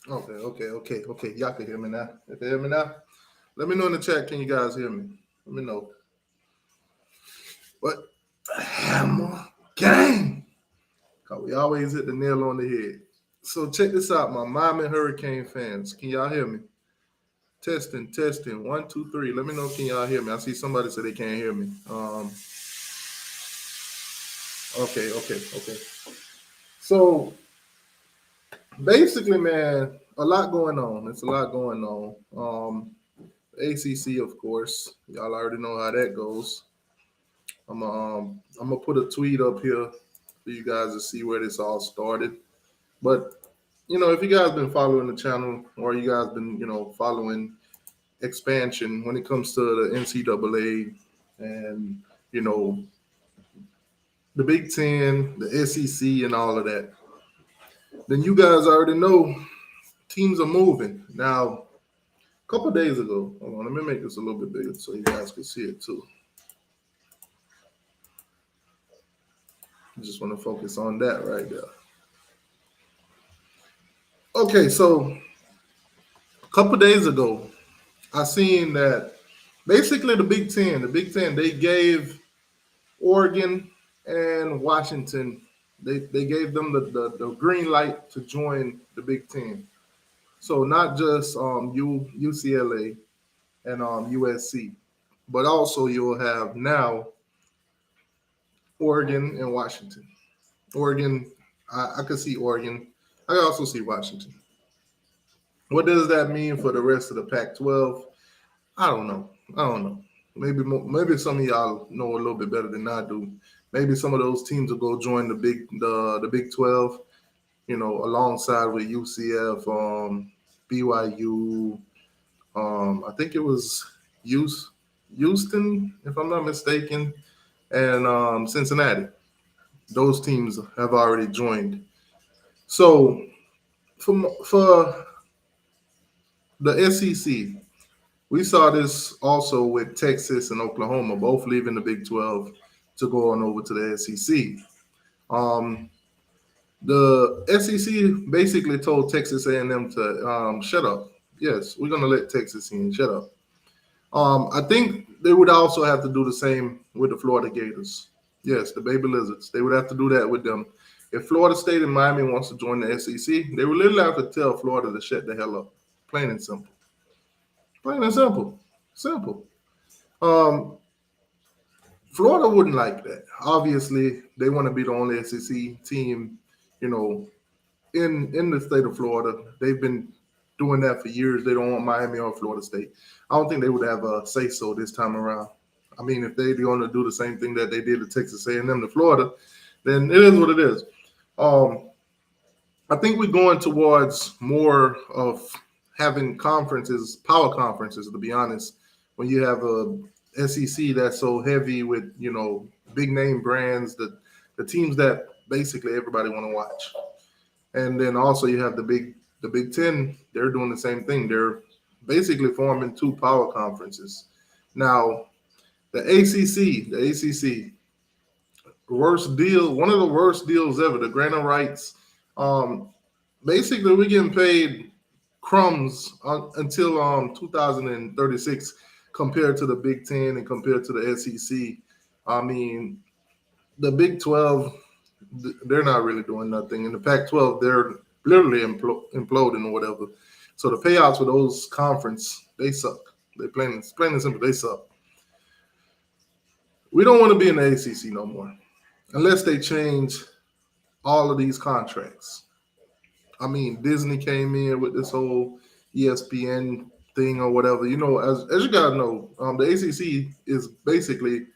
Okay. Y'all can hear me now. You can hear me now? Let me know in the chat. Can you guys hear me? Let me know. But Hammer gang. Cause we always hit the nail on the head. So check this out, my Miami Hurricane fans. Can y'all hear me? Testing. 1, 2, 3. Let me know. Can y'all hear me? I see somebody say they can't hear me. Okay. So basically, man, a lot going on. It's a lot going on. ACC, of course. Y'all already know how that goes. I'm gonna put a tweet up here for you guys to see where this all started. But if you guys been following the channel or you guys been following expansion when it comes to the NCAA and you know the Big Ten, the SEC, and all of that, then you guys already know teams are moving now. A couple of days ago, hold on, let me make this a little bit bigger so you guys can see it too. I just want to focus on that right there. Okay, so a couple of days ago, I seen that basically the Big Ten, they gave Oregon and Washington, they gave them the green light to join the Big Ten. So not just UCLA and USC, but also you'll have now Oregon and Washington. Oregon, I could see Oregon. I could also see Washington. What does that mean for the rest of the Pac-12? I don't know. Maybe some of y'all know a little bit better than I do. Maybe some of those teams will go join the Big 12. Alongside with UCF, BYU. I think it was Houston, if I'm not mistaken, and Cincinnati. Those teams have already joined. So for the SEC, we saw this also with Texas and Oklahoma, both leaving the Big 12 to go on over to the SEC. Um, the SEC basically told Texas A&M to shut up. Yes, we're going to let Texas in. Shut up. I think they would also have to do the same with the Florida Gators. Yes, the baby lizards. They would have to do that with them. If Florida State and Miami wants to join the SEC, they would literally have to tell Florida to shut the hell up. Plain and simple. Plain and simple. Simple. Um, Florida wouldn't like that. Obviously, they want to be the only SEC team, you know, in the state of Florida. They've been doing that for years. They don't want Miami or Florida State. I don't think they would have a say so this time around. I mean, if they're going to do the same thing that they did to Texas A&M to Florida, then it is what it is. Um, I think we're going towards more of having conferences, power conferences, to be honest. When you have a SEC that's so heavy with big name brands, the teams that basically everybody want to watch, and then also you have the Big Ten. They're doing the same thing. They're basically forming two power conferences. Now the ACC, worst deal, one of the worst deals ever. The grant of rights. Um, Basically, we're getting paid crumbs until 2036 compared to the Big Ten and compared to the SEC. I mean, the Big 12, they're not really doing nothing. In the Pac 12, they're literally imploding or whatever. So the payouts for those conference, they suck. They plain and simple, they suck. We don't want to be in the ACC no more unless they change all of these contracts. I mean, Disney came in with this whole ESPN thing or whatever. As you guys know, the ACC is basically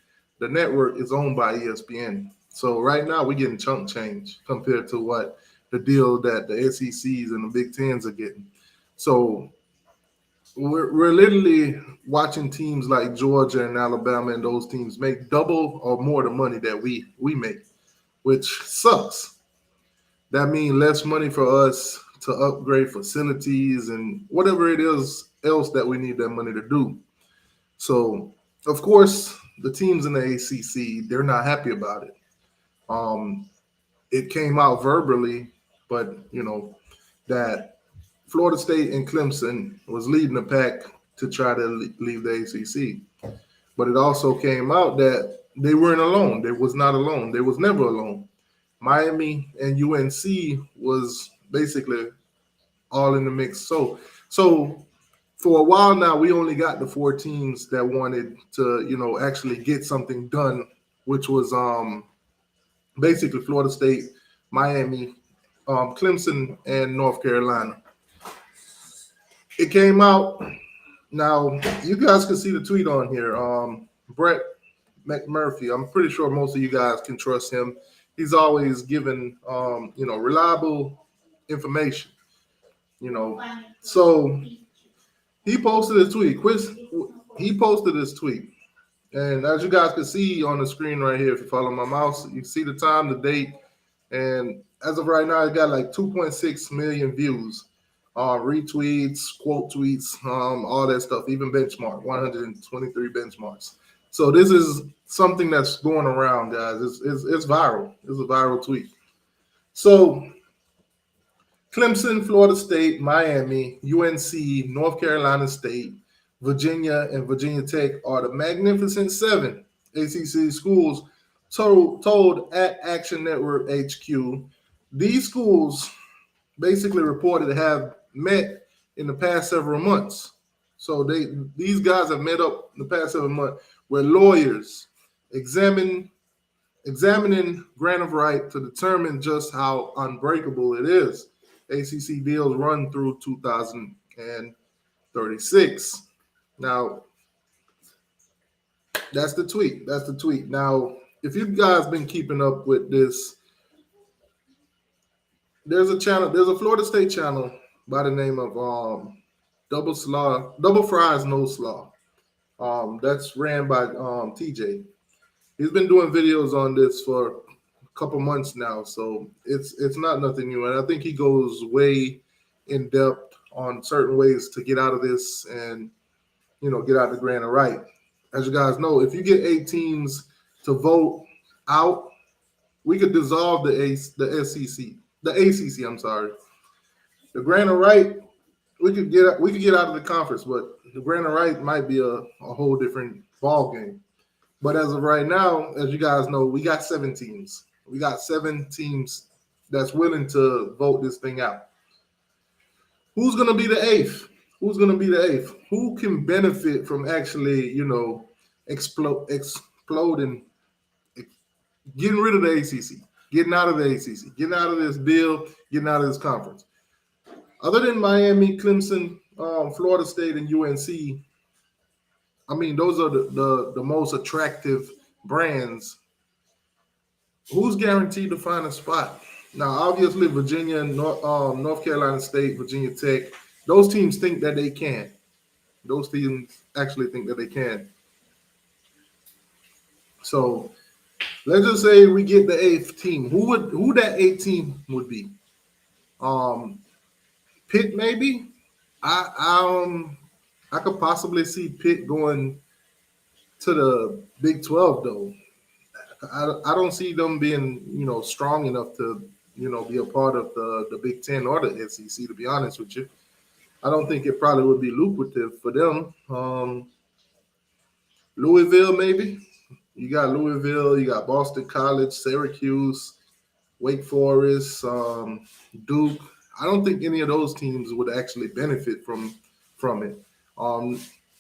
the network is owned by ESPN. So right now we're getting chunk change compared to what the deal that the SECs and the Big Tens are getting. So we're literally watching teams like Georgia and Alabama and those teams make double or more the money that we make, which sucks. That means less money for us to upgrade facilities and whatever it is else that we need that money to do. So, of course, the teams in the ACC, they're not happy about it. Um, it came out verbally, but that Florida State and Clemson was leading the pack to try to leave the ACC. But it also came out that they weren't alone. They was not alone. They was never alone. Miami and UNC was basically all in the mix. So for a while now, we only got the four teams that wanted to, actually get something done, which was basically Florida State, Miami, Clemson, and North Carolina. It came out. Now you guys can see the tweet on here. Brett McMurphy. I'm pretty sure most of you guys can trust him. He's always given reliable information. So he posted a tweet. He posted this tweet. And as you guys can see on the screen right here, if you follow my mouse, you see the time, the date, and as of right now, it got like 2.6 million views, retweets, quote tweets, all that stuff, even benchmark, 123 benchmarks. So this is something that's going around, guys. It's viral. It's a viral tweet. So Clemson, Florida State, Miami, UNC, North Carolina State, Virginia, and Virginia Tech are the Magnificent Seven ACC schools told at Action Network HQ. These schools basically reported to have met in the past several months. So these guys have met up in the past several months where lawyers examining grant of right to determine just how unbreakable it is. ACC deals run through 2036. Now, that's the tweet. Now, if you guys been keeping up with this, there's a Florida State channel by the name of Double Fries No Slaw. That's ran by TJ. He's been doing videos on this for a couple months now, so it's not nothing new. And I think he goes way in depth on certain ways to get out of this and get out the grant of right. As you guys know, if you get 8 teams to vote out, we could dissolve the ACC. I'm sorry. The grant of right, we could get out of the conference, but the grant of right might be a whole different ball game. But as of right now, as you guys know, we got 7 teams. We got 7 teams that's willing to vote this thing out. Who's going to be the 8th? Who can benefit from actually, exploding, getting rid of the ACC, getting out of the ACC, getting out of this deal, getting out of this conference? Other than Miami, Clemson, Florida State, and UNC, I mean, those are the most attractive brands. Who's guaranteed to find a spot? Now, obviously, Virginia, North Carolina State, Virginia Tech, those teams think that they can. Those teams actually think that they can. So let's just say we get the 8th team. Who that 8th team would be? Pitt, maybe. I could possibly see Pitt going to the Big 12 though. I don't see them being strong enough to be a part of the Big 10 or the SEC. To be honest with you, I don't think it probably would be lucrative for them. Louisville, maybe. You got Louisville. You got Boston College, Syracuse, Wake Forest, Duke. I don't think any of those teams would actually benefit from it.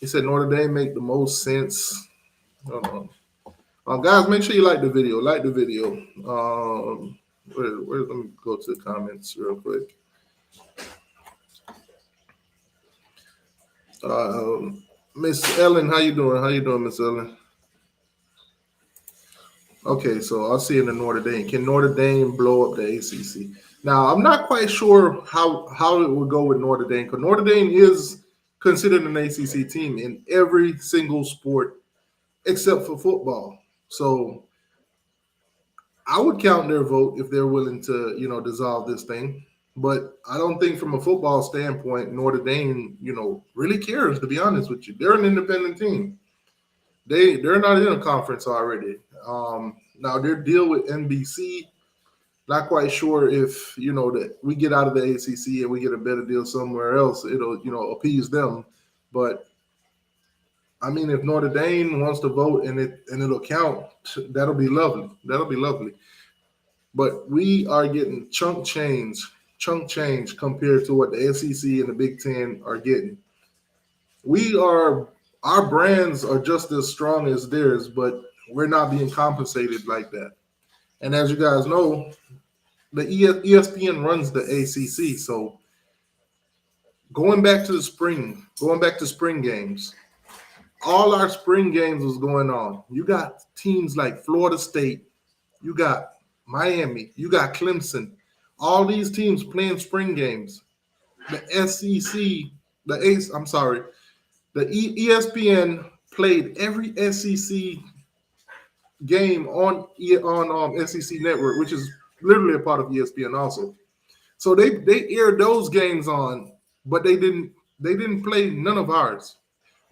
He said Notre Dame make the most sense. Guys, make sure you like the video. Let me go to the comments real quick. Miss Ellen, how you doing, Miss Ellen? Okay, so I'll see in the Notre Dame. Can Notre Dame blow up the ACC? Now, I'm not quite sure how it would go with Notre Dame, because Notre Dame is considered an ACC team in every single sport except for football. So I would count their vote if they're willing to, dissolve this thing. But I don't think from a football standpoint, Notre Dame, really cares, to be honest with you. They're an independent team. They're not in a conference already. Now their deal with NBC, Not quite sure if that we get out of the ACC and we get a better deal somewhere else, it'll appease them. But I mean, if Notre Dame wants to vote and it'll count, that'll be lovely. That'll be lovely. But we are getting chunk change compared to what the SEC and the Big Ten are getting. We are Our brands are just as strong as theirs, but we're not being compensated like that. And as you guys know, the ESPN runs the ACC. So going back to spring games, all our spring games was going on. You got teams like Florida State, you got Miami, you got Clemson, all these teams playing spring games. The SEC, the Ace, I'm sorry, the ESPN played every SEC game on SEC Network, which is literally a part of ESPN also. So they aired those games on, but they didn't play none of ours.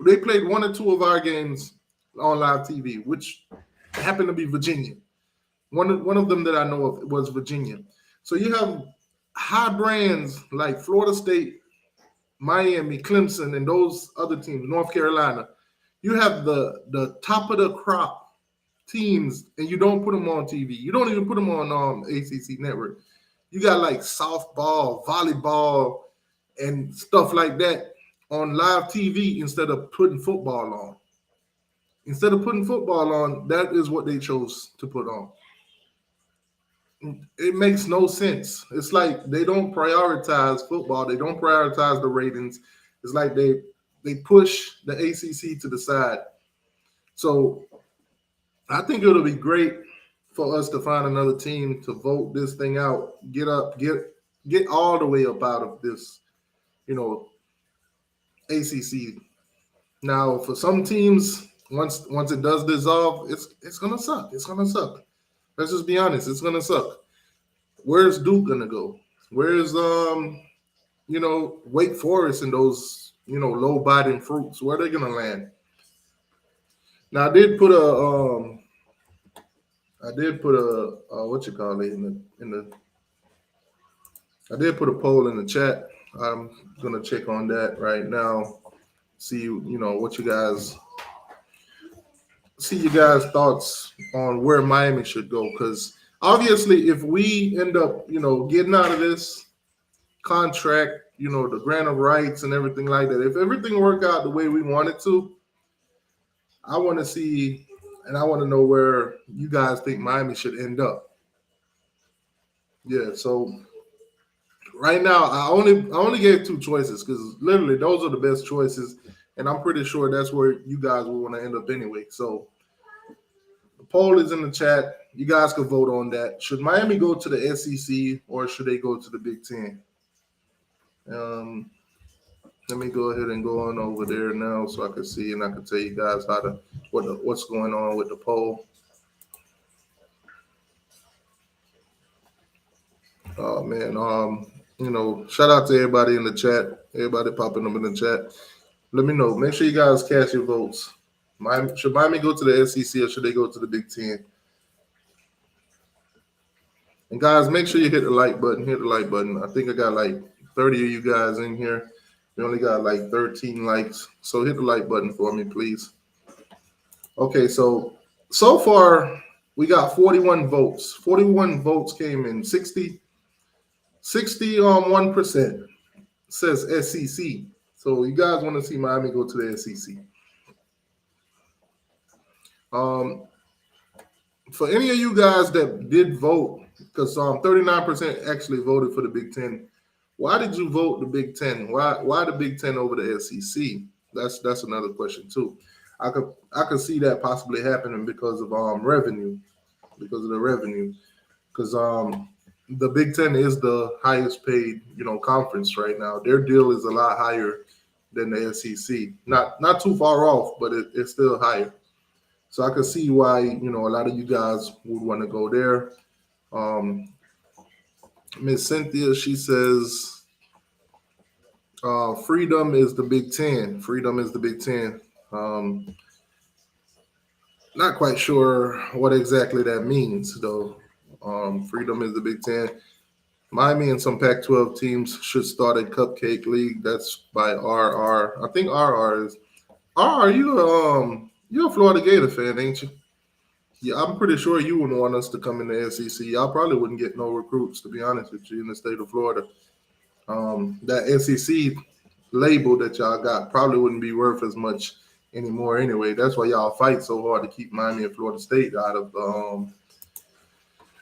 They played one or two of our games on live TV, which happened to be Virginia. One of them that I know of was Virginia. So you have high brands like Florida State, Miami, Clemson, and those other teams, North Carolina. You have the top of the crop teams, and you don't put them on TV. You don't even put them on ACC Network. You got like softball, volleyball, and stuff like that on live TV instead of putting football on. Instead of putting football on, that is what they chose to put on. It makes no sense. It's like they don't prioritize football. They don't prioritize the ratings. It's like they push the ACC to the side. So I think it'll be great for us to find another team to vote this thing out. Get all the way up out of this, ACC. Now, for some teams, once it does dissolve, it's gonna suck. It's gonna suck. Let's just be honest. It's gonna suck. Where's Duke gonna go? Where's Wake Forest and those low biting fruits? Where are they gonna land? Now, I did put a what you call it in the I did put a poll in the chat. I'm gonna check on that right now. See what you guys thoughts on where Miami should go, because obviously if we end up getting out of this contract, the grant of rights and everything like that, if everything work out the way we want it to, I want to see and I want to know where you guys think Miami should end up. Yeah, so right now I only gave two choices because literally those are the best choices, and I'm pretty sure that's where you guys will want to end up anyway. So the poll is in the chat. You guys can vote on that. Should Miami go to the SEC or should they go to the Big Ten? Let me go ahead and go on over there now so I can see and I can tell you guys what's going on with the poll. Oh man, shout out to everybody in the chat, everybody popping up in the chat. Let me know. Make sure you guys cast your votes. Should Miami go to the SEC or should they go to the Big Ten? And guys, make sure you hit the like button. Hit the like button. I think I got like 30 of you guys in here. We only got like 13 likes. So hit the like button for me, please. Okay, so far we got 41 votes. 41 votes came in. 1% says SEC. So you guys want to see Miami go to the SEC. For any of you guys that did vote, because 39% actually voted for the Big Ten. Why did you vote the Big Ten? Why the Big Ten over the SEC? That's another question too. I could see that possibly happening because of revenue, because of the revenue, because the Big Ten is the highest paid conference right now. Their deal is a lot higher than the SEC. Not too far off, but it's still higher. So I could see why a lot of you guys would want to go there. Miss Cynthia, she says, freedom is the Big Ten. Freedom is the Big Ten. Not quite sure what exactly that means, though. Freedom is the Big Ten. Miami and some Pac-12 teams should start a cupcake league. That's by RR. I think RR is RR. You a Florida Gator fan, ain't you? Yeah, I'm pretty sure you wouldn't want us to come in the SEC. Y'all probably wouldn't get no recruits, to be honest with you, in the state of Florida. That SEC label that y'all got probably wouldn't be worth as much anymore anyway. That's why y'all fight so hard to keep Miami and Florida State out of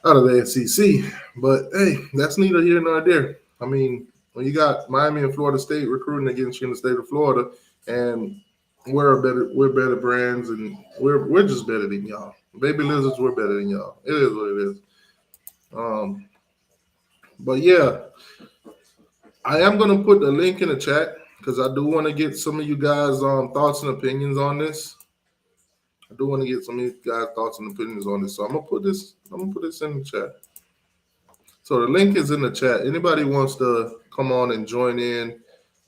the SEC. But hey, that's neither here nor there. I mean, when you got Miami and Florida State recruiting against you in the state of Florida, and we're better brands, and we're just better than y'all. Baby lizards, we're better than y'all. It is what it is. Um, but yeah, I am gonna put the link in the chat because I do want to get some of you guys' thoughts and opinions on this. I do want to get some of you guys' thoughts and opinions on this. So I'm gonna put this. I'm gonna put this in the chat. So the link is in the chat. Anybody wants to come on and join in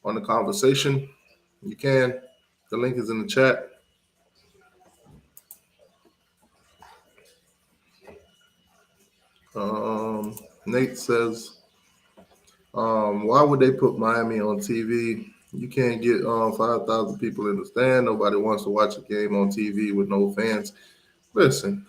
on the conversation, you can. The link is in the chat. Nate says, why would they put Miami on TV? You can't get 5,000 people in the stand. Nobody wants to watch a game on TV with no fans. Listen,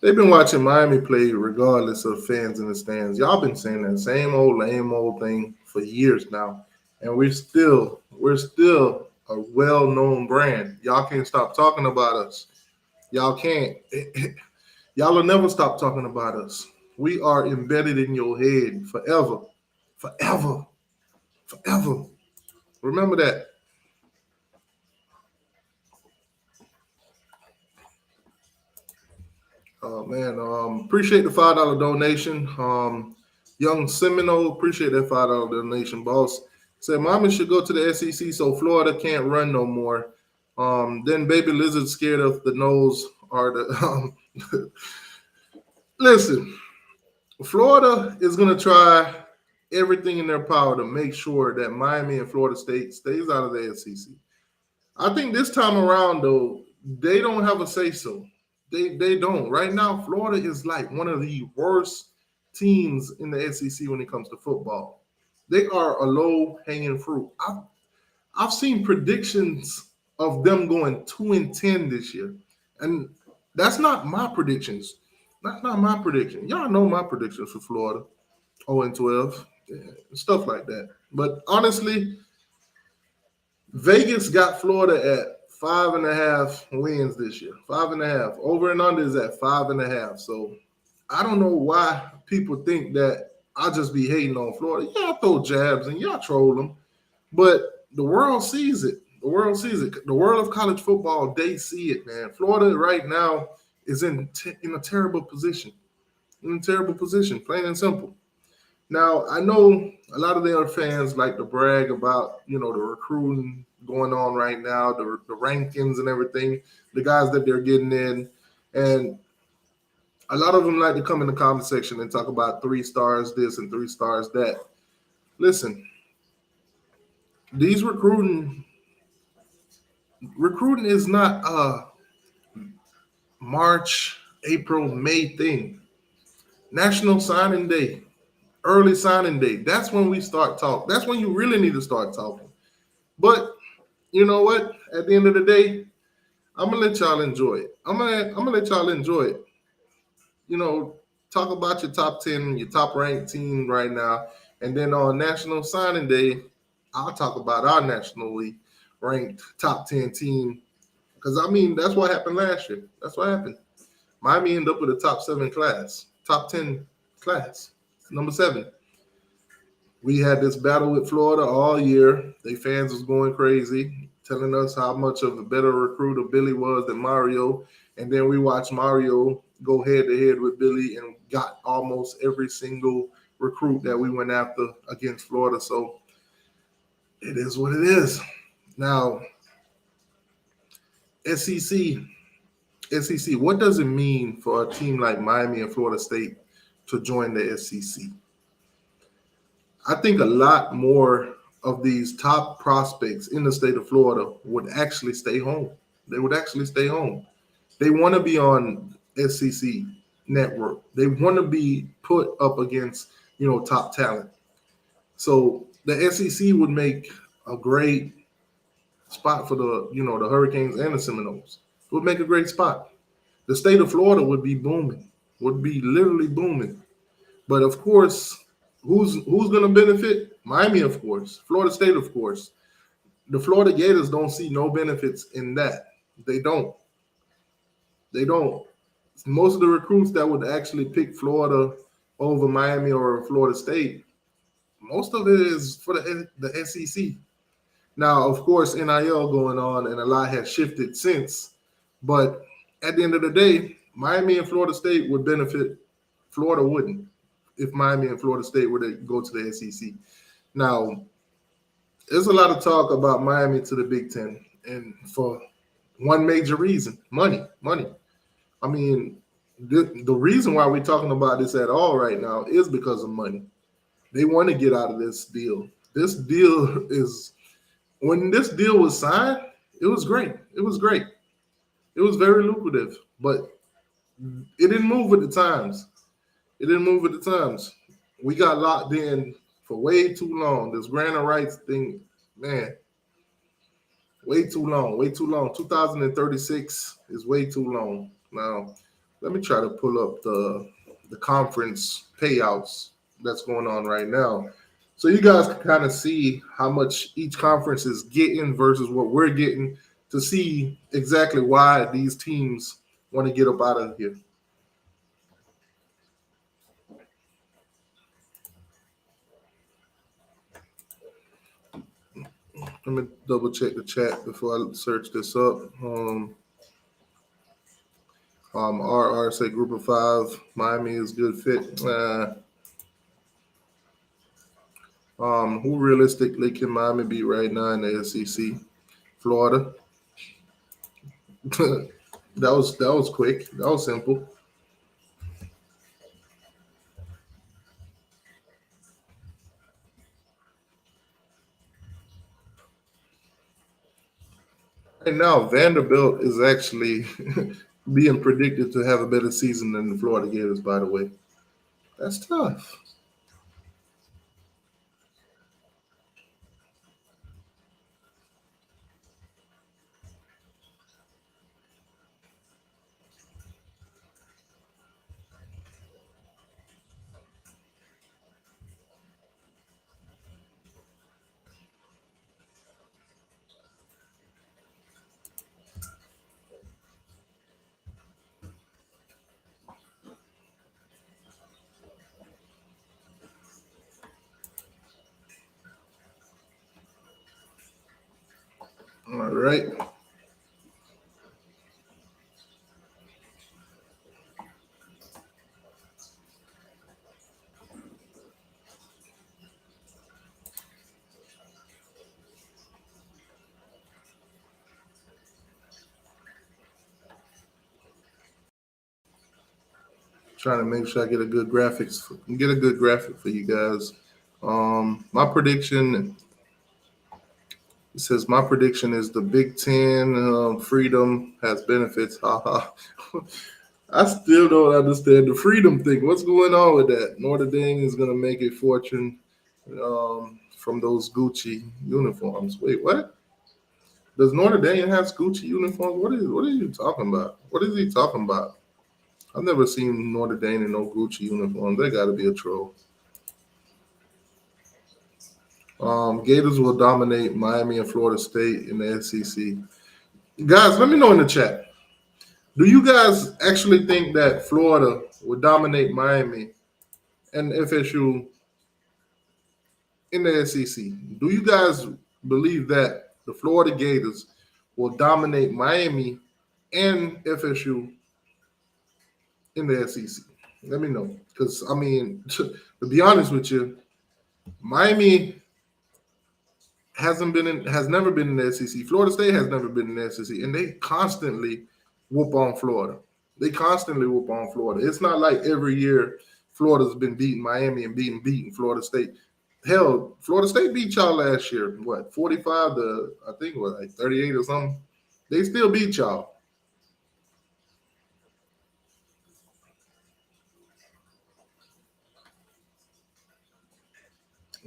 they've been watching Miami play regardless of fans in the stands. Y'all been saying that same old lame old thing for years now, and we're still a well-known brand. Y'all can't stop talking about us. Y'all can't. Y'all will never stop talking about us. We are embedded in your head forever, forever, forever. Remember that. Oh man, appreciate the $5 donation. Young Seminole, appreciate that $5 donation, boss. Said Mama should go to the SEC so Florida can't run no more. Then baby lizard scared of the nose or the listen, Florida is gonna try everything in their power to make sure that Miami and Florida State stays out of the SEC. I think this time around though, they don't have a say so. They don't. Right now, Florida is like one of the worst teams in the SEC when it comes to football. They are a low hanging fruit. I've seen predictions of them going 2-10 this year, and that's not my predictions. That's not my prediction. Y'all know my predictions for Florida. 0-12, yeah, stuff like that. But honestly, Vegas got Florida at 5.5 wins this year. 5.5. Over and under is at 5.5. So I don't know why people think that I'll just be hating on Florida. Yeah, I throw jabs and y'all troll them, but the world sees it. The world sees it. The world of college football, they see it, man. Florida right now is in a terrible position. In a terrible position, plain and simple. Now, I know a lot of their fans like to brag about, the recruiting going on right now, the rankings and everything, the guys that they're getting in. And a lot of them like to come in the comment section and talk about 3 stars this and 3 stars that. Listen, these recruiting is not a March, April, May thing. National Signing Day, early signing day. That's when we start talking. That's when you really need to start talking. But you know what? At the end of the day, I'm gonna let y'all enjoy it. I'm gonna let y'all enjoy it. You know, talk about your top 10, your top ranked team right now, and then on National Signing Day, I'll talk about our nationally ranked top 10 team. Because I mean, that's what happened last year. That's what happened. Miami ended up with a top 7 class, top 10 class, number 7. We had this battle with Florida all year. They fans was going crazy, telling us how much of a better recruiter Billy was than Mario. And then we watched Mario go head to head with Billy and got almost every single recruit that we went after against Florida. So it is what it is. Now, SEC, what does it mean for a team like Miami and Florida State to join the SEC? I think a lot more of these top prospects in the state of Florida would actually stay home. They would actually stay home. They want to be on SEC network. They want to be put up against, top talent. So the SEC would make a great spot for the Hurricanes and the Seminoles. It would make a great spot. The state of Florida would be booming, would be literally booming. But of course, who's going to benefit? Miami, of course. Florida State, of course. The Florida Gators don't see no benefits in that. They don't. They don't. Most of the recruits that would actually pick Florida over Miami or Florida State, most of it is for the SEC. Now, of course, NIL going on and a lot has shifted since. But at the end of the day, Miami and Florida State would benefit. Florida wouldn't if Miami and Florida State were to go to the SEC. Now, there's a lot of talk about Miami to the Big Ten, and for one major reason: money. Money. I mean, the reason why we're talking about this at all right now is because of money. They want to get out of this deal. This deal is when this deal was signed, it was great. It was great. It was very lucrative, but it didn't move with the times. It didn't move with the times. We got locked in for way too long. This grant of rights thing, man, way too long, way too long. 2036 is way too long. Now, let me try to pull up the conference payouts that's going on right now. So you guys can kind of see how much each conference is getting versus what we're getting to see exactly why these teams want to get up out of here. Let me double check the chat before I search this up. RR say group of five, Miami is good fit. Who realistically can Miami beat right now in the SEC? Florida. that was quick. That was simple. Right now, Vanderbilt is actually being predicted to have a better season than the Florida Gators, by the way. That's tough. All right. Trying to make sure I get a good graphic for you guys. My prediction, it says my prediction is the Big Ten freedom has benefits. Haha. I still don't understand the freedom thing. What's going on with that? Notre Dame is going to make a fortune from those Gucci uniforms. Wait, what? Does Notre Dame have Gucci uniforms? What are you talking about? What is he talking about? I've never seen Notre Dame in no Gucci uniform. They got to be a troll. Gators will dominate Miami and Florida State in the SEC. Guys, let me know in the chat. Do you guys actually think that Florida will dominate Miami and FSU in the SEC? Do you guys believe that the Florida Gators will dominate Miami and FSU in the SEC? Let me know. Because, I mean, to be honest with you, Miami has never been in the SEC. Florida State has never been in the SEC, and they constantly whoop on Florida. They constantly whoop on Florida. It's not like every year Florida's been beating Miami and beating Florida State. Hell, Florida State beat y'all last year. What, 45 to I think what, like 38 or something? They still beat y'all.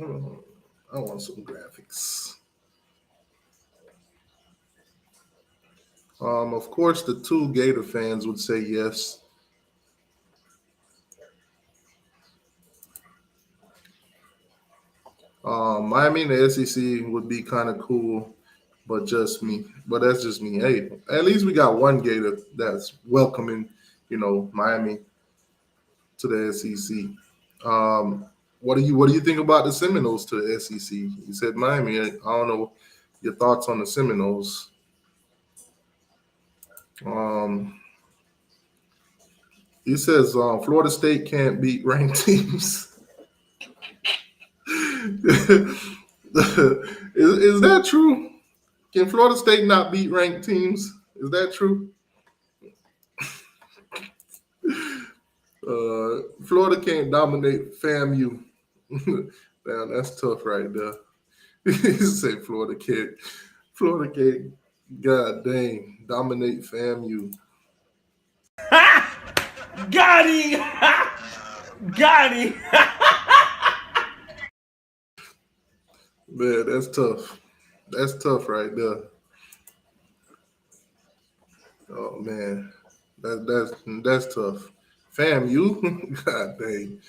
I want some graphics. Of course, the two Gator fans would say yes. Miami and the SEC would be kind of cool, but just me. But that's just me. Hey, at least we got one Gator that's welcoming, Miami to the SEC. What do you think about the Seminoles to the SEC? You said Miami. I don't know your thoughts on the Seminoles. Um, he says Florida State can't beat ranked teams. is that true? Can Florida State not beat ranked teams? Is that true? Florida can't dominate FAMU. Damn, that's tough right there. You say Florida can't. Florida can't, god dang, dominate FAMU. Got him! Got him! Man, that's tough. That's tough right there. Oh man, that's tough. FAMU, god dang.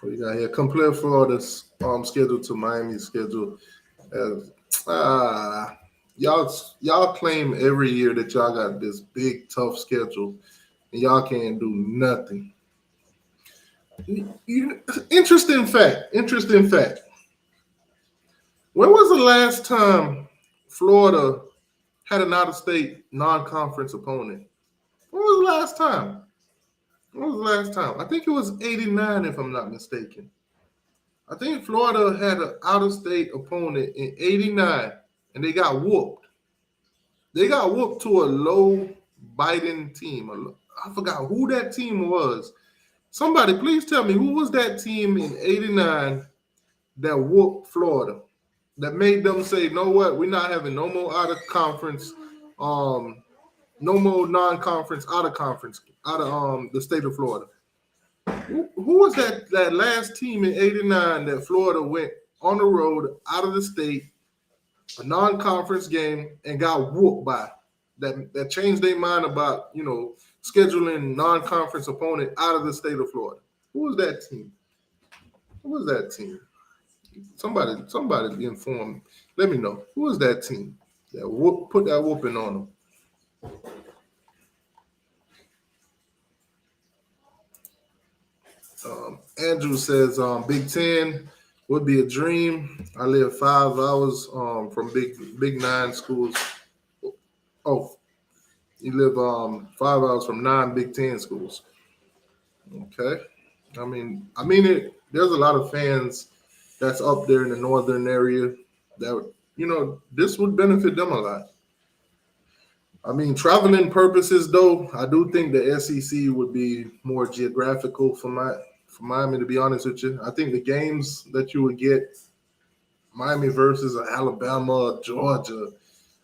We got here. Compare Florida's schedule to Miami's schedule. As, y'all claim every year that y'all got this big tough schedule, and y'all can't do nothing. Interesting fact. Interesting fact. When was the last time Florida had an out-of-state non-conference opponent? When was the last time? When was the last time? I think it was 89, if I'm not mistaken. I think Florida had an out-of-state opponent in 89, and they got whooped. They got whooped to a low-biting team. I forgot who that team was. Somebody, please tell me, who was that team in 89 that whooped Florida? That made them say, you know what, we're not having no more out-of-conference, no more non-conference, out-of-conference, out of the state of Florida. Who was that last team in 89 that Florida went on the road out of the state, a non-conference game, and got whooped by? That changed their mind about, scheduling non-conference opponent out of the state of Florida. Who was that team? Who was that team? Somebody inform. Let me know. Who was that team that put that whooping on them? Andrew says Big Ten would be a dream. I live 5 hours from Big Nine schools. Oh, you live 5 hours from 9 Big Ten schools. Okay, I mean it. There's a lot of fans that's up there in the northern area that this would benefit them a lot. I mean, traveling purposes, though, I do think the SEC would be more geographical for Miami, to be honest with you. I think the games that you would get, Miami versus Alabama, Georgia,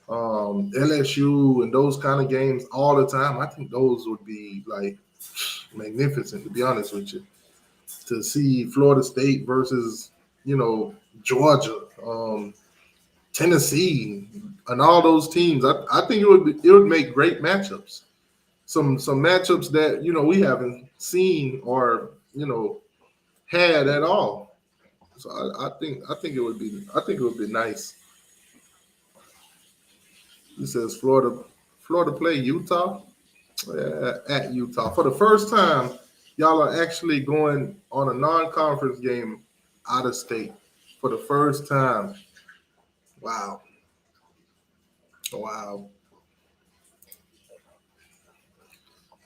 LSU, and those kind of games all the time, I think those would be like magnificent, to be honest with you. To see Florida State versus, Georgia, Tennessee, and all those teams, I think it would make great matchups. Some matchups that we haven't seen or had at all. So I think it would be nice. He says Florida play Utah at Utah for the first time. Y'all are actually going on a non-conference game out of state for the first time. Wow.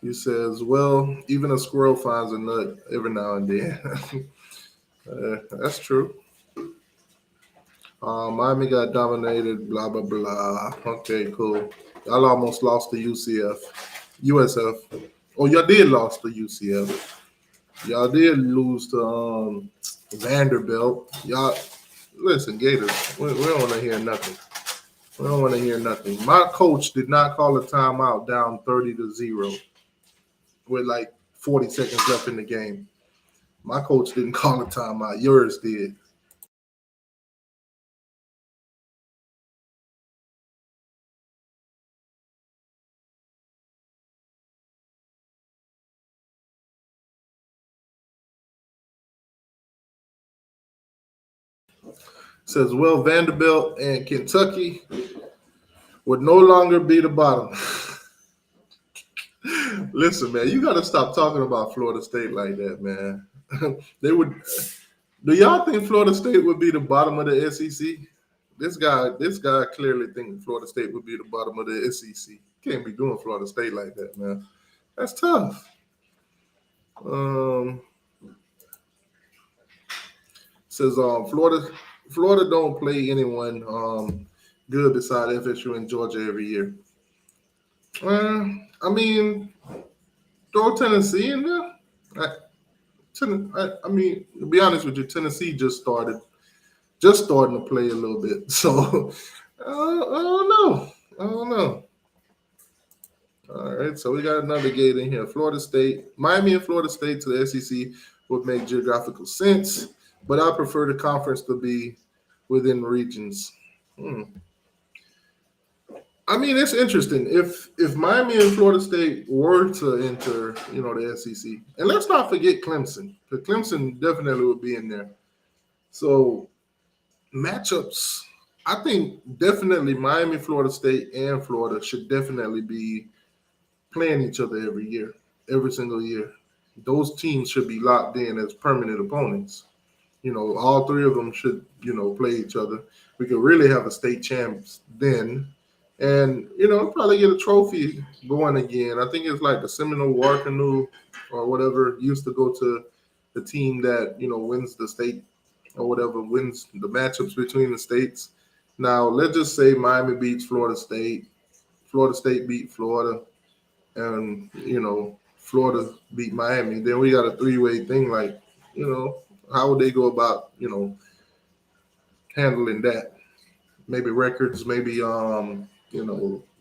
He says, well, even a squirrel finds a nut every now and then. That's true. Miami got dominated, blah, blah, blah. Okay, cool. Y'all almost lost to USF. Oh, y'all did lost to UCF. Y'all did lose to Vanderbilt. Y'all, listen, Gators, we don't want to hear nothing. We don't want to hear nothing. My coach did not call a timeout down 30-0 with like 40 seconds left in the game. My coach didn't call a timeout. Yours did. Says, well, Vanderbilt and Kentucky would no longer be the bottom. Listen, man, you got to stop talking about Florida State like that, man. They would. Do y'all think Florida State would be the bottom of the SEC? This guy clearly thinks Florida State would be the bottom of the SEC. Can't be doing Florida State like that, man. That's tough. Um, says Florida don't play anyone good beside FSU and Georgia every year. I mean, throw Tennessee in there. I mean, to be honest with you, Tennessee just starting to play a little bit. So I don't know. I don't know. All right, so we got another gate in here. Florida State, Miami and Florida State to the SEC would make geographical sense, but I prefer the conference to be within regions. Hmm. I mean, it's interesting. If Miami and Florida State were to enter, the SEC, and let's not forget Clemson, because Clemson definitely would be in there. So matchups, I think definitely Miami, Florida State, and Florida should definitely be playing each other every year, every single year. Those teams should be locked in as permanent opponents. All three of them should, play each other. We could really have a state champs then. And, probably get a trophy going again. I think it's like the Seminole War Canoe or whatever used to go to the team that, wins the state or whatever, wins the matchups between the states. Now, let's just say Miami beats Florida State beat Florida, and Florida beat Miami. Then we got a three-way thing. Like, how would they go about handling that? Maybe records, maybe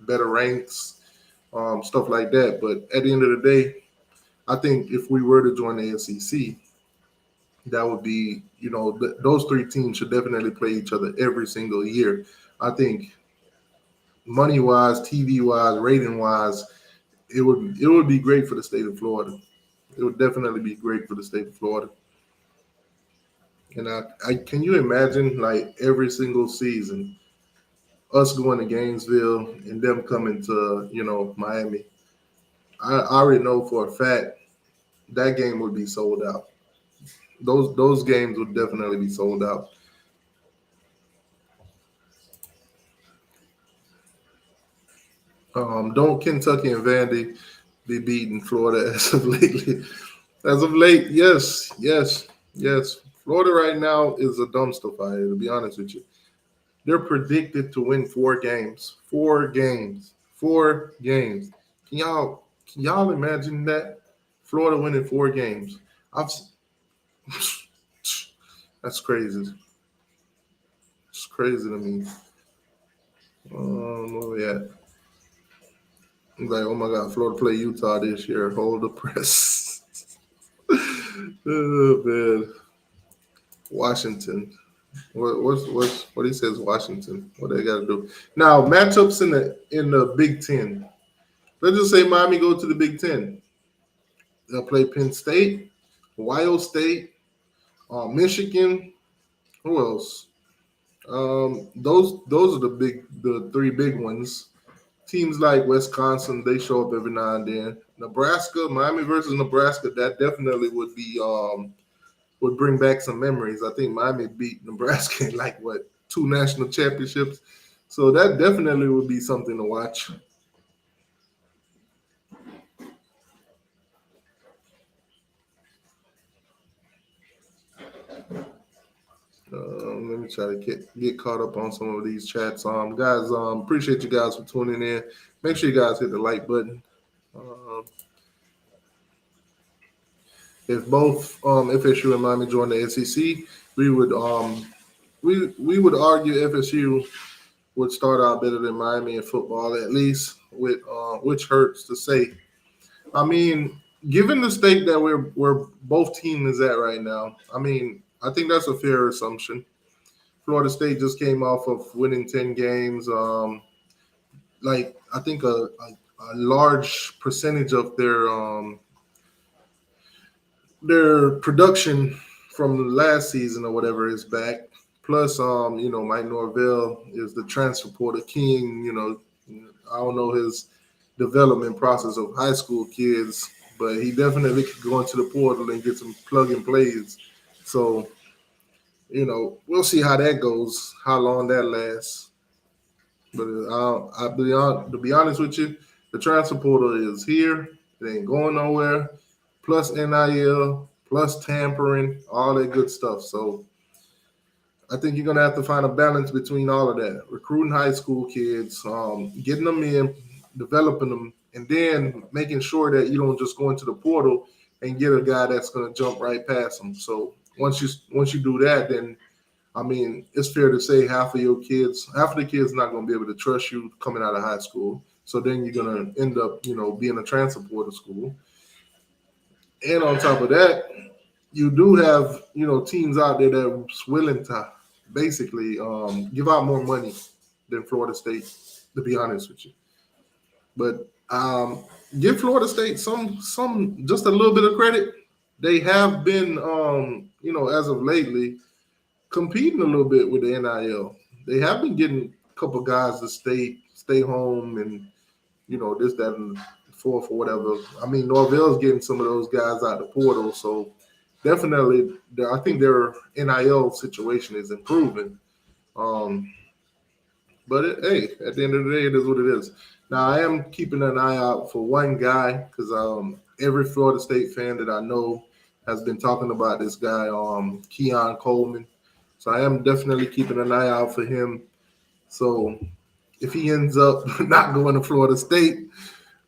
better ranks, stuff like that. But at the end of the day, I think if we were to join the SEC, that would be those three teams should definitely play each other every single year. I think money wise, TV wise, rating wise, it would be great for the state of Florida. It would definitely be great for the state of Florida. And I can you imagine like every single season us going to Gainesville and them coming to Miami. I already know for a fact that game would be sold out. Those games would definitely be sold out. Don't Kentucky and Vandy be beating Florida as of lately? As of late, yes, yes, yes. Florida right now is a dumpster fire, to be honest with you. They're predicted to win 4 games. 4 games. 4 games. Can y'all imagine that? Florida winning 4 games. I've That's crazy. It's crazy to me. Where we at? I'm like, oh my God, Florida play Utah this year. Hold the press. Oh man. Washington. What he says Washington? What they got to do now? Matchups in the Big Ten. Let's just say Miami go to the Big Ten. They'll play Penn State, Ohio State, Michigan. Who else? Those are the three big ones. Teams like Wisconsin, they show up every now and then. Nebraska, Miami versus Nebraska, that definitely would bring back some memories. I think Miami beat Nebraska in like what 2 national championships, so that definitely would be something to watch. Let me try to get caught up on some of these chats. Guys, appreciate you guys for tuning in. Make sure you guys hit the like button. Um, if both FSU and Miami join the SEC, we would we would argue FSU would start out better than Miami in football, at least, with which hurts to say. I mean, given the state that we're both teams is at right now, I mean, I think that's a fair assumption. Florida State just came off of winning 10 games. Like I think a large percentage of their production from last season or whatever is back. Plus, Mike Norvell is the transfer portal king. I don't know his development process of high school kids, but he definitely could go into the portal and get some plug and plays. So, we'll see how that goes, how long that lasts. But to be honest with you, the transfer portal is here. It ain't going nowhere. Plus NIL, plus tampering, all that good stuff. So I think you're gonna have to find a balance between all of that. Recruiting high school kids, getting them in, developing them, and then making sure that you don't just go into the portal and get a guy that's gonna jump right past them. So once you do that, then I mean, it's fair to say half of the kids not going to be able to trust you coming out of high school. So then you're going to end up, being a transfer portal school. And on top of that, you do have, teams out there that's willing to basically give out more money than Florida State, to be honest with you. But give Florida State some just a little bit of credit. They have been, as of lately, competing a little bit with the NIL. They have been getting a couple guys to stay home and this, that, and fourth or whatever. I mean, Norvell's getting some of those guys out the portal, so definitely, I think their NIL situation is improving. Um, but hey, at the end of the day, it is what it is. Now, I am keeping an eye out for one guy because every Florida State fan that I know has been talking about this guy, Keon Coleman. So I am definitely keeping an eye out for him. So if he ends up not going to Florida State,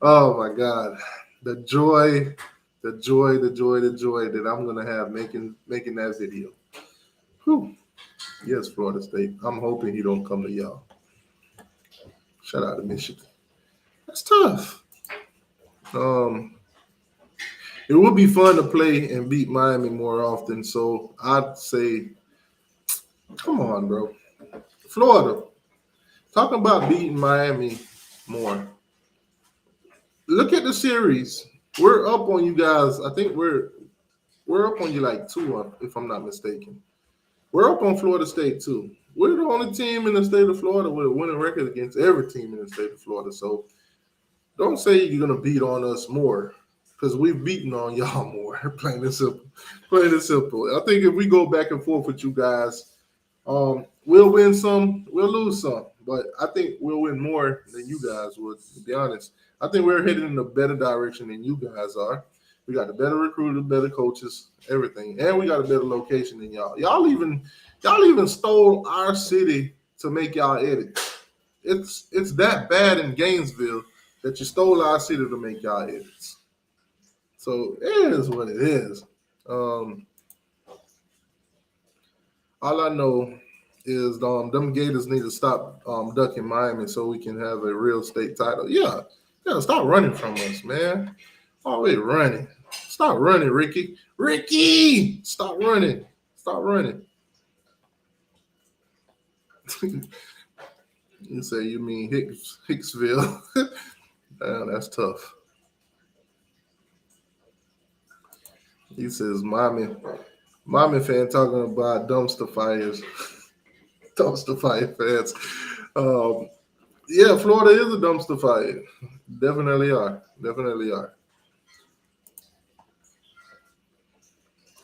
oh my God, the joy, the joy, the joy, the joy that I'm gonna have making that video. Whew. Yes, Florida State. I'm hoping he don't come to y'all. Shout out to Michigan. That's tough. Um, it would be fun to play and beat Miami more often. So I'd say, come on, bro. Florida. Talking about beating Miami more. Look at the series. We're up on you guys. I think we're up on you like 2-1, if I'm not mistaken. We're up on Florida State too. We're the only team in the state of Florida with a winning record against every team in the state of Florida. So don't say you're gonna beat on us more, because we've beaten on y'all more. Plain and simple. Plain and simple. I think if we go back and forth with you guys, we'll win some, we'll lose some, but I think we'll win more than you guys would, to be honest. I think we're heading in a better direction than you guys are. We got a better recruiter, better coaches, everything, and we got a better location than y'all. Y'all even stole our city to make y'all edit. It's that bad in Gainesville that you stole our city to make y'all edits. So it is what it is. All I know is them Gators need to stop ducking Miami so we can have a real state title. Yeah, stop running from us, man. Always running. Stop running, Ricky. Ricky, stop running. Stop running. You say you mean Hicksville? That's tough. He says, Miami fan talking about dumpster fires. Dumpster fire fans. Um, yeah, Florida is a dumpster fire. Definitely are. Definitely are.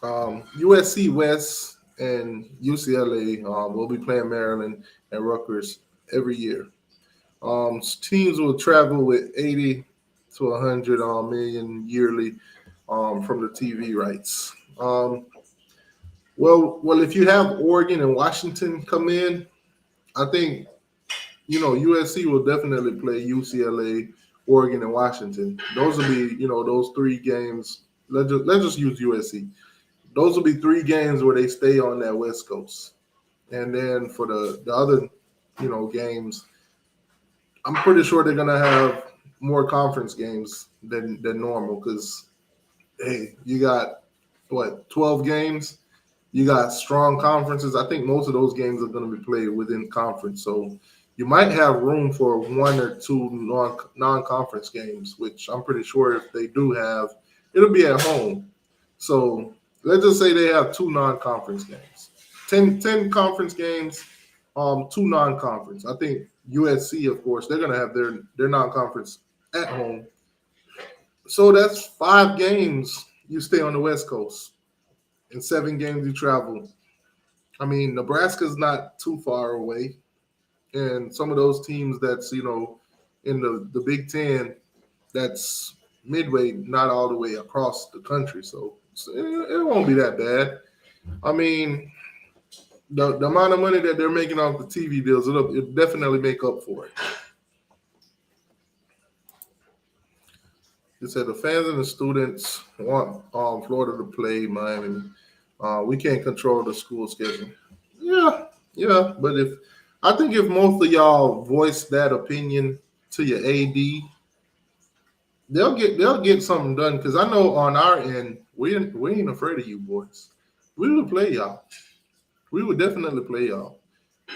USC West and UCLA will be playing Maryland and Rutgers every year. Teams will travel with 80 to 100 million yearly from the TV rights. Well, if you have Oregon and Washington come in, I think USC will definitely play UCLA, Oregon, and Washington. Those will be those three games. Let's just use USC. Those will be three games where they stay on that West Coast, and then for the other games, I'm pretty sure they're gonna have more conference games than normal because hey, you got what 12 games. You got strong conferences. I think most of those games are going to be played within conference. So you might have room for one or two non-conference games, which I'm pretty sure if they do have, it'll be at home. So let's just say they have two non-conference games. 10 conference games, two non-conference. I think USC, of course, they're going to have their non-conference at home. So that's 5 games you stay on the West Coast and 7 games you travel. I mean, Nebraska's not too far away, and some of those teams that's in the Big Ten, that's midway, not all the way across the country. So it won't be that bad. I mean, the amount of money that they're making off the TV deals, it'll definitely make up for it. It said the fans and the students want Florida to play Miami. We can't control the school schedule. Yeah, yeah, but I think if most of y'all voice that opinion to your AD, they'll get something done. Because I know on our end, we ain't afraid of you boys. We will play y'all. We would definitely play y'all.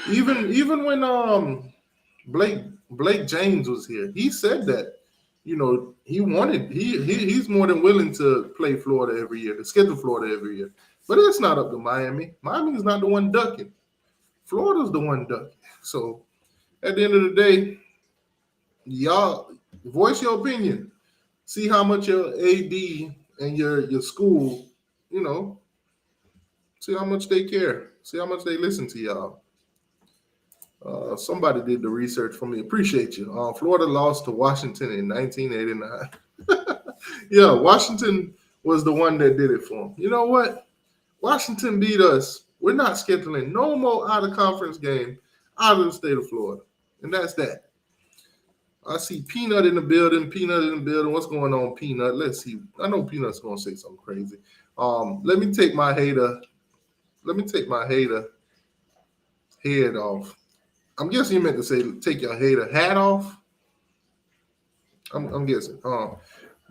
Even when Blake James was here, he said that he's more than willing to play Florida every year, to schedule Florida every year. But it's not up to Miami. Miami is not the one ducking. Florida's the one ducking. So at the end of the day, y'all voice your opinion. See how much your AD and your school, you know, see how much they care. See how much they listen to y'all. Somebody did the research for me. Appreciate you. Florida lost to Washington in 1989. Yeah, Washington was the one that did it for them. You know what? Washington beat us. We're not scheduling no more out of conference game out of the state of Florida. And that's that. I see Peanut in the building. Peanut in the building. What's going on, Peanut? Let's see. I know Peanut's gonna say something crazy. Let me take my hater. Let me take my hater head off. I'm guessing you meant to say take your hater hat off. I'm guessing.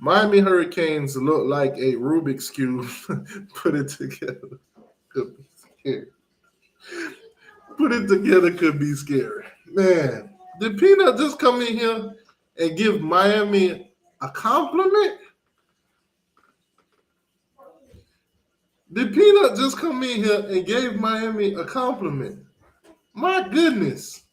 Miami Hurricanes look like a Rubik's cube. Put it together. Could be scary. Put it together could be scary. Man, did Peanut just come in here and give Miami a compliment? Did Peanut just come in here and gave Miami a compliment? My goodness.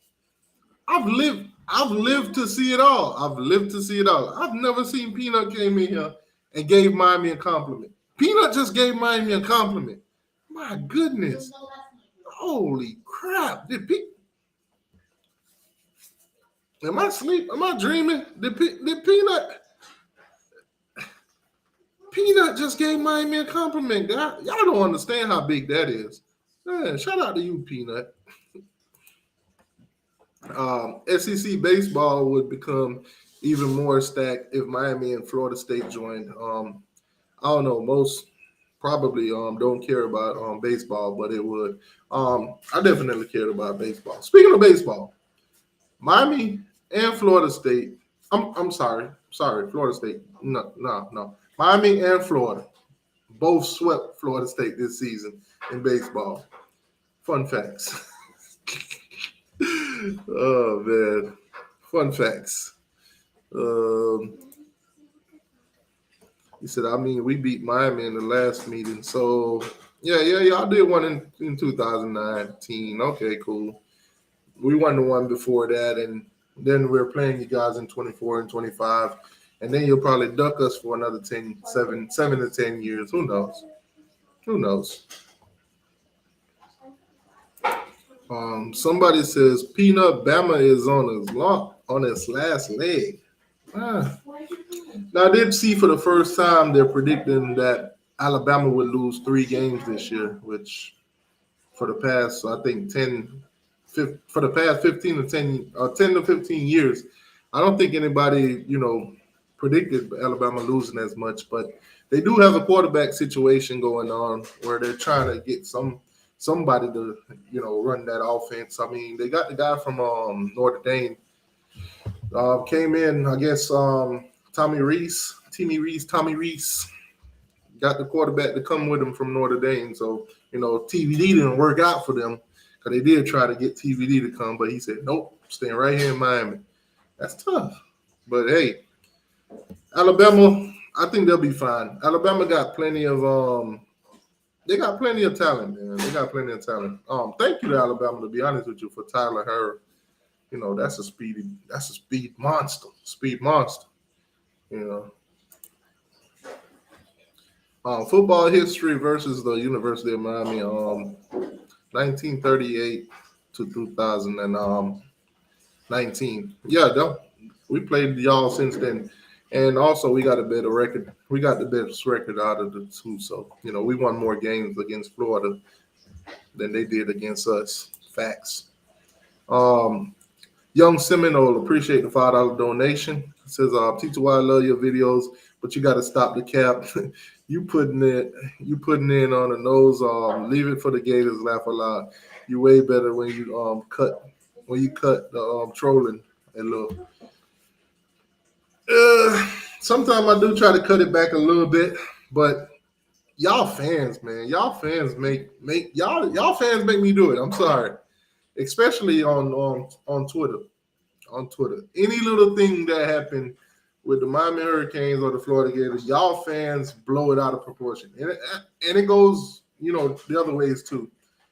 I've lived to see it all. I've lived to see it all. I've never seen Peanut came in here and gave Miami a compliment. Peanut just gave Miami a compliment. My goodness. Holy crap. Am I asleep? Am I dreaming? Did Peanut just gave Miami a compliment? Y'all don't understand how big that is. Man, shout out to you, Peanut. SEC baseball would become even more stacked if Miami and Florida State joined. I don't know. Most probably don't care about baseball, but it would. I definitely cared about baseball. Speaking of baseball, Miami and Florida State. I'm sorry, Florida State. No. Miami and Florida both swept Florida State this season in baseball. Fun facts. Oh man, fun facts. Um, he said, I mean, we beat Miami in the last meeting. So yeah, y'all did one in 2019. Okay, cool. We won the one before that, and then we're playing you guys in 24 and 25, and then you'll probably duck us for another 7 to 10 years. Who knows? Who knows? Somebody says Peanut Bama is on his last leg. Ah. Now I did see for the first time they're predicting that Alabama would lose 3 games this year, which for the past I think for the past 10 to 15 years, I don't think anybody predicted Alabama losing as much, but they do have a quarterback situation going on where they're trying to get somebody to run that offense. I mean, they got the guy from Notre Dame came in, I guess Tommy Reese. got the quarterback to come with him from Notre Dame. So, TVD didn't work out for them because they did try to get TVD to come, but he said, nope, staying right here in Miami. That's tough. But hey, Alabama, I think they'll be fine. Alabama got plenty of they got plenty of talent, man. They got plenty of talent. Thank you to Alabama, to be honest with you, for Tyler Herr. That's a speed monster. Speed monster. You know. Football history versus the University of Miami, 1938 to 2019. Yeah, we played y'all since then, and also we got a better record. We got the best record out of the two, so we won more games against Florida than they did against us. Facts. Um, Young Seminole, appreciate the $5 donation. It says, Teacher, why I love your videos, but you got to stop the cap. you putting in on the nose. Leave it for the Gators. Laugh a lot. You way better when you cut the trolling a little. Sometimes I do try to cut it back a little bit, but y'all fans, man, y'all fans make y'all fans make me do it. I'm sorry, especially on Twitter. On Twitter, any little thing that happened with the Miami Hurricanes or the Florida Gators, y'all fans blow it out of proportion, and it goes the other ways too.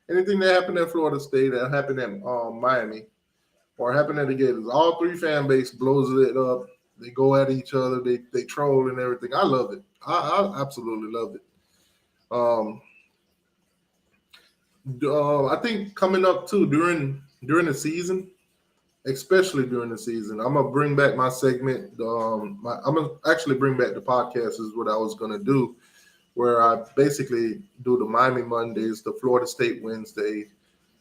Anything that happened at Florida State, that happened at Miami, or happened at the Gators, all three fan base blows it up. They go at each other, they troll and everything. I love it. I absolutely love it. I think coming up too during the season, especially during the season, I'm gonna bring back my segment. I'm gonna actually bring back the podcast is what I was gonna do, where I basically do the Miami Mondays, the Florida State Wednesday,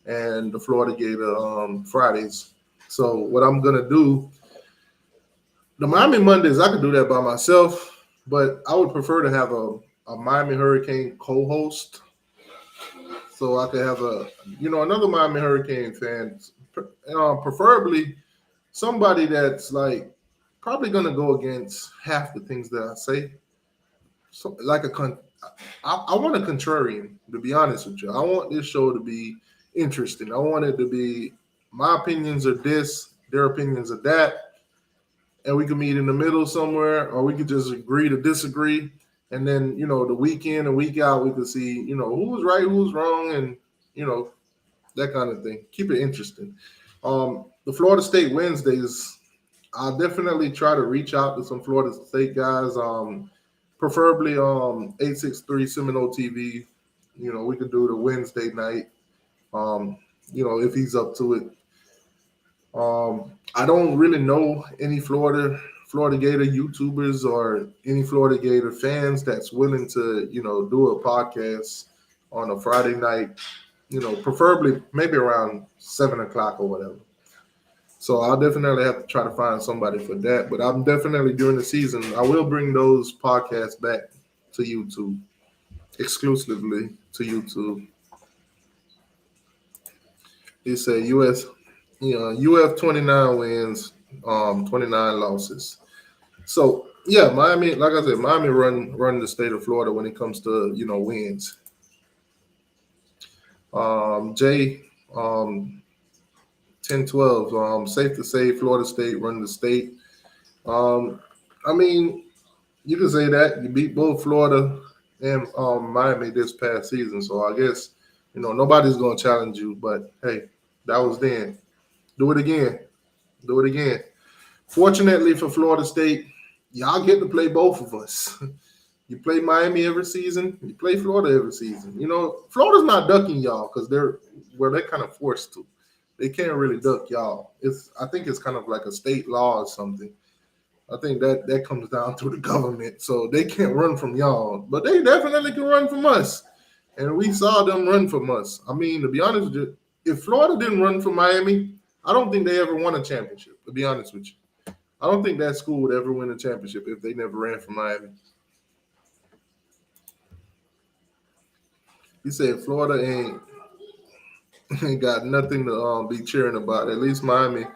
and the Florida Gator Fridays. So what I'm gonna do, the Miami Mondays, I could do that by myself, but I would prefer to have a Miami Hurricane co-host, so I could have another Miami Hurricane fan, preferably somebody that's like probably gonna go against half the things that I say. So I want a contrarian, to be honest with you. I want this show to be interesting. I want it to be my opinions are this, their opinions are that, and we can meet in the middle somewhere, or we could just agree to disagree. And then, the week in and week out, we could see, who's right, who's wrong, and, that kind of thing. Keep it interesting. The Florida State Wednesdays, I'll definitely try to reach out to some Florida State guys, preferably 863 Seminole TV. We could do the Wednesday night, if he's up to it. I don't really know any Florida Gator YouTubers or any Florida Gator fans that's willing to, do a podcast on a Friday night, preferably maybe around 7:00 or whatever. So I'll definitely have to try to find somebody for that. But I'm definitely during the season, I will bring those podcasts back to YouTube, exclusively to YouTube. He said UF 29 wins, 29 losses. So yeah, Miami, like I said, Miami run the state of Florida when it comes to wins. Jay, 10-12. Safe to say Florida State run the state. I mean, you can say that. You beat both Florida and Miami this past season. So I guess, nobody's going to challenge you. But, hey, that was then. Do it again. Do it again. Fortunately for Florida State, y'all get to play both of us. You play Miami every season. You play Florida every season. Florida's not ducking y'all because they're kind of forced to. They can't really duck y'all. I think it's kind of like a state law or something. I think that comes down to the government. So they can't run from y'all, but they definitely can run from us. And we saw them run from us. I mean, to be honest with you, if Florida didn't run from Miami, I don't think they ever won a championship, to be honest with you. I don't think that school would ever win a championship if they never ran from Miami. He said Florida ain't got nothing to be cheering about. At least Miami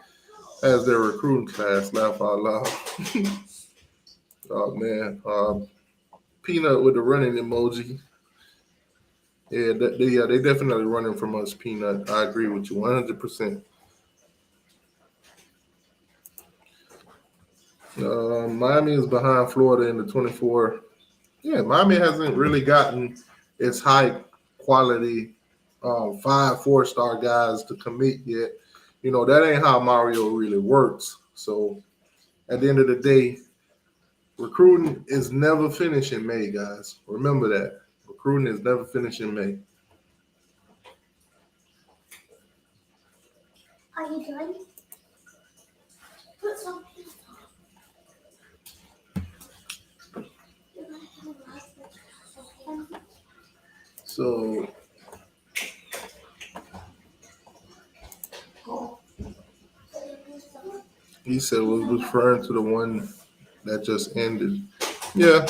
has their recruiting class. Laugh out loud. Oh man. Peanut with the running emoji. Yeah, they definitely running from us, Peanut. I agree with you 100%. Miami is behind Florida in the 24. Yeah, Miami hasn't really gotten its high quality 4-star guys to commit yet. That ain't how Mario really works. So at the end of the day, recruiting is never finished in May, guys. Remember that. Recruiting is never finished in May. Are you done? Put some pizza. So he said was referring to the one that just ended. Yeah,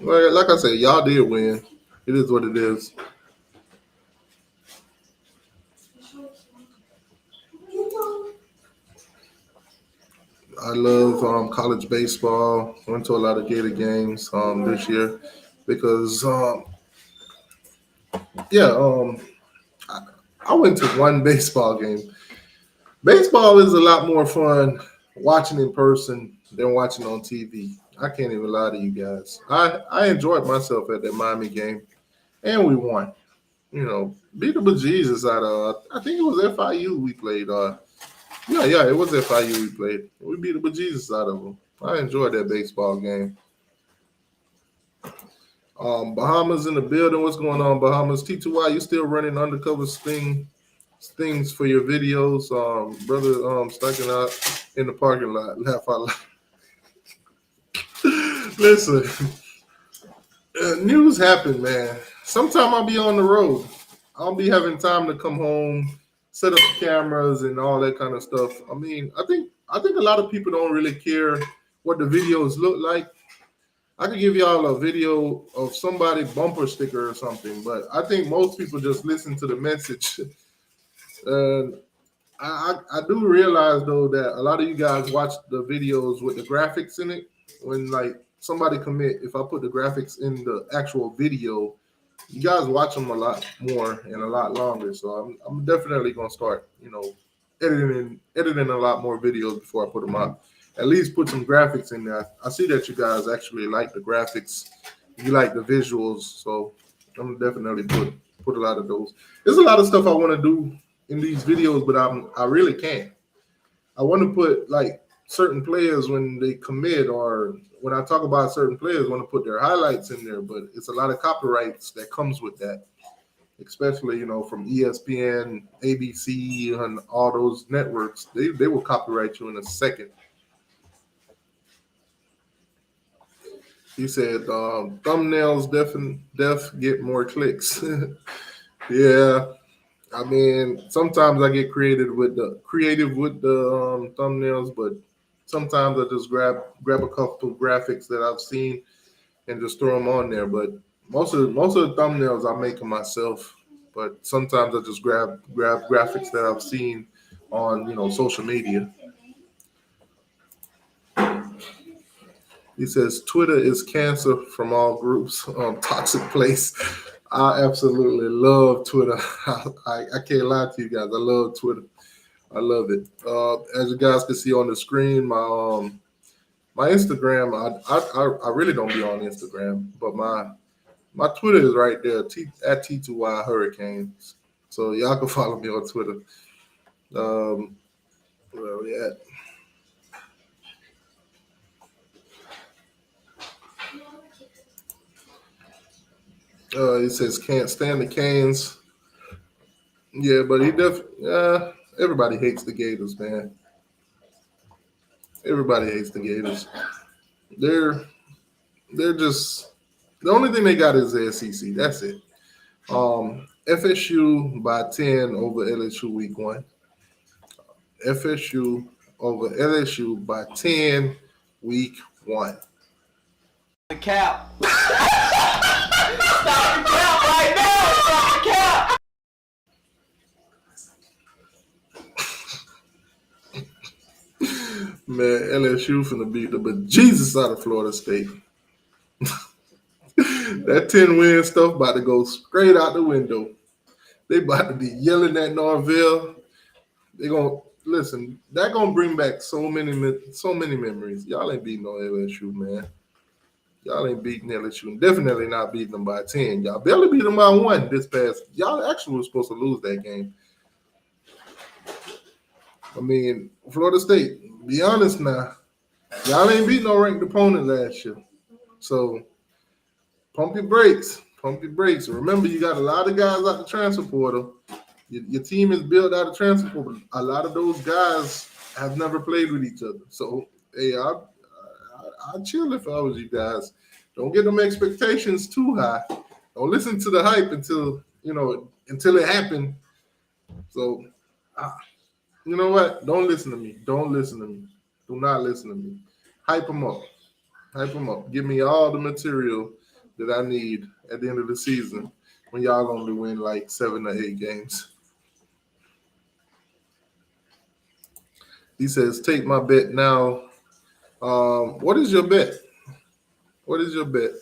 like I said, y'all did win. It is what it is. I love college baseball. Went to a lot of Gator games this year because yeah, I, I went to one baseball game. Baseball is a lot more fun watching in person than watching on TV. I can't even lie to you guys. I enjoyed myself at that Miami game, and we won. Beat the bejesus out of. I think it was FIU we played. Yeah, it was FIU we played. We beat the bejesus out of them. I enjoyed that baseball game. Bahamas in the building. What's going on, Bahamas? T2Y, you still running undercover things for your videos? Brother, sticking out in the parking lot. Laugh out loud. Listen, news happen, man. Sometime I'll be on the road. I'll be having time to come home, set up the cameras and all that kind of stuff. I think a lot of people don't really care what the videos look like. I could give y'all a video of somebody bumper sticker or something, but I think most people just listen to the message. I do realize though that a lot of you guys watch the videos with the graphics in it. When like somebody commit, if I put the graphics in the actual video, you guys watch them a lot more and a lot longer. So I'm definitely gonna start, editing a lot more videos before I put them out. At least put some graphics in there. I see that you guys actually like the graphics. You like the visuals, so I'm definitely put a lot of those. There's a lot of stuff I want to do in these videos, but I really can't. I want to put like certain players when they commit, or when I talk about certain players, I want to put their highlights in there, but it's a lot of copyrights that comes with that, especially from ESPN, ABC, and all those networks. They will copyright you in a second. He said thumbnails def get more clicks. Yeah, I mean, sometimes I get creative with the thumbnails, but sometimes I just grab a couple of graphics that I've seen and just throw them on there. But most of the thumbnails I make them myself. But sometimes I just grab graphics that I've seen on social media. He says Twitter is cancer from all groups. Toxic place. I absolutely love Twitter. I can't lie to you guys. I love Twitter. I love it. As you guys can see on the screen, my Instagram. I really don't be on Instagram, but my Twitter is right there. At T2Y Hurricanes. So y'all can follow me on Twitter. Where are we at? He says can't stand the Canes. Yeah, but everybody hates the Gators, man. Everybody hates the Gators. They're they're just the only thing they got is the SEC. That's it. FSU by 10 over LSU week one. FSU over LSU by 10 week one. The cap. Stop the cap right now. Stop the cap. Man, LSU finna beat the bejesus out of Florida State. That 10-win stuff about to go straight out the window. They about to be yelling at Norvell. They gonna listen. That gonna bring back so many memories. Y'all ain't beating no LSU, man. Y'all ain't beating LSU. Definitely not beating them by 10. Y'all barely beat them by 1 this past. Y'all actually were supposed to lose that game. I mean, Florida State, be honest now. Y'all ain't beat no ranked opponent last year. So pump your brakes. Pump your brakes. Remember, you got a lot of guys out the transfer portal. Your team is built out of transfer portal. A lot of those guys have never played with each other. So, hey, I'd chill if I was you guys. Don't get them expectations too high. Don't listen to the hype until it happened. So, you know what? Don't listen to me. Don't listen to me. Do not listen to me. Hype them up. Hype them up. Give me all the material that I need at the end of the season when y'all only win like 7 or 8 games. He says, take my bet now. What is your bet? What is your bet?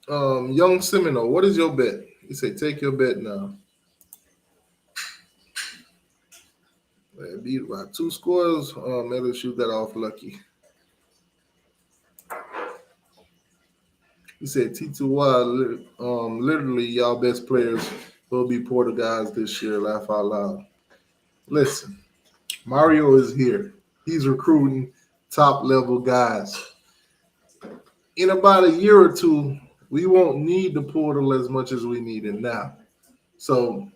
Young Seminole, what is your bet? He said, take your bet now. Beat by 2 scores. LSU got off lucky. He said, T2Y, literally y'all best players will be Porter guys this year. Laugh out loud. Listen, Mario is here. He's recruiting top-level guys. In about a year or 2, we won't need the portal as much as we need it now. So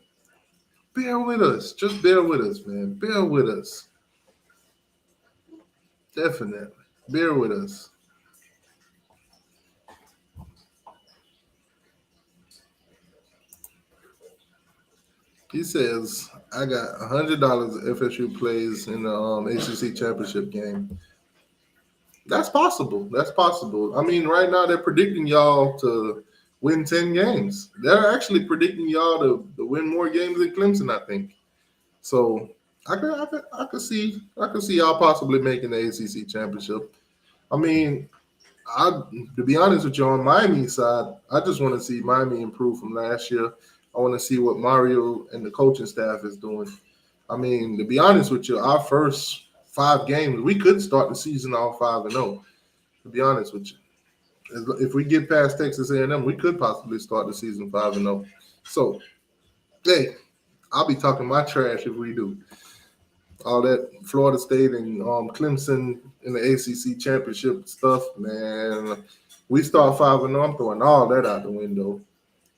bear with us. Just bear with us, man. Bear with us. Definitely. Bear with us. He says, I got $100 if FSU plays in the ACC championship game. That's possible. That's possible. I mean, right now they're predicting y'all to win 10 games. They're actually predicting y'all to win more games than Clemson, I think. So I could see y'all possibly making the ACC championship. I mean, to be honest with you, on Miami's side, I just want to see Miami improve from last year. I want to see what Mario and the coaching staff is doing. I mean, to be honest with you, our first 5 games, we could start the season all 5-0. To be honest with you, if we get past Texas A&M, we could possibly start the season 5-0. So, hey, I'll be talking my trash if we do. All that Florida State and Clemson in the ACC championship stuff, man. We start 5-0. I'm throwing all that out the window.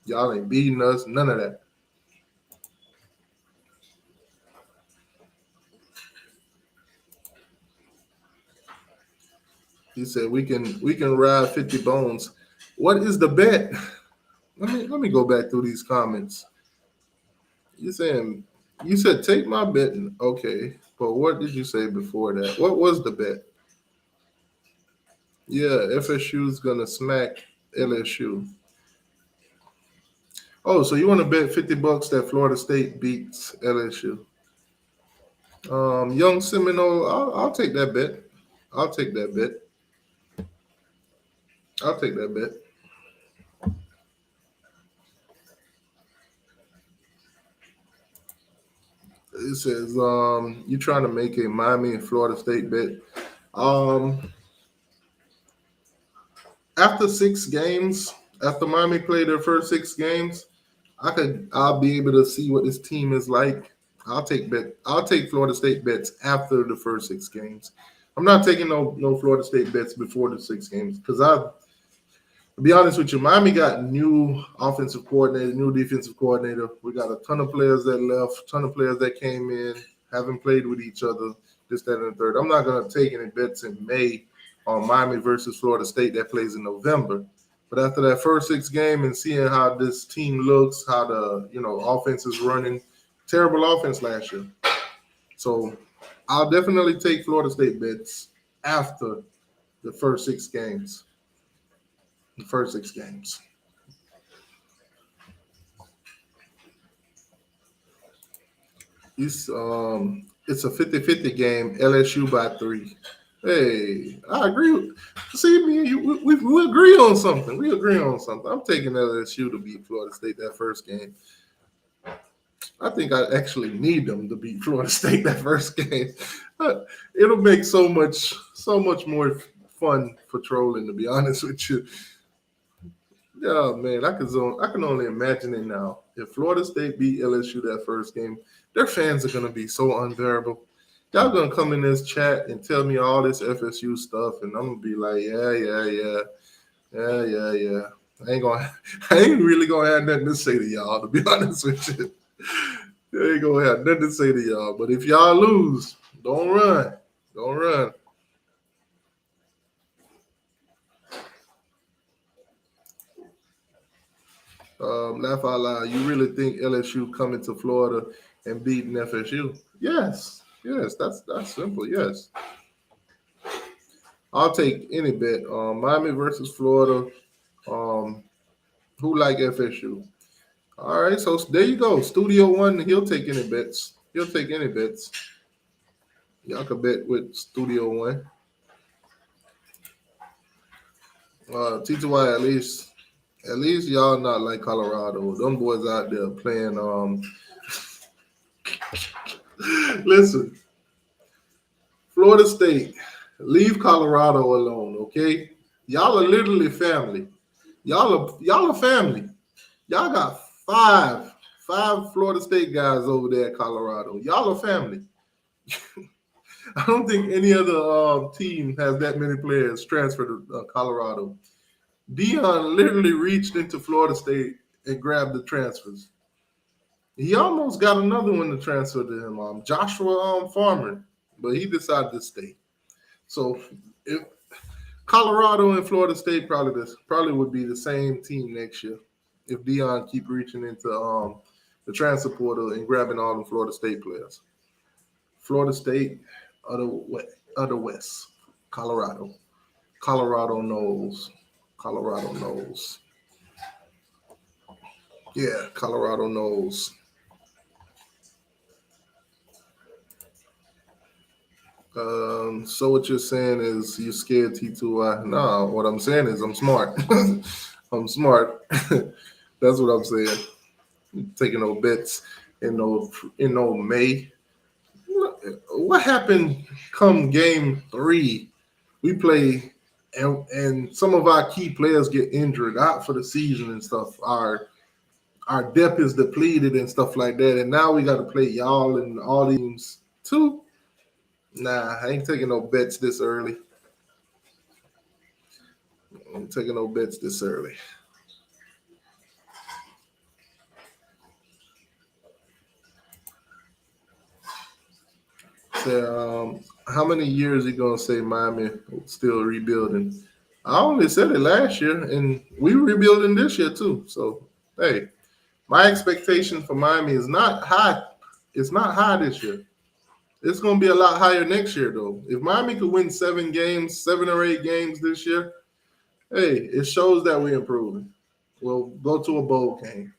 Y'all ain't beating us. None of that. He said we can ride 50 bones. What is the bet? Let me go back through these comments. You said take my bet. Okay, but what did you say before that? What was the bet? Yeah, FSU is gonna smack LSU. Oh, so you want to bet $50 that Florida State beats LSU? Young Seminole, I'll take that bet. I'll take that bet. I'll take that bet. It says you trying to make a Miami and Florida State bet. After 6 games, after Miami played their first 6 games, I'll be able to see what this team is like. I'll take Florida State bets after the first 6 games. I'm not taking no Florida State bets before the 6 games because to be honest with you, Miami got new offensive coordinator, new defensive coordinator. We got a ton of players that left, ton of players that came in, haven't played with each other, this, that, and the third. I'm not going to take any bets in May on Miami versus Florida State that plays in November. But after that first 6 game and seeing how this team looks, how the offense is running, terrible offense last year. So I'll definitely take Florida State bets after the first 6 games. The first 6 games. It's a 50-50 game, LSU by 3. Hey, I agree. See, me and you, we agree on something. We agree on something. I'm taking LSU to beat Florida State that first game. I think I actually need them to beat Florida State that first game. It'll make so much more fun for trolling. To be honest with you, yeah, man, I can only imagine it now. If Florida State beat LSU that first game, their fans are gonna be so unbearable. Y'all gonna come in this chat and tell me all this FSU stuff, and I'm gonna be like, yeah. I ain't gonna, I ain't really gonna have nothing to say to y'all. To be honest with you, I ain't gonna have nothing to say to y'all. But if y'all lose, don't run, don't run. Laugh out loud. You really think LSU coming to Florida and beating FSU? Yes. That's simple. Yes, I'll take any bet. Miami versus Florida. Um, who like FSU? All right, so there you go. Studio One, he'll take any bets. He'll take any bets. Y'all can bet with Studio One. T2Y, at least y'all not like Colorado. Them boys out there playing. Listen, Florida State, leave Colorado alone, okay? Y'all are literally family. Y'all are family. Y'all got five Florida State guys over there at Colorado. Y'all are family. I don't think any other team has that many players transferred to Colorado. Dion literally reached into Florida State and grabbed the transfers. He almost got another one to transfer to him, Joshua Farmer, but he decided to stay. So if Colorado and Florida State probably would be the same team next year if Dion keep reaching into the transfer portal and grabbing all the Florida State players. Florida State, other West, Colorado. Colorado knows. Colorado knows. Yeah, Colorado knows. So what you're saying is you're scared T2I? No, what I'm saying is I'm smart. I'm smart. That's what I'm saying. Taking no bets in no May. What happened come game 3? We play and some of our key players get injured out for the season and stuff. Our depth is depleted and stuff like that. And now we got to play y'all and all these teams too. Nah, I ain't taking no bets this early. I ain't taking no bets this early. So, how many years you gonna say Miami still rebuilding? I only said it last year, and we rebuilding this year too. So, hey, my expectation for Miami is not high. It's not high this year. It's gonna be a lot higher next year, though. If Miami could win 7 or 8 games this year, hey, it shows that we're improving. We'll go to a bowl game.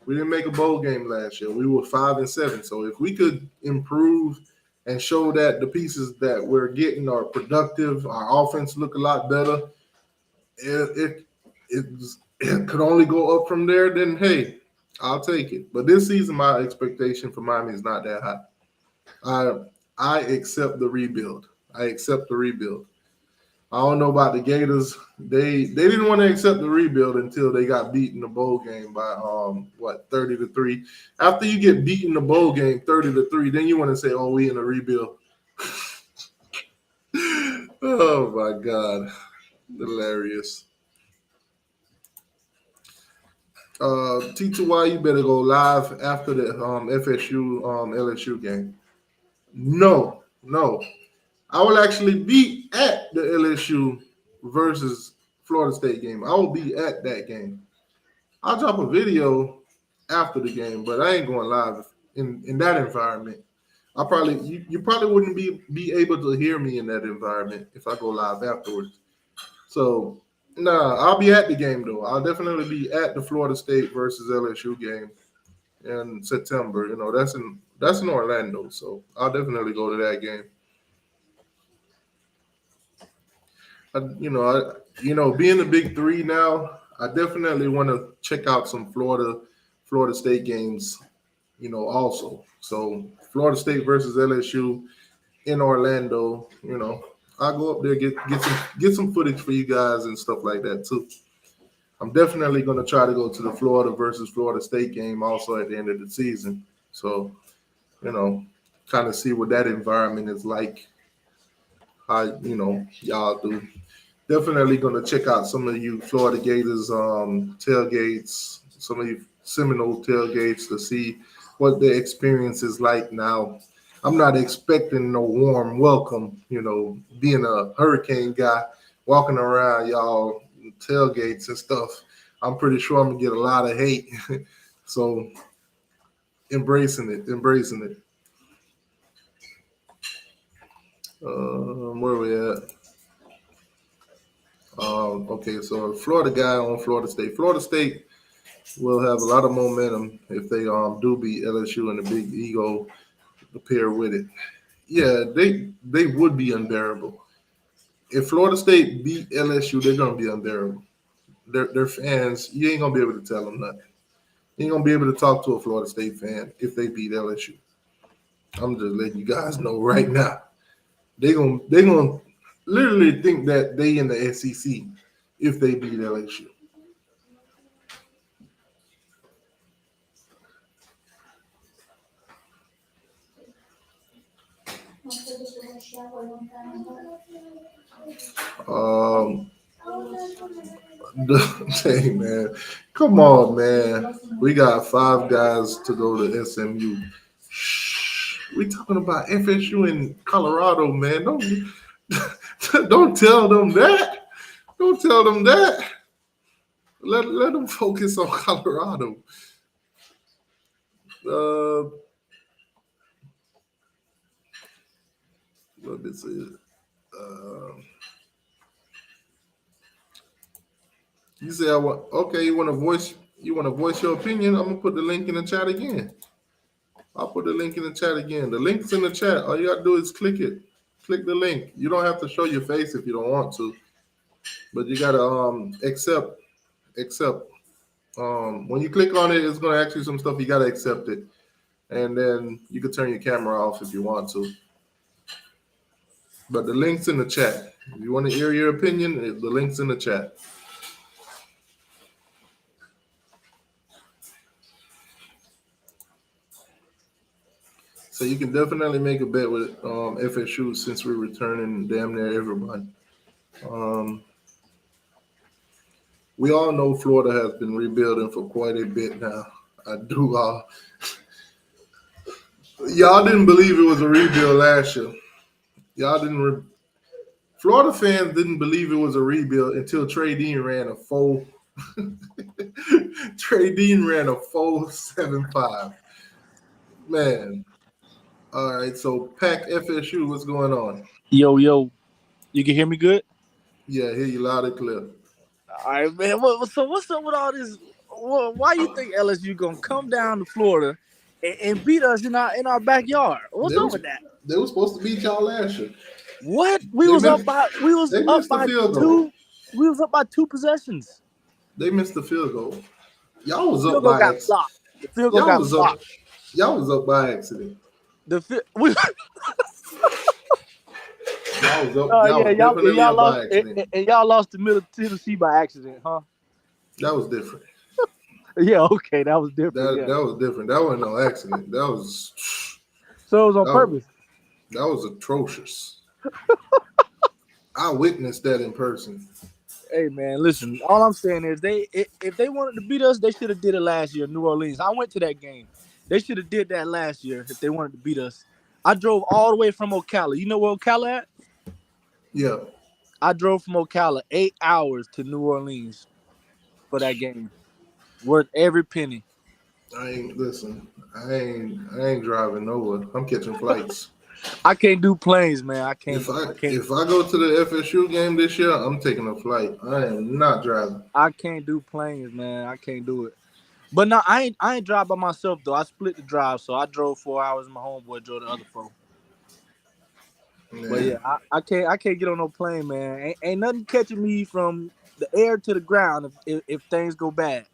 We didn't make a bowl game last year. We were 5-7. So if we could improve and show that the pieces that we're getting are productive, our offense look a lot better. It could only go up from there. Then hey, I'll take it. But this season, my expectation for Miami is not that high. I accept the rebuild. I accept the rebuild. I don't know about the Gators. They didn't want to accept the rebuild until they got beat in the bowl game by 30-3. After you get beat in the bowl game 30-3, then you want to say, "Oh, we in a rebuild." Oh my God, hilarious. T2Y, you better go live after the FSU LSU game. No. I will actually be at the LSU versus Florida State game. I will be at that game. I'll drop a video after the game, but I ain't going live in that environment. You probably wouldn't be able to hear me in that environment if I go live afterwards. So nah, I'll be at the game though. I'll definitely be at the Florida State versus LSU game in September. You know, that's in Orlando, so I'll definitely go to that game. Being the big three now, I definitely want to check out some Florida State games. Also. So Florida State versus LSU in Orlando. I'll go up there get some footage for you guys and stuff like that too. I'm definitely going to try to go to the Florida versus Florida State game also at the end of the season. So you know, kind of see what that environment is like. How y'all do. Definitely going to check out some of you Florida Gators tailgates, some of you Seminole tailgates to see what the experience is like now. I'm not expecting no warm welcome, being a hurricane guy, walking around y'all tailgates and stuff. I'm pretty sure I'm gonna get a lot of hate. So embracing it. Where we at? Okay, so Florida guy on Florida State. Florida State will have a lot of momentum if they do beat LSU and the Big Eagle to pair with it. Yeah, they would be unbearable. If Florida State beat LSU, they're gonna be unbearable. Their fans, you ain't gonna be able to tell them nothing. You ain't gonna be able to talk to a Florida State fan if they beat LSU. I'm just letting you guys know right now. They gonna literally think that they in the SEC if they beat LSU. Um, hey man, come on, man. We got 5 guys to go to SMU. Shh. We talking about FSU in Colorado, man. Don't tell them that. Don't tell them that. Let them focus on Colorado. Uh, what is it? Uh, you say I want. Okay, you want to voice your opinion. I'm gonna put the link in the chat again. I'll put the link in the chat again. The link's in the chat. All you gotta do is click it. Click the link. You don't have to show your face if you don't want to, but you gotta accept. When you click on it, it's gonna ask you some stuff. You gotta accept it, and then you can turn your camera off if you want to. But the link's in the chat. If you want to hear your opinion, the link's in the chat. So you can definitely make a bet with FSU since we're returning damn near everyone. Um, we all know Florida has been rebuilding for quite a bit now. I do. Y'all didn't believe it was a rebuild last year. Y'all didn't. Florida fans didn't believe it was a rebuild until Trey Dean ran a four. Trey Dean ran a 4.75. Man. All right. So Pack FSU, what's going on? Yo, you can hear me good? Yeah, hear you loud and clear. All right, man. So what's up with all this? Why you think LSU gonna come down to Florida and beat us in our backyard? What's They up was with that? they were supposed to beat y'all last year. What? We They was up missed by we was they up missed the by field goal. two. We was up by 2 possessions. They missed the field goal. Y'all was up Field goal by got ex- blocked. The field goal y'all got was up blocked. y'all was up by accident. We Y'all yeah, was definitely y'all up lost by accident. and y'all lost to Middle Tennessee by accident, huh? That was different. Yeah, okay, that was different. That Yeah, that was different. That wasn't no accident. so it was on That was, purpose. that was atrocious. I witnessed that in person. Hey man, listen. All I'm saying is if they wanted to beat us, they should have did it last year in New Orleans. I went to that game. They should have did that last year if they wanted to beat us. I drove all the way from Ocala. You know where Ocala at? Yeah. I drove from Ocala 8 hours to New Orleans for that game. Worth every penny. I ain't listen. I ain't driving nowhere. I'm catching flights. I can't do planes, man. I can't. If I I can't. if I go to the FSU game this year, I'm taking a flight. I am not driving. I can't do planes, man. I can't do it. But no, I ain't drive by myself though. I split the drive, so I drove 4 hours. And my homeboy drove the other 4. But Man, yeah, I can't get on no plane, man. Ain't nothing catching me from the air to the ground if things go bad.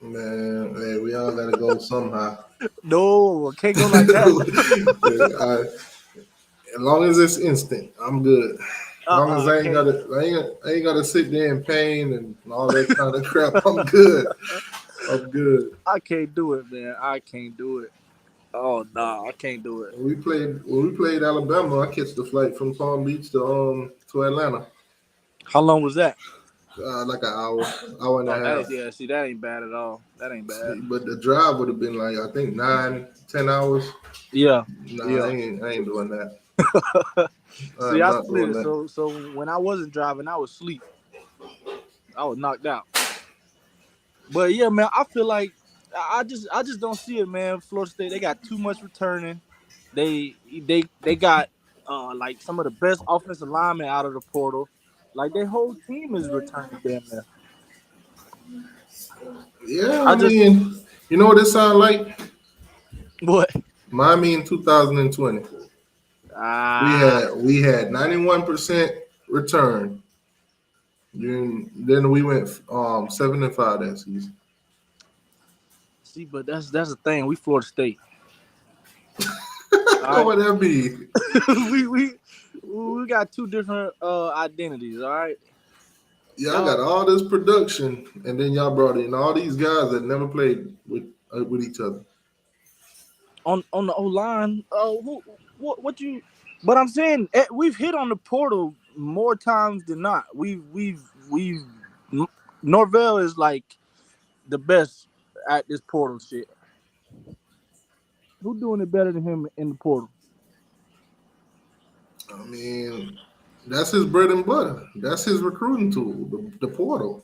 man, hey, we all gotta go somehow. No, I can't go like that. As long as it's instant, I'm good. As long as I can't. I ain't gotta sit there in pain and all that kind of crap. I'm good. I'm good. I can't do it, man. I can't do it. Oh no, I can't do it. When we played Alabama. I catch the flight from Palm Beach to Atlanta. How long was that? Like an hour and a Oh, that half. ain't, yeah. See, that ain't bad at all. That ain't bad. See, but the drive would have been like I think 9, 10 hours. Yeah, Nah, yeah. I ain't doing that. See, I'm I not split doing it. that. So when I wasn't driving, I was asleep. I was knocked out. But yeah, man, I feel like I just don't see it, man. Florida State, they got too much returning. They got like some of the best offensive linemen out of the portal. Like their whole team is returning damn near. Yeah, I I just mean, you know what it sound like? what Miami in 2020. We ah had we had 91% return. Then we went 7-5 that season. see, but that's the thing. We Florida State. All right. What that be? we got two different identities, all right? Y'all Y'all got all this production, and then y'all brought in all these guys that never played with each other. on the O line. What you? But I'm saying we've hit on the portal more times than not. We've Norvell is like the best at this portal shit. Who doing it better than him in the portal? I mean, that's his bread and butter. That's his recruiting tool, the portal.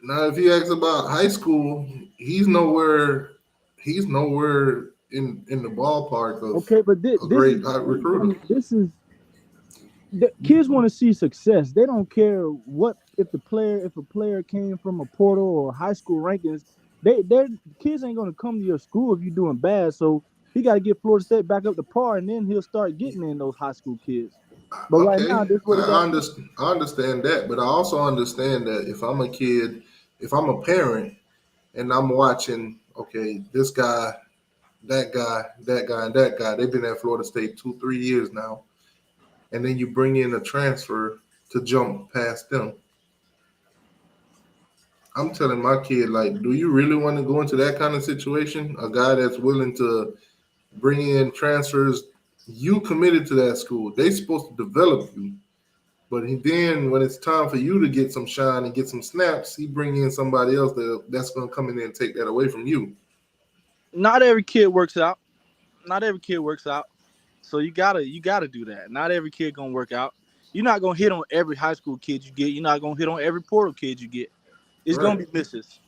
Now, if you ask about high school, he's nowhere. He's nowhere in the ballpark of Okay, but a this is great the thing. I recruiter. mean, this is the kids want to see success. They don't care what if a player came from a portal or high school rankings. Their kids ain't gonna come to your school if you're doing bad. So he got to get Florida State back up to par, and then he'll start getting in those high school kids. But right now, Okay, this is what he got. I understand that, but I also understand that if I'm a kid, if I'm a parent, and I'm watching, okay, this guy, that guy, that guy, and that guy, they've been at Florida State 2, 3 years now, and then you bring in a transfer to jump past them. I'm telling my kid, like, do you really want to go into that kind of situation? A guy that's willing to bring in transfers, you committed to that school. They supposed to develop you. But then when it's time for you to get some shine and get some snaps, he bring in somebody else that's going to come in there and take that away from you. Not every kid works out. Not every kid works out. So you gotta do that. Not every kid gonna work out. You're not gonna hit on every high school kid you get. You're not gonna hit on every portal kid you get. It's gonna Right. be misses.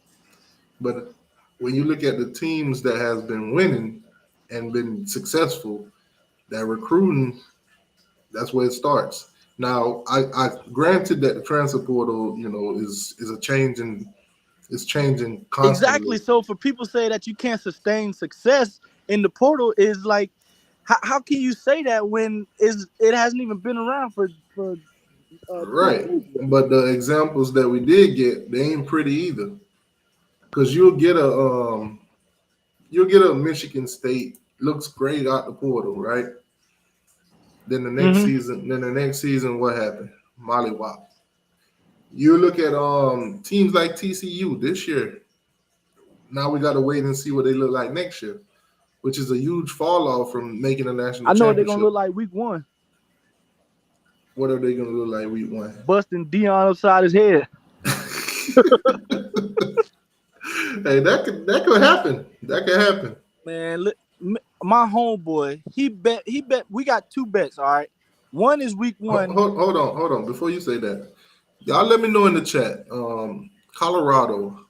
But when you look at the teams that has been winning and been successful, that recruiting, that's where it starts. Now, I granted that the transfer portal, is a changing, it's changing Exactly. constantly. So for people say that you can't sustain success in the portal is like, how can you say that when it hasn't even been around for 10 Right. years yet? But the examples that we did get, they ain't pretty either. Because you'll get a Michigan State, looks great out the portal, right? Hmm. Then the next season, what happened? Mollywop. You look at teams like TCU this year. Now we got to wait and see what they look like next year, which is a huge fall off from making a national I know what they're gonna championship. look like week one, What are they going to look like week one? busting Dion upside his head. Hey, that could happen. That could happen. Man, look, my homeboy, he bet. We got two bets. All right, one is week one. Hold on. Before you say that, y'all let me know in the chat. Colorado,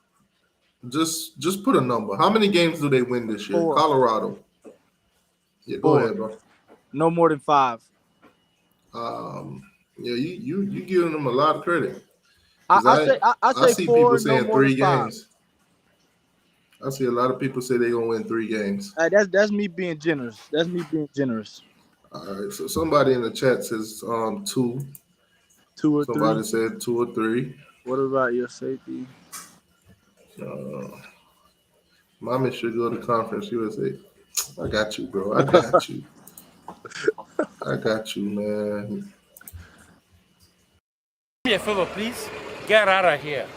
just put a number. How many games do they win this year? Four, Colorado. Yeah, go four, ahead, bro. no more than five. Um, yeah, you giving them a lot of credit I, because I say I I say see people four, no saying more than three five. games. I see a lot of people say they're gonna win 3 games. That's me being generous. That's me being generous. All right. So somebody in the chat says two. 2 or 3. Somebody said 2 or 3. What about your safety? Uh, Mommy should go to conference USA. I got you, bro. I got you. I got you, man. Me a favor, please. Get out of here.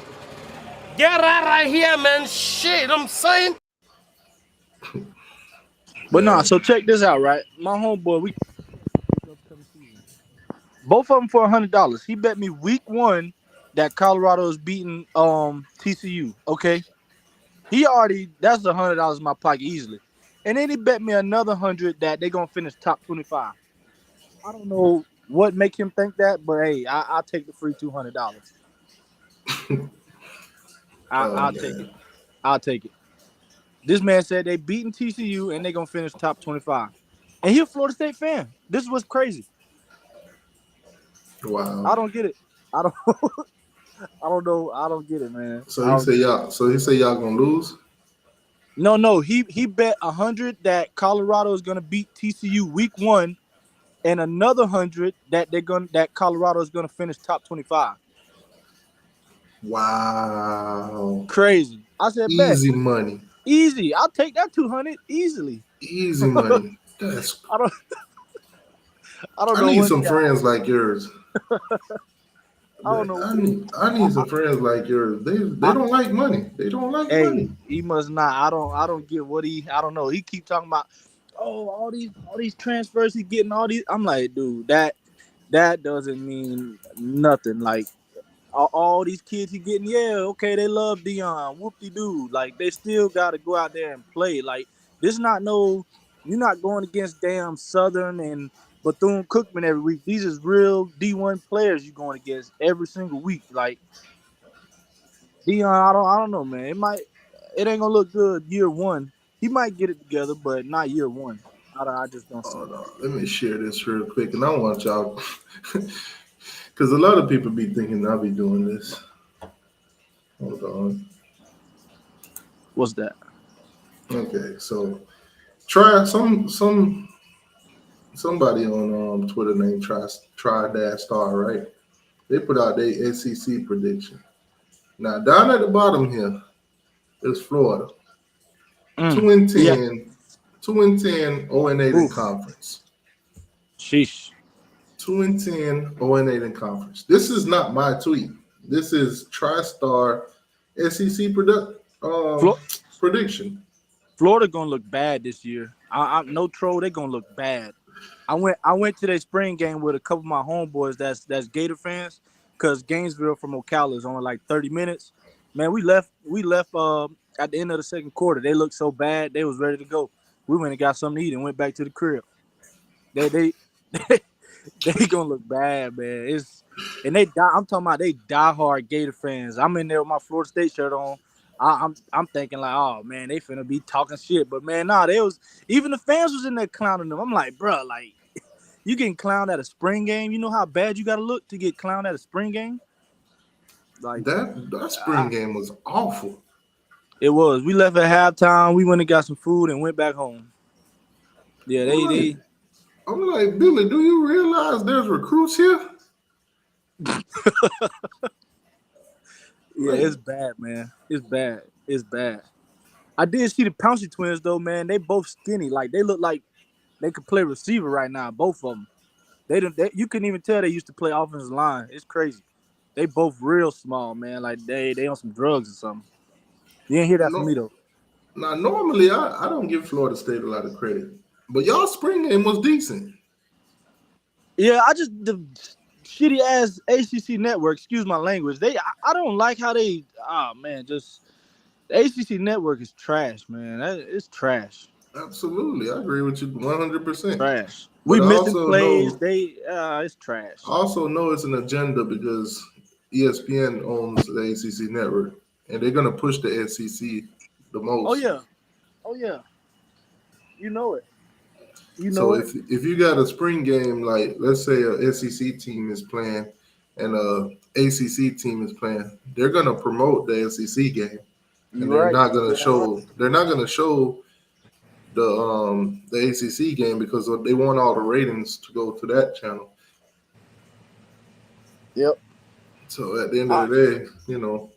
Get out of here, man. Shit, I'm saying. But nah, Man. so check this out, right? My homeboy, we upcoming season. Both of them for $100. He bet me week 1 that Colorado is beating TCU. Okay, he already that's $100 in my pocket easily, and then he bet me another 100 that they're gonna finish top 25. I don't know what make him think that, but hey, I'll take the free $200. Oh I'll take it. man. I'll take it. This man said they beating TCU and they're gonna finish top 25, and he a Florida State fan. This was crazy. I Wow. don't get it. I don't. I don't know. I don't get it, man. So I he don't say get it. y'all. So he say y'all gonna lose. No. He bet 100 that Colorado is gonna beat TCU week 1, and another 100 that Colorado is gonna finish top 25. Wow. Crazy. I said bet Easy money. easy. I'll take that 200 easily. Easy money. That's. I don't. I don't I know need what some guy. friends like yours. I don't know. I need some friends like yours. They I, don't like money. They don't like hey, money. he must not. I don't get what he. I don't know. He keep talking about. Oh, all these transfers he getting all these. I'm like, dude, that doesn't mean nothing. Like all these kids he getting, yeah, okay, they love Dion, whoop de doo. Like they still got to go out there and play. Like this not no, you're not going against damn Southern and Bethune Cookman every week. These is real D1 players you going against every single week. Like Dion, I don't know, man. It ain't gonna look good year 1. He might get it together, but not year 1. I just don't see Oh it. no. Let me share this real quick, and I want y'all, because a lot of people be thinking I'll be doing this. Hold on. What's that? Okay, so try somebody on Twitter named Try Dash Star, right? They put out their SEC prediction. Now down at the bottom here is Florida. Mm. 2 and Yeah. 10, 2 and 10, 0 and 8 in Oof. conference. Sheesh. 2 and 10, 0 and 8 in conference. This is not my tweet. This is TriStar SEC Flo- prediction. Florida gonna look bad this year. I'm no troll. They gonna look bad. I went to their spring game with a couple of my homeboys that's Gator fans, cause Gainesville from Ocala is only like 30 minutes. Man, we left at the end of the second quarter. They looked so bad. They was ready to go. We went and got something to eat and went back to the crib. They they gonna look bad, man. And I'm talking about they diehard Gator fans. I'm in there with my Florida State shirt on. I'm thinking like, oh man, they finna be talking shit. But man, nah, they was even the fans was in there clowning them. I'm like, bro, like you getting clowned at a spring game. You know how bad you gotta look to get clowned at a spring game? Like That spring game was awful. it was. We left at halftime. We went and got some food and went back home. Yeah, I'm they like, they I'm like, Billy, do you realize there's recruits here? yeah, Like it's bad, man. It's bad. It's bad. I did see the Pouncey twins though, man. They both skinny. Like they look like they could play receiver right now. Both of them. You couldn't even tell they used to play offensive line. It's crazy. They both real small, man. Like they on some drugs or something. You didn't hear that from me no, though. now normally I don't give Florida State a lot of credit, but y'all spring game was decent. Yeah, the shitty ass ACC network. Excuse my language. I don't like how they. Oh man, just the ACC network is trash, man. It's trash. Absolutely, I agree with you 100%. Trash. We But missing plays. It's I trash. also know it's an agenda because ESPN owns the ACC network, and they're gonna push the SEC the Oh most. yeah. Oh yeah. You know it. You So know it. if you got a spring game, like let's say a SEC team is playing and a ACC team is playing, they're gonna promote the SEC game, and You right. You they're not gonna show the ACC game because they want all the ratings to go to that channel. Yep. So at the end I, of the day, you know,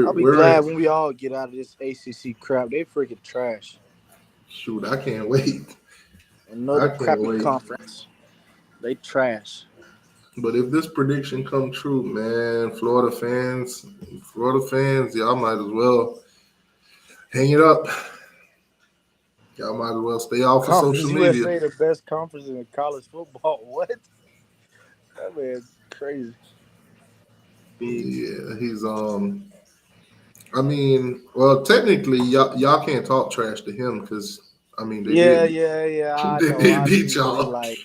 I'll be we're glad in, when we all get out of this ACC crap. They freaking trash. shoot. I can't wait. Another I can't crappy wait. conference. They trash. But if this prediction come true, man, Florida fans, y'all might as well hang it up. Y'all might as well stay off of Conference social media. USA, the best conference in college football. What? That man's crazy. Big. Yeah, he's I mean, well, technically, y'all can't talk trash to him because I mean they Yeah, did yeah, yeah. I they know, did I beat see. But it's y'all. like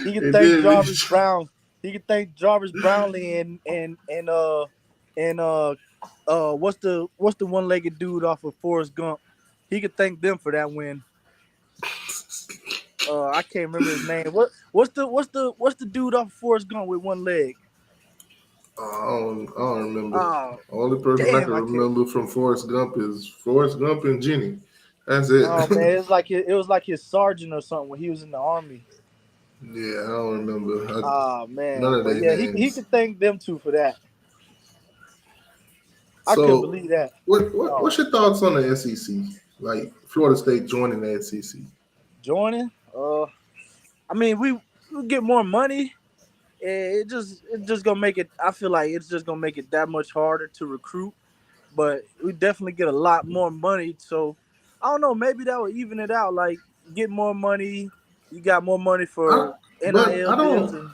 he They could thank did beat Jarvis y'all. Brown. He could thank Jarvis Brownlee and what's the one-legged dude off of Forrest Gump? He could thank them for that win. I can't remember his name. What's the dude off of Forrest Gump with one leg? I don't remember. Oh, The only person I can damn! I can't. remember from Forrest Gump is Forrest Gump and Jenny. That's it. Oh man, it was like his sergeant or something when he was in the army. Yeah, I don't remember. Oh None man, of but their yeah, he names. could thank them too for that. I couldn't So, believe that. what's Oh, your thoughts on the SEC? Like Florida State joining the SEC? joining. I mean, we get more money. It just gonna make it. I feel like it's just gonna make it that much harder to recruit. But we definitely get a lot more money. So I don't know. Maybe that will even it out. Like get more money. You got more money I, for but NIL deals and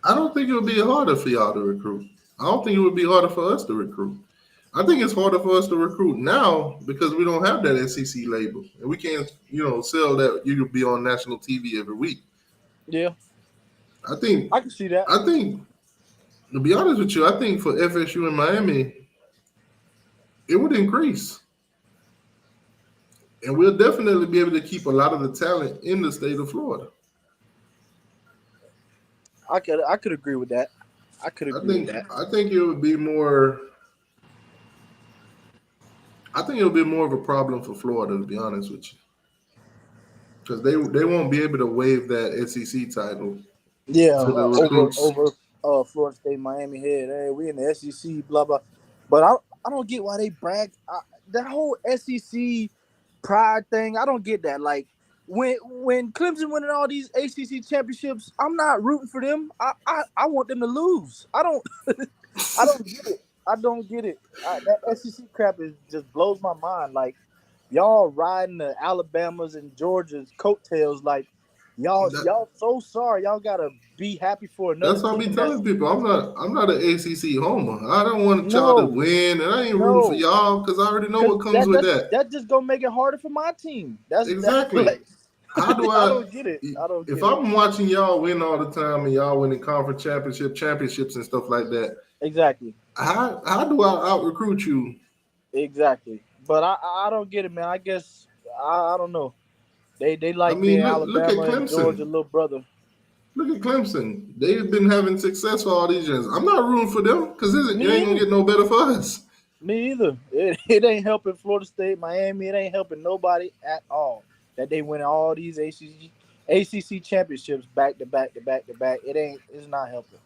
I don't think it would be harder for y'all to recruit. I don't think it would be harder for us to recruit. I think it's harder for us to recruit now because we don't have that SEC label and we can't, sell that you could be on national TV every week. yeah, I think, I can see that. I think, to be honest with you, I think for FSU and Miami, it would increase, and we'll definitely be able to keep a lot of the talent in the state of Florida. I could agree with that. I could I agree with think, that. I think it would be more. I think it'll be more of a problem for Florida, to be honest with you, because they won't be able to waive that SEC title Yeah, to the over recruits. Florida State, Miami head. Hey, we in the SEC, blah blah. But I don't get why they brag. That whole SEC pride thing. I don't get that. Like when Clemson winning all these ACC championships, I'm not rooting for them. I want them to lose. I don't I don't get it. I don't get it. That SEC crap just blows my mind. Like y'all riding the Alabamas and Georgia's coattails. Like That, y'all so sorry. Y'all gotta be happy for another that's what I be team. telling people. I'm not an ACC homer. I don't want y'all to No, win, and I ain't rooting for no, y'all because I already know because what comes that with that's that. that just gonna make it harder for my team. That's Exactly. like How do I I? don't get it. I don't If get it. I'm watching y'all win all the time and y'all winning conference championships and stuff like that, Exactly, how do I out recruit you? exactly. But I don't get it, man. I guess I don't know. They I like mean, being look at Alabama and Georgia Clemson. little brother. Look at Clemson. They've been having success for all these years. I'm not rooting for them because it Me ain't gonna either. get no better for us. Me either. It ain't helping Florida State, Miami. It ain't helping nobody at all. That they win all these ACC championships back to back to back to back. It's not helping.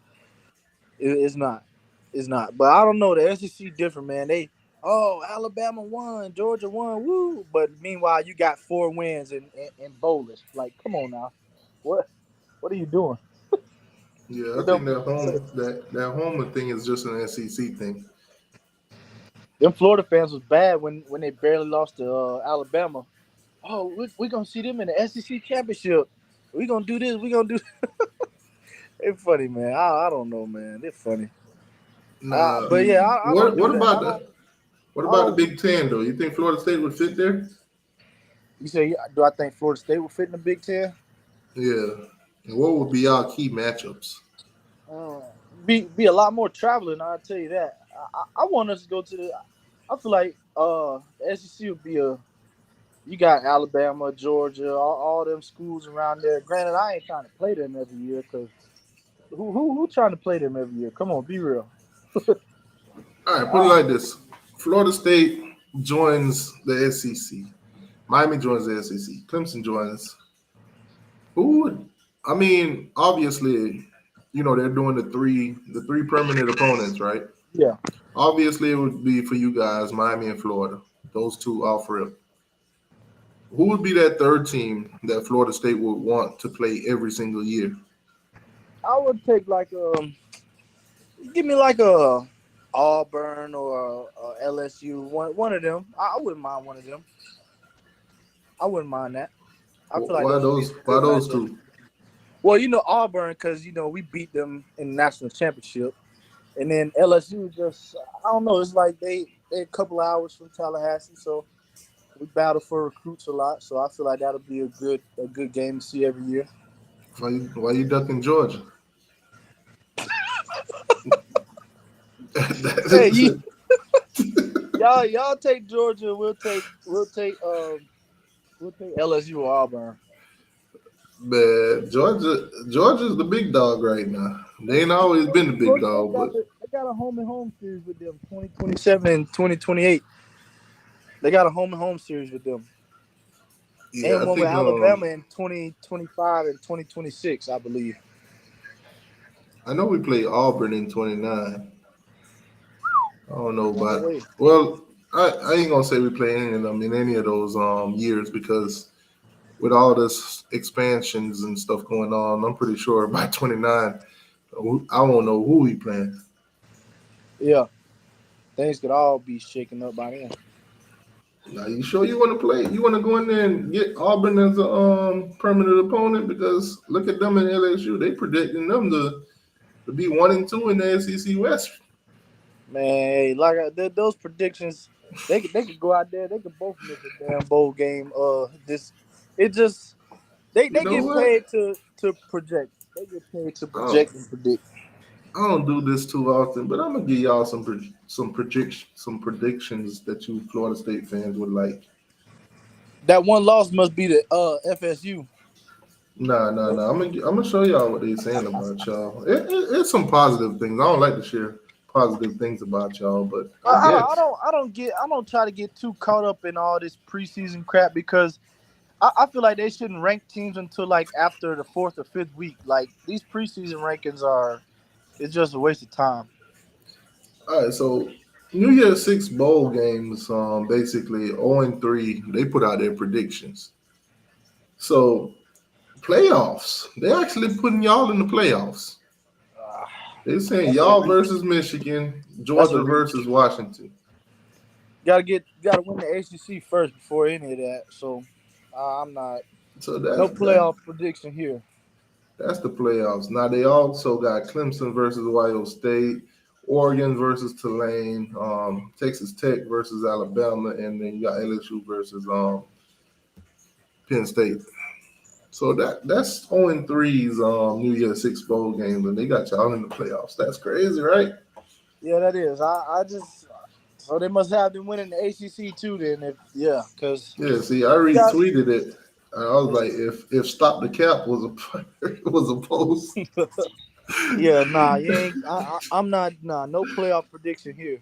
It's not. It's not. But I don't know. The SEC different, man. Alabama won, Georgia won, woo. But meanwhile, you got 4 wins in bowlers. Like, come on now. What are you doing? Yeah, It I think don't that make no home sense. that Homer thing is just an SEC thing. Them Florida fans was bad when they barely lost to Alabama. Oh, we're gonna see them in the SEC championship. We're gonna do this. We're gonna do. It's funny, man. I don't know, man. It's funny. Nah, But yeah, I don't what do what that. about the what I about the don't. Big Ten though? You think Florida State would fit there? You say, do I think Florida State will fit in the Big Ten? Yeah. And what would be our key matchups? Uh, be a lot more traveling. I'll tell you that. I want us to go to the. I feel like the SEC would be a. You got Alabama, Georgia, all them schools around there. Granted, I ain't trying to play them every year because who trying to play them every year? Come on, be real. All right, put it Uh, like this: Florida State joins the SEC. Miami joins the SEC. Clemson joins. Who would? I mean, obviously, they're doing the three permanent opponents, right? Yeah, Obviously, it would be for you guys, Miami and Florida. Those two off rip. Who would be that third team that Florida State would want to play every single year? I would take like give me like a Auburn or LSU. One of them. I wouldn't mind one of them. I wouldn't mind that. I feel like Why those would be those? some Why good those matchups. two? Well, Auburn because we beat them in the national championship, and then LSU just I don't know. It's like they a couple hours from Tallahassee, so we battle for recruits a lot. So I feel like that'll be a good game to see every year. Why you ducking Georgia? Hey, y'all take Georgia. We'll take LSU or Auburn. Man, Georgia's the big dog right now. They ain't always been the big Georgia State dog, got but a home and home series with them 2027 and 2028. They got a home and home series with them. yeah, And I one with think Alabama in 2025 and 2026, I believe. I know we play Auburn in 29. I don't know, On the but way. well, I ain't gonna say we play any of them in any of those years because with all this expansions and stuff going on, I'm pretty sure by 29, I won't know who we playing. Yeah. Things could all be shaken up by then. Now, you sure you want to play? You want to go in there and get Auburn as a permanent opponent? Because look at them in LSU. They predicting them to be 1-2 in the SEC West. Man, hey, like those predictions, they could go out there. They could both miss a damn bowl game. It just You they know get what? paid to project. They get paid to I don't, project and predict. I don't do this too often, but I'm gonna give y'all some predictions that you Florida State fans would like. That one loss must be the FSU. Nah, nah, nah. I'm gonna show y'all what they saying about y'all. It's some positive things. I don't like to share positive things about y'all, but I, I I don't I guess. don't I don't get I don't try to get too caught up in all this preseason crap because I feel like they shouldn't rank teams until like after the fourth or fifth week. Like these preseason rankings it's just a waste of time. All right, so New Year's Six bowl games, basically 0-3. They put out their predictions. So playoffs, they're actually putting y'all in the playoffs. Uh, They're saying that's a y'all reach. versus Michigan, That's a Georgia reach. versus Washington. Gotta win the ACC first before any of that. So I'm not So no that playoff prediction here. that's the playoffs. Now they also got Clemson versus Ohio State, Oregon versus Tulane, Texas Tech versus Alabama, and then you got LSU versus Penn State. So that's 0-3's New Year's Six bowl games, and they got y'all in the playoffs. That's crazy, right? Yeah, that is. I just so they must have them winning the ACC too. Then if yeah, because Yeah. See, I we got retweeted it. I was like, if Stop the Cap was a was a post. yeah, nah, you ain't. I'm not. Nah, no playoff prediction here.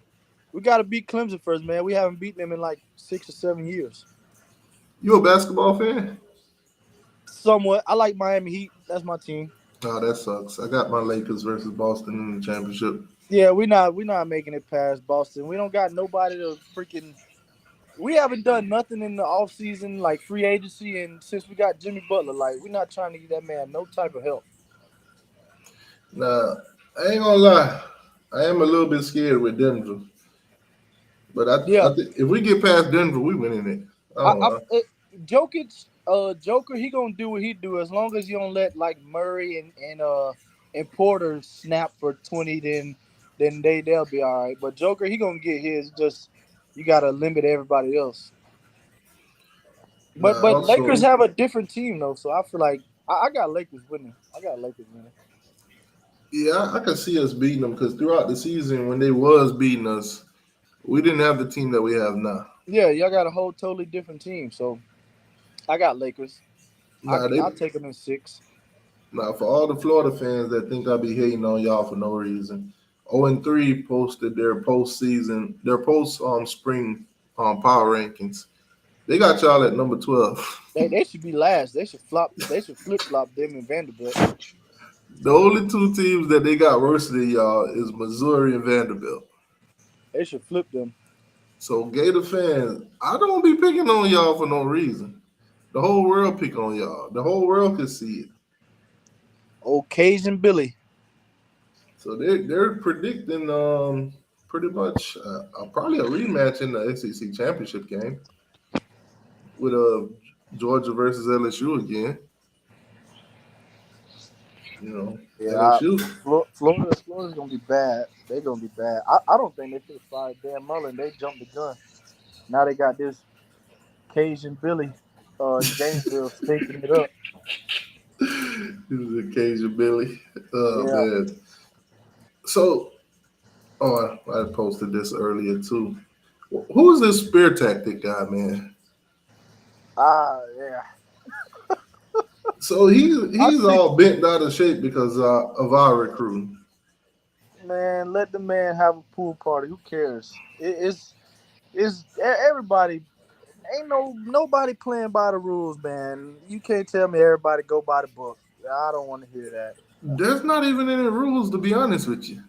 We got to beat Clemson first, man. We haven't beaten them in like 6 or 7 years. You a basketball fan? Somewhat. I like Miami Heat. That's my team. Oh, that sucks. I got my Lakers versus Boston in the championship. Yeah, we not making it past Boston. We don't got nobody to freaking. We haven't done nothing in the off season like free agency, and since we got Jimmy Butler, like we're not trying to give that man no type of help. Now, I ain't gonna lie. I am a little bit scared with Denver, but Yeah, I think if we get past Denver, we winning it. I I, don't I know. Jokic, Joker, he gonna do what he do as long as you don't let like Murray and Porter snap for 20, then they'll be all right. But Joker, he gonna get his. Just you gotta limit everybody else. But Now, but Lakers also, have a different team though, so I feel like I got Lakers winning. I got Lakers winning. yeah, I can see us beating them because throughout the season, when they was beating us, we didn't have the team that we have now. Yeah, y'all got a whole totally different team. So I got Lakers. Now I'll they take them in six. now for all the Florida fans that think I be hating on y'all for no reason, 0-3 posted their postseason, their post spring power rankings. They got y'all at number 12. They should be last. They should flop. They should flip flop them and Vanderbilt. The only two teams that they got worse than y'all is Missouri and Vanderbilt. They should flip them. So Gator fans, I don't be picking on y'all for no reason. The whole world pick on y'all. The whole world can see it. Occasion Billy. So they're predicting pretty much probably a rematch in the SEC championship game with Georgia versus LSU again. You know, LSU. Florida's gonna be bad. They're gonna be bad. I don't think they should have fired Dan Mullen. They jumped the gun. Now they got this Cajun Billy, Gainesville stinking it up. This is occasion Billy. Oh Yeah. man. So, I posted this earlier too. Who's this spear tactic guy, man? Yeah. So he's all bent out of shape because of our recruiting. Man, let the man have a pool party. Who cares? It's everybody. Ain't nobody playing by the rules, man. You can't tell me everybody go by the book. I don't want to hear that. There's not even any rules, to be honest with you.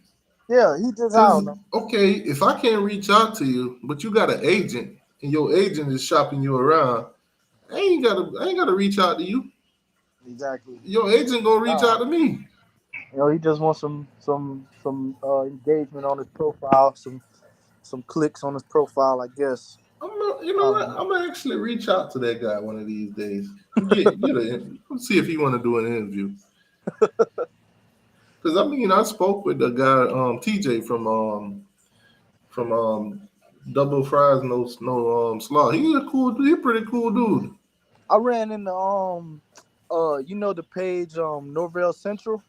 Yeah, he just I don't know. Okay, if I can't reach out to you, but you got an agent and your agent is shopping you around, I ain't gotta reach out to you. Exactly. Your agent gonna reach out to me. You know, he just wants some engagement on his profile, some clicks on his profile, I guess. You know what? I'm gonna actually reach out to that guy one of these days. Let's see if he want to do an interview. Because I spoke with the guy TJ from Double Fries No Slaw. He's a pretty cool dude. I ran into the page Norvell Central.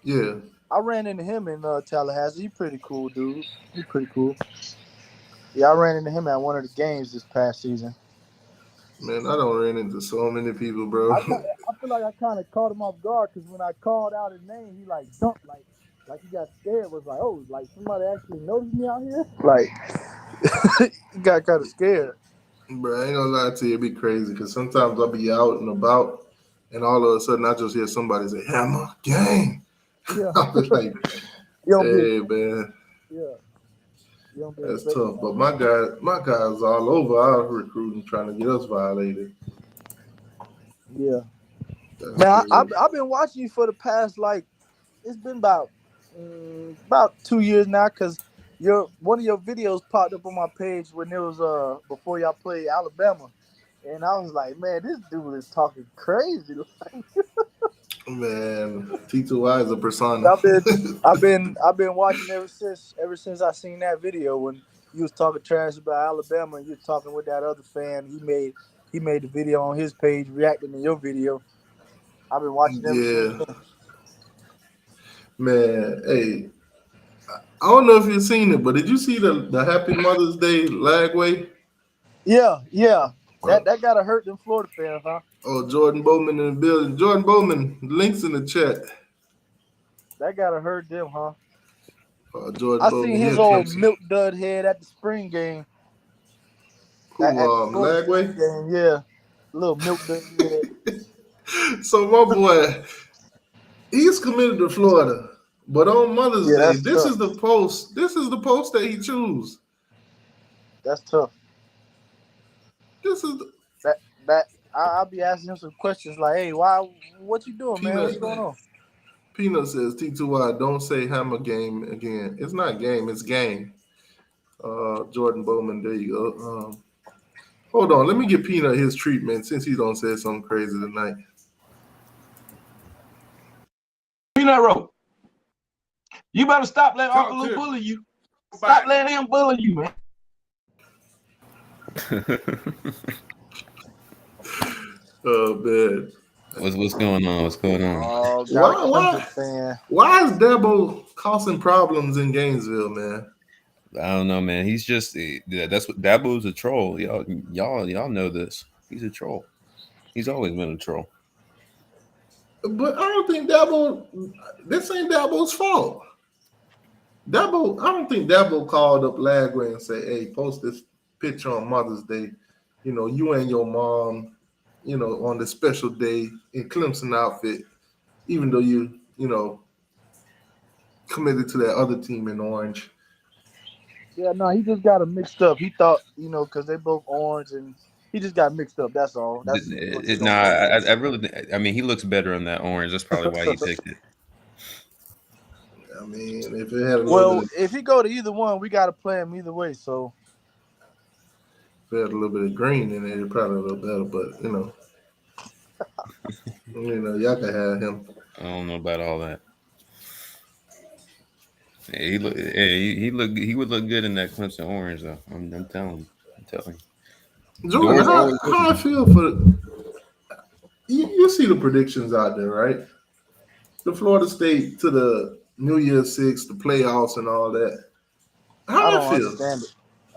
Yeah. I ran into him in Tallahassee. He's pretty cool, dude. He's pretty cool. Yeah, I ran into him at one of the games this past season. Man, I don't run into so many people, bro. I feel like I kind of caught him off guard because when I called out his name, he like jumped, like he got scared. Was like, oh, like somebody actually noticed me out here. Like he got kind of scared. Bro, I ain't gonna lie to you, it'd be crazy because sometimes I'll be out and about, and all of a sudden I just hear somebody say, "Hammer gang." Yeah. I was like, "Hey, man." Yeah. That's tough, but my guys all over our recruiting trying to get us violated. Yeah, That's man, crazy. I've been watching you for the past it's been about 2 years now because one of your videos popped up on my page when it was before y'all played Alabama, and I was like, man, this dude is talking crazy. Man, T2Y is a persona. I've been watching ever since I seen that video when you was talking trash about Alabama and you was talking with that other fan. He made the video on his page reacting to your video. I've been watching ever since. Man, hey, I don't know if you've seen it, but did you see the Happy Mother's Day lagway? Yeah. That gotta hurt them Florida fans, huh? Oh, Jordan Bowman in the building. Jordan Bowman, links in the chat. That gotta hurt them, huh? Jordan I Bowman. seen his old milk dud head at the spring game. Who, Lagway? Game, yeah. Little milk dud head. So my boy, he's committed to Florida. But on Mother's Day, this is the post. This is the post that he choose. That's tough. This is that I'll be asking him some questions like, hey, what you doing, man? What's going on? Peanut says T2Y, don't say hammer game again. It's not game, it's game. Jordan Bowman, there you go. Hold on, let me give Peanut his treatment since he don't say something crazy tonight. Peanut Roll, you better stop letting Uncle Lou bully you. Stop letting him bully you, man. Oh man. What's going on? What's going on? Why is Dabo causing problems in Gainesville, man? I don't know, man. He's just that's what Dabo's a troll. Y'all know this. He's a troll. He's always been a troll. But I don't think this ain't Dabo's fault. I don't think Dabo called up Lagway and say, hey, post this picture on Mother's Day you and your mom, on the special day in Clemson outfit, even though you committed to that other team in orange. Yeah, no, he just got him mixed up. He thought, because they both orange, and he just got mixed up. That's all. That's what it's Nah, gonna come to. I really, I mean, he looks better on that orange. That's probably why he picked it. I mean, if it had a little Well, bit, if he go to either one, we got to play him either way. So if it had a little bit of green in it, it'd probably a little better. But y'all can have him. I don't know about all that. Yeah, he would look good in that Clemson orange though. I'm telling you. Jordan, Doors how always how I looking. feel for you see the predictions out there, right? The Florida State to the New Year's Six, the playoffs, and all that. I How I don't feel understand it.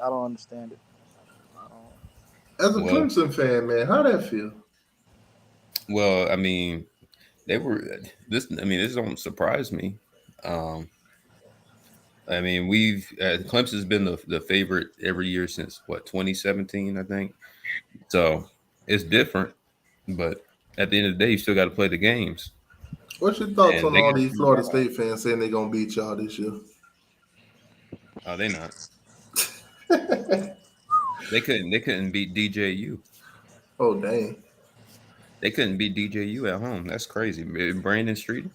I don't understand it. I as a Well, Clemson fan, man. How that feel? I mean, they were this. I mean, this don't surprise me. Um, I mean, Clemson's been the favorite every year since what 2017, I think. So it's different, but at the end of the day, you still got to play the games, What's your thoughts and on they all got to these prove Florida that out. State fans saying they're gonna beat y'all this year? Oh, they not. They couldn't. They couldn't beat DJU. Oh dang, They couldn't beat DJU at home. That's crazy. Brandon Street.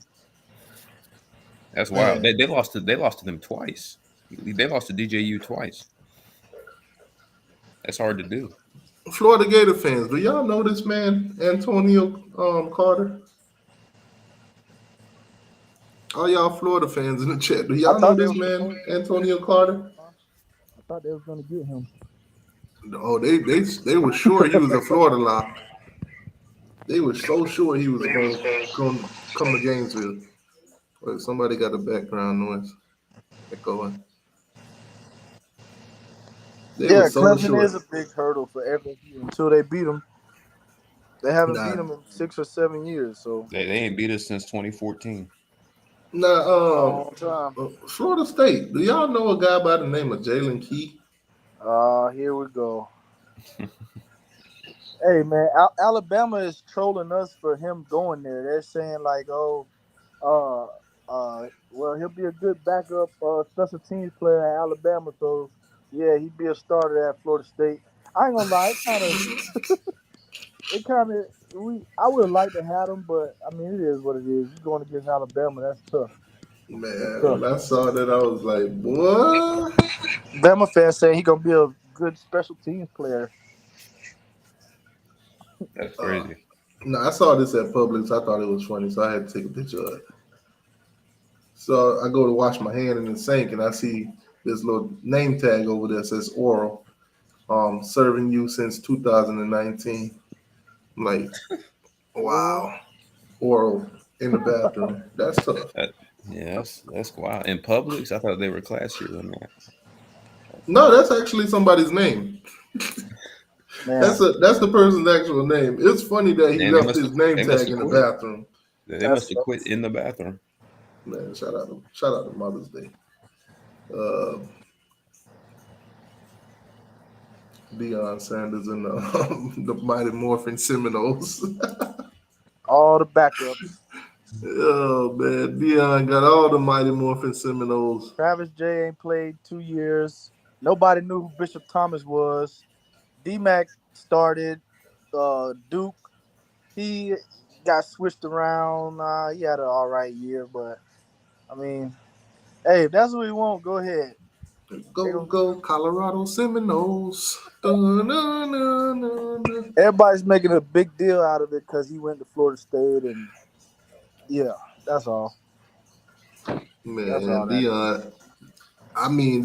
That's wild. man! They lost to them twice. They lost to DJU twice. That's hard to do. Florida Gator fans, do y'all know this man, Antonio Carter? All y'all Florida fans in the chat, do I y'all know thought they this was man, supposed. Antonio Carter? I thought they was gonna get him. Oh, they were sure he was a Florida lock. They were so sure he was going to come to Gainesville. Wait, somebody got a background noise echoing. They were Yeah, so Clemson is sure. a big hurdle for FSU until they beat them. They haven't beat Nah, them in 6 or 7 years, so They ain't beat us since 2014. nah. long time. Florida State. Do y'all know a guy by the name of Jalen Key? Here we go. Hey man, Alabama is trolling us for him going there. They're saying like, oh, uh, well, he'll be a good backup special teams player at Alabama. So yeah, he'd be a starter at Florida State. I ain't gonna lie, I would have liked to have him, but I mean, it is what it is. You're going against Alabama, that's tough. That's Man, tough. when I saw that, I was like, "What?" Bama fans saying he gonna be a good special teams player. That's Uh, crazy. no, I saw this at Publix. I thought it was funny, so I had to take a picture of it. So I go to wash my hand in the sink, and I see this little name tag over there that says "Oral." Serving you since 2019. I'm like, Oral. wow, oral in the bathroom. That's tough. That, yeah, that's wild. In Publix, I thought they were classier than that. No, that's actually somebody's name. Man, That's the person's actual name. It's funny that he Man, left his name they must tag have in the quit. bathroom. They that's must have quit in the bathroom. Man, shout out to Mother's Day. Uh, Deion Sanders and the Mighty Morphin Seminoles. all the backups. Oh man, Deion got all the Mighty Morphin Seminoles. Travis J ain't played 2 years. Nobody knew who Bishop Thomas was. D-Mac started. Duke, he got switched around. He had an all right year, but I mean, hey, if that's what he want, go ahead. Go, go, Colorado Seminoles. Da-na-na-na-na. Everybody's making a big deal out of it because he went to Florida State, and yeah, that's all. That's all Man, that is.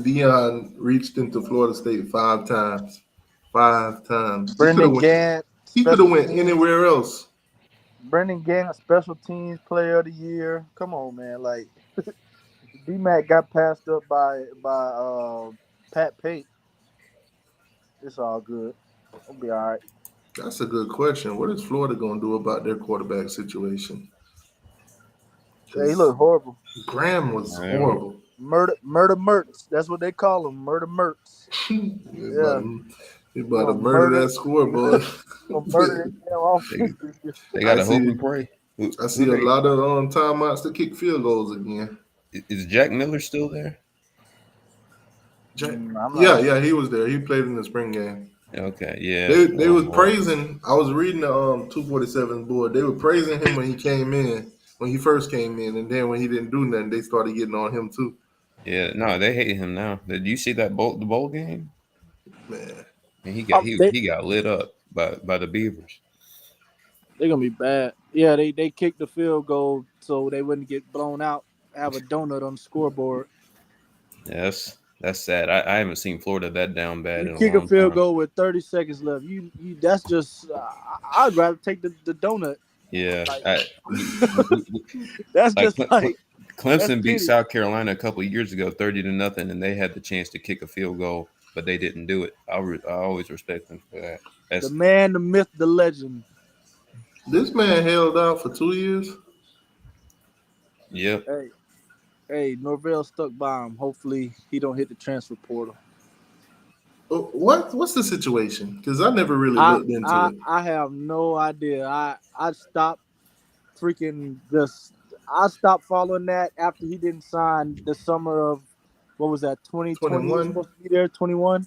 Deion reached into Florida State 5 times. 5 times. Brendan Gant, He could have special went teams. anywhere else. Brendan Gant, special teams player of the year. Come on, man. Like D-Mac got passed up by Pat Pate. It's all good. It'll be all right. That's a good question. What is Florida going to do about their quarterback situation? Yeah, he Because looked horrible. Graham was I don't horrible. Murder Mertz. That's what they call him. Murder Mertz. But Yeah. He about to murder that scoreboard. Murder that damn offense. They got to hope and pray. I see a lot of timeouts to kick field goals again. Is Jack Miller still there? Yeah, he was there. He played in the spring game. Okay, yeah. They was praising. I was reading the 247 board. They were praising him when he first came in, and then when he didn't do nothing, they started getting on him too. Yeah, no, they hate him now. Did you see that the bowl game? Man, And he got lit up by the Beavers. They're gonna be bad. Yeah, they kicked the field goal so they wouldn't get blown out. Have a donut on the scoreboard. Yes, that's sad. I haven't seen Florida that down bad. You in kick a long field time. goal with 30 seconds left. You that's just. I'd rather take the donut. Yeah, That's just like Clemson beat South Carolina a couple of years ago, 30-0, and they had the chance to kick a field goal, but they didn't do it. I always respect them for that. the man, the myth, the legend. this man held out for 2 years. Yep. Hey, Norvell stuck by him. Hopefully, he don't hit the transfer portal. What's the situation? Because I never really looked into it. I have no idea. I stopped freaking this. I stopped following that after he didn't sign the summer of what was that 2020? 21? Supposed to be there 21.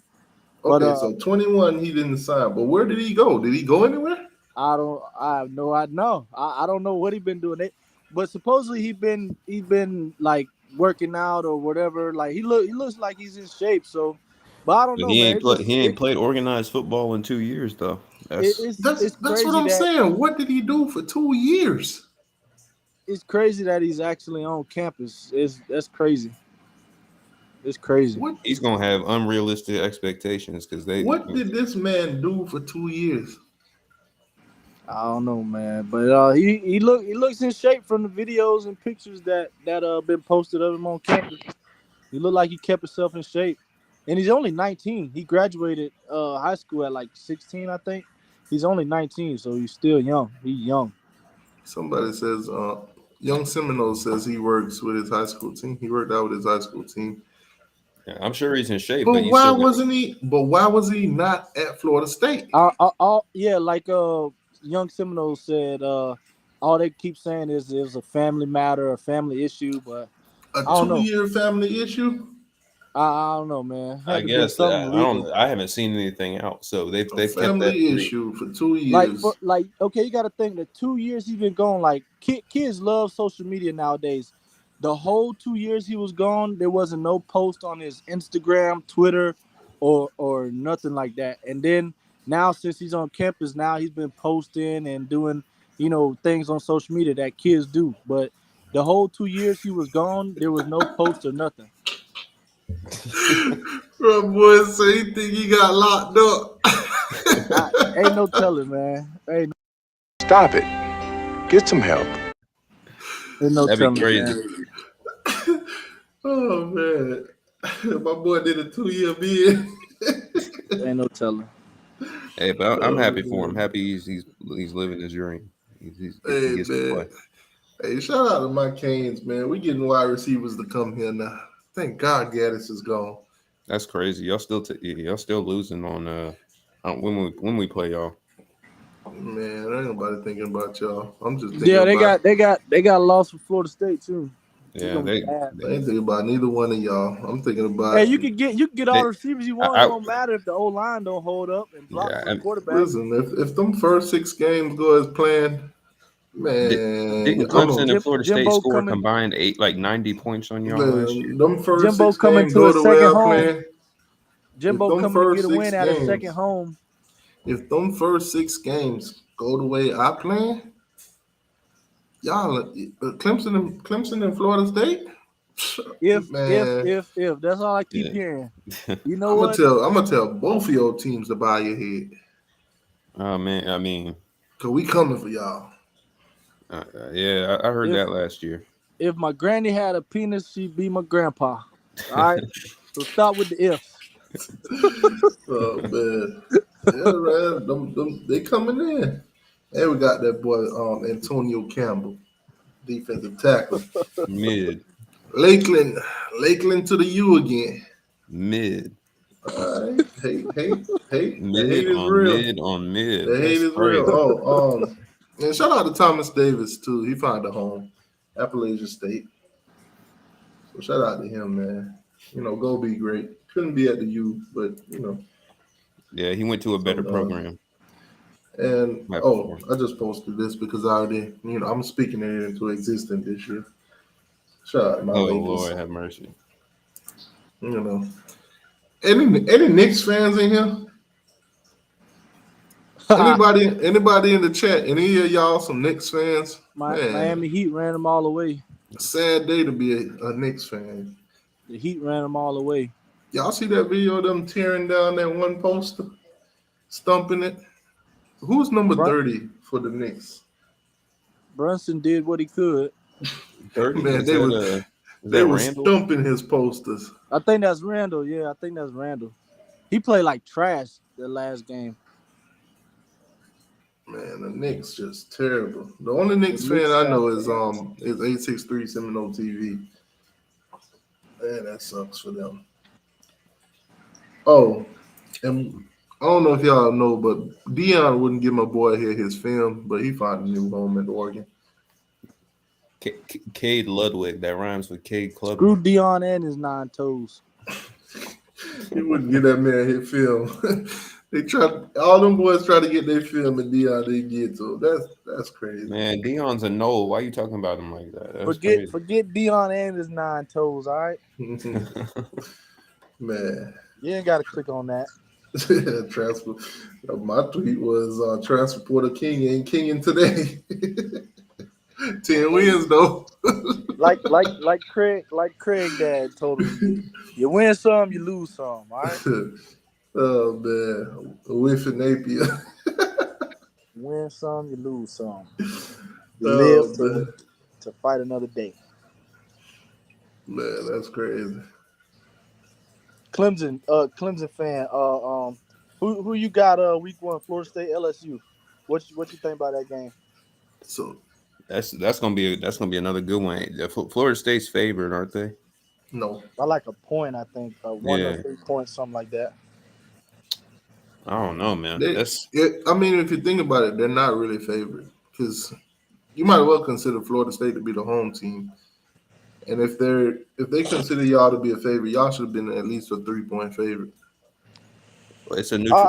Okay, But, so 21 he didn't sign, but where did he go? Did he go anywhere? I have no idea. I don't know what he been doing. But supposedly he been like working out or whatever. Like he looks like he's in shape. So, but I don't know. He man. ain't played organized football in 2 years though. It's That's what I'm saying. What did he do for 2 years? It's crazy that he's actually on campus. That's crazy. It's crazy. He's gonna have unrealistic expectations because they. What did this man do for 2 years? I don't know, man, but he looks in shape from the videos and pictures that been posted of him on campus. He looked like he kept himself in shape, and he's only 19. He graduated high school at like 16, I think. He's only 19, so he's still young. He's young. Somebody says, Young Seminole says he works with his high school team. He worked out with his high school team. Yeah, I'm sure he's in shape. But why wasn't he? But why was he not at Florida State? Yeah, like Young Seminole said, all they keep saying is it was a family matter, a family issue, but a 2-year family issue. I don't know, man. I guess I haven't seen anything out, so they've kept that family issue for 2 years. Okay, you got to think that 2 years he's been gone. Like kids love social media nowadays. The whole 2 years he was gone, there wasn't no post on his Instagram, Twitter, or nothing like that. And then now, since he's on campus, now he's been posting and doing, things on social media that kids do. But the whole 2 years he was gone, there was no post or nothing. Bro, boy, say he think he got locked up. Ain't no telling, man. Stop it. Get some help. Ain't no That'd telling, be crazy. Man. Oh man, my boy did a 2-year bid. Ain't no telling. Hey, but I'm happy for him. Happy he's living his dream. He gets to play. Hey, shout out to my Canes, man. We getting wide receivers to come here now. Thank God Gattis is gone. That's crazy. Y'all still losing on when we play y'all. Man, ain't nobody thinking about y'all. I'm just thinking they got lost from Florida State too. Yeah, I ain't thinking about neither one of y'all. I'm thinking about. Hey, you can get all the receivers you want. It don't matter if the O-line don't hold up and block the quarterback. Listen, if them first 6 games go as planned, man. Didn't Clemson and Florida State score combined 90 points on y'all last year? Them first Jimbo 6 coming games to go a the way second I home. planned. Jimbo coming to get a win at a second home. If them first 6 games go the way I plan, y'all, Clemson and Florida State. If that's all I keep hearing. You know what? I'm gonna tell both of your teams to buy your head. Oh man, I mean, cause we coming for y'all. Yeah, I heard that last year. If my granny had a penis, she'd be my grandpa. All right, so start with the ifs. Oh man, yeah, man, they coming in. And we got that boy Antonio Campbell, defensive tackle. Mid. Lakeland to the U again. Mid. Hate. The hate Mid is on real. mid on mid. The hate That's is crazy. real. Oh, and shout out to Thomas Davis too. He found a home, Appalachian State. So shout out to him, man. Go be great. Couldn't be at the U, but Yeah, he went to a better program. And Right I just posted this because I already, I'm speaking it into existence this year. Shout out to my Lakers. Lord have mercy. Any Knicks fans in here? Anybody in the chat? Any of y'all some Knicks fans? Man, Miami Heat ran them all away. sad day to be a Knicks fan. The Heat ran them all away. Y'all see that video of them tearing down that one poster, stumping it? Who's number 30 for the Knicks? Brunson did what he could. 30? Man, they were stumping his posters. I think that's Randall. Yeah, I think that's Randall. He played like trash the last game. Man, the Knicks just terrible. The only Knicks fan I know is 863 Seminole TV. Man, that sucks for them. Oh, and I don't know if y'all know, but Dion wouldn't give my boy here his film, but he found a new home in Oregon. Cade Ludwig. That rhymes with Cade Club. Screw Dion and his 9 toes. He wouldn't give that man his film. All them boys try to get their film, and Dion didn't get to. That's crazy. Man, Dion's a no. Why you talking about him like that? Forget Dion and his 9 toes. All right, man. You ain't got to click on that. Transfer. My tweet was transfer portal king ain't kinging today. 10 wins though. like Craig dad told him, you win some, you lose some. All right. Oh man, a whiff of Napier. Win some, you lose some. You live to fight another day. Man, that's crazy. Clemson fan. Who you got? Week 1, Florida State, LSU. What you think about that game? So that's gonna be another good one. Florida State's favorite, aren't they? No, I like a point. I think 1 or 3 points, something like that. I don't know, man. I mean, if you think about it, they're not really favored because you might well consider Florida State to be the home team. And if they consider y'all to be a favorite, y'all should have been at least a 3-point favorite. Well, it's a neutral,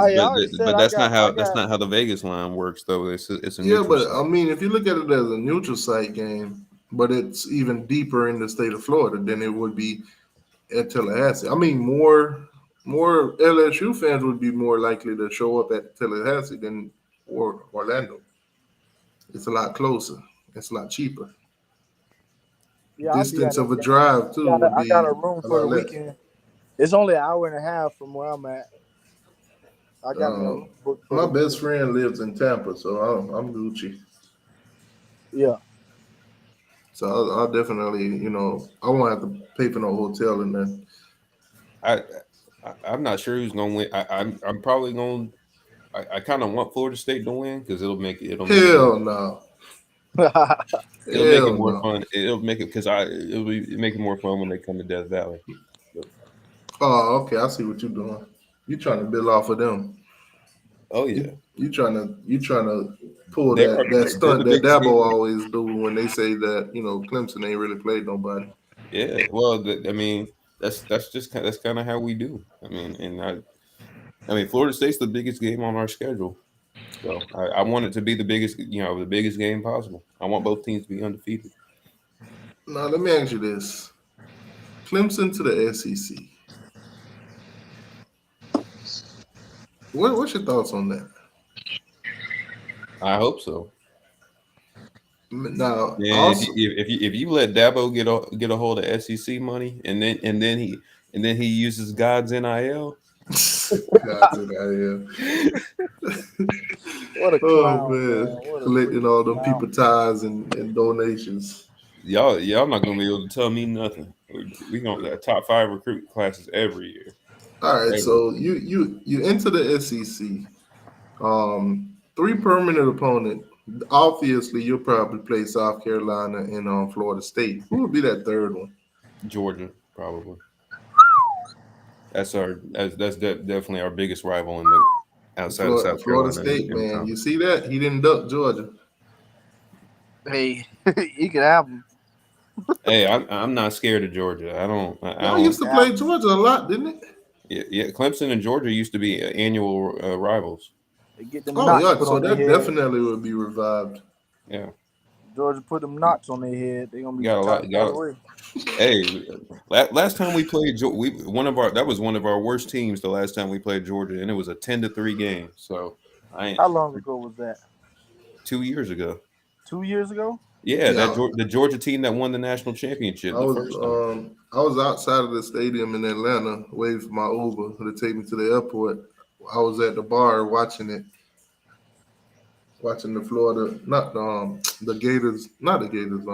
but that's not how the Vegas line works, though. It's a neutral. Yeah, but site. I mean, if you look at it as a neutral site game, but it's even deeper in the state of Florida than it would be at Tallahassee. I mean, more LSU fans would be more likely to show up at Tallahassee than Orlando. It's a lot closer. It's a lot cheaper. Yeah, distance of a drive too. I got a room for the weekend. It's only an hour and a half from where I'm at. I got my best friend lives in Tampa, so I'm Gucci. Yeah. So I'll definitely, I won't have to pay for no hotel and then. I'm not sure who's gonna win. I'm probably gonna. I kind of want Florida State to win because it'll make it. Hell no. It'll make it more fun. It'll make it it'll make it more fun when they come to Death Valley. Oh, okay. I see what you're doing. You trying to build off of them. Oh yeah. You trying to pull that stunt that Dabo always do when they say that Clemson ain't really played nobody. Yeah. Well, I mean that's kind of how we do. I mean Florida State's the biggest game on our schedule. So I want it to be the biggest game possible. I want both teams to be undefeated. Now let me ask you this: Clemson to the SEC. What's your thoughts on that? I hope so. Now, if you let Dabo get a hold of SEC money and then he uses God's NIL. God's NIL. What a clown, man. Collecting all them people ties and donations. Y'all not gonna be able to tell me nothing. We gonna top 5 recruit classes every year. All right, so you enter the SEC. 3 permanent opponent. Obviously, you'll probably play South Carolina and Florida State. Who would be that third one? Georgia, probably. That's definitely our biggest rival in the outside of South Florida Carolina State, in the man. You conference. see that? He didn't duck Georgia. Hey, he could have them. Hey, I'm not scared of Georgia. I Y'all don't. used to play Georgia a lot, didn't it? Yeah. Clemson and Georgia used to be annual rivals. They get them Oh knots yeah, put so on their that head. definitely would be revived. Yeah, Georgia put them knots on their head. They're gonna be got a trying lot. to find a way. Hey, last time we played, that was one of our worst teams. The last time we played Georgia, and it was a 10-3 game. So I ain't How long ago was that? 2 years ago. 2 years ago? Yeah, Yeah, the Georgia team that won the national championship the first time. I was outside of the stadium in Atlanta waiting for my Uber to take me to the airport. I was at the bar watching it, watching the Florida, not the Gators, not the Gators,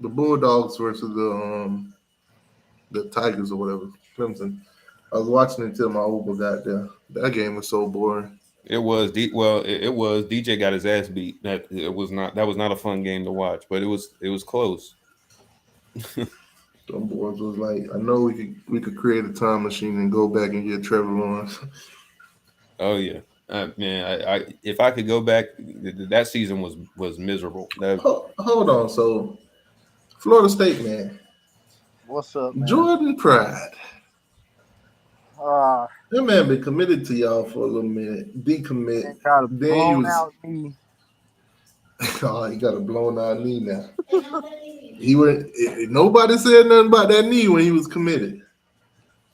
the Bulldogs versus the Tigers or whatever, Clemson. I was watching it until my Uber got there. That game was so boring. It was it was DJ got his ass beat. That was not a fun game to watch, but it was close. Some boys was like, I know we could create a time machine and go back and get Trevor Lawrence. Oh yeah, man. I if I could go back, that season was miserable. Hold on, so Florida State, man, What's up, man? Jordan Pride. Uh, That man been committed to y'all for a little minute. Decommit. got a Then he blown was out knee. oh, he got a blown out knee now. He went nobody said nothing about that knee when he was committed.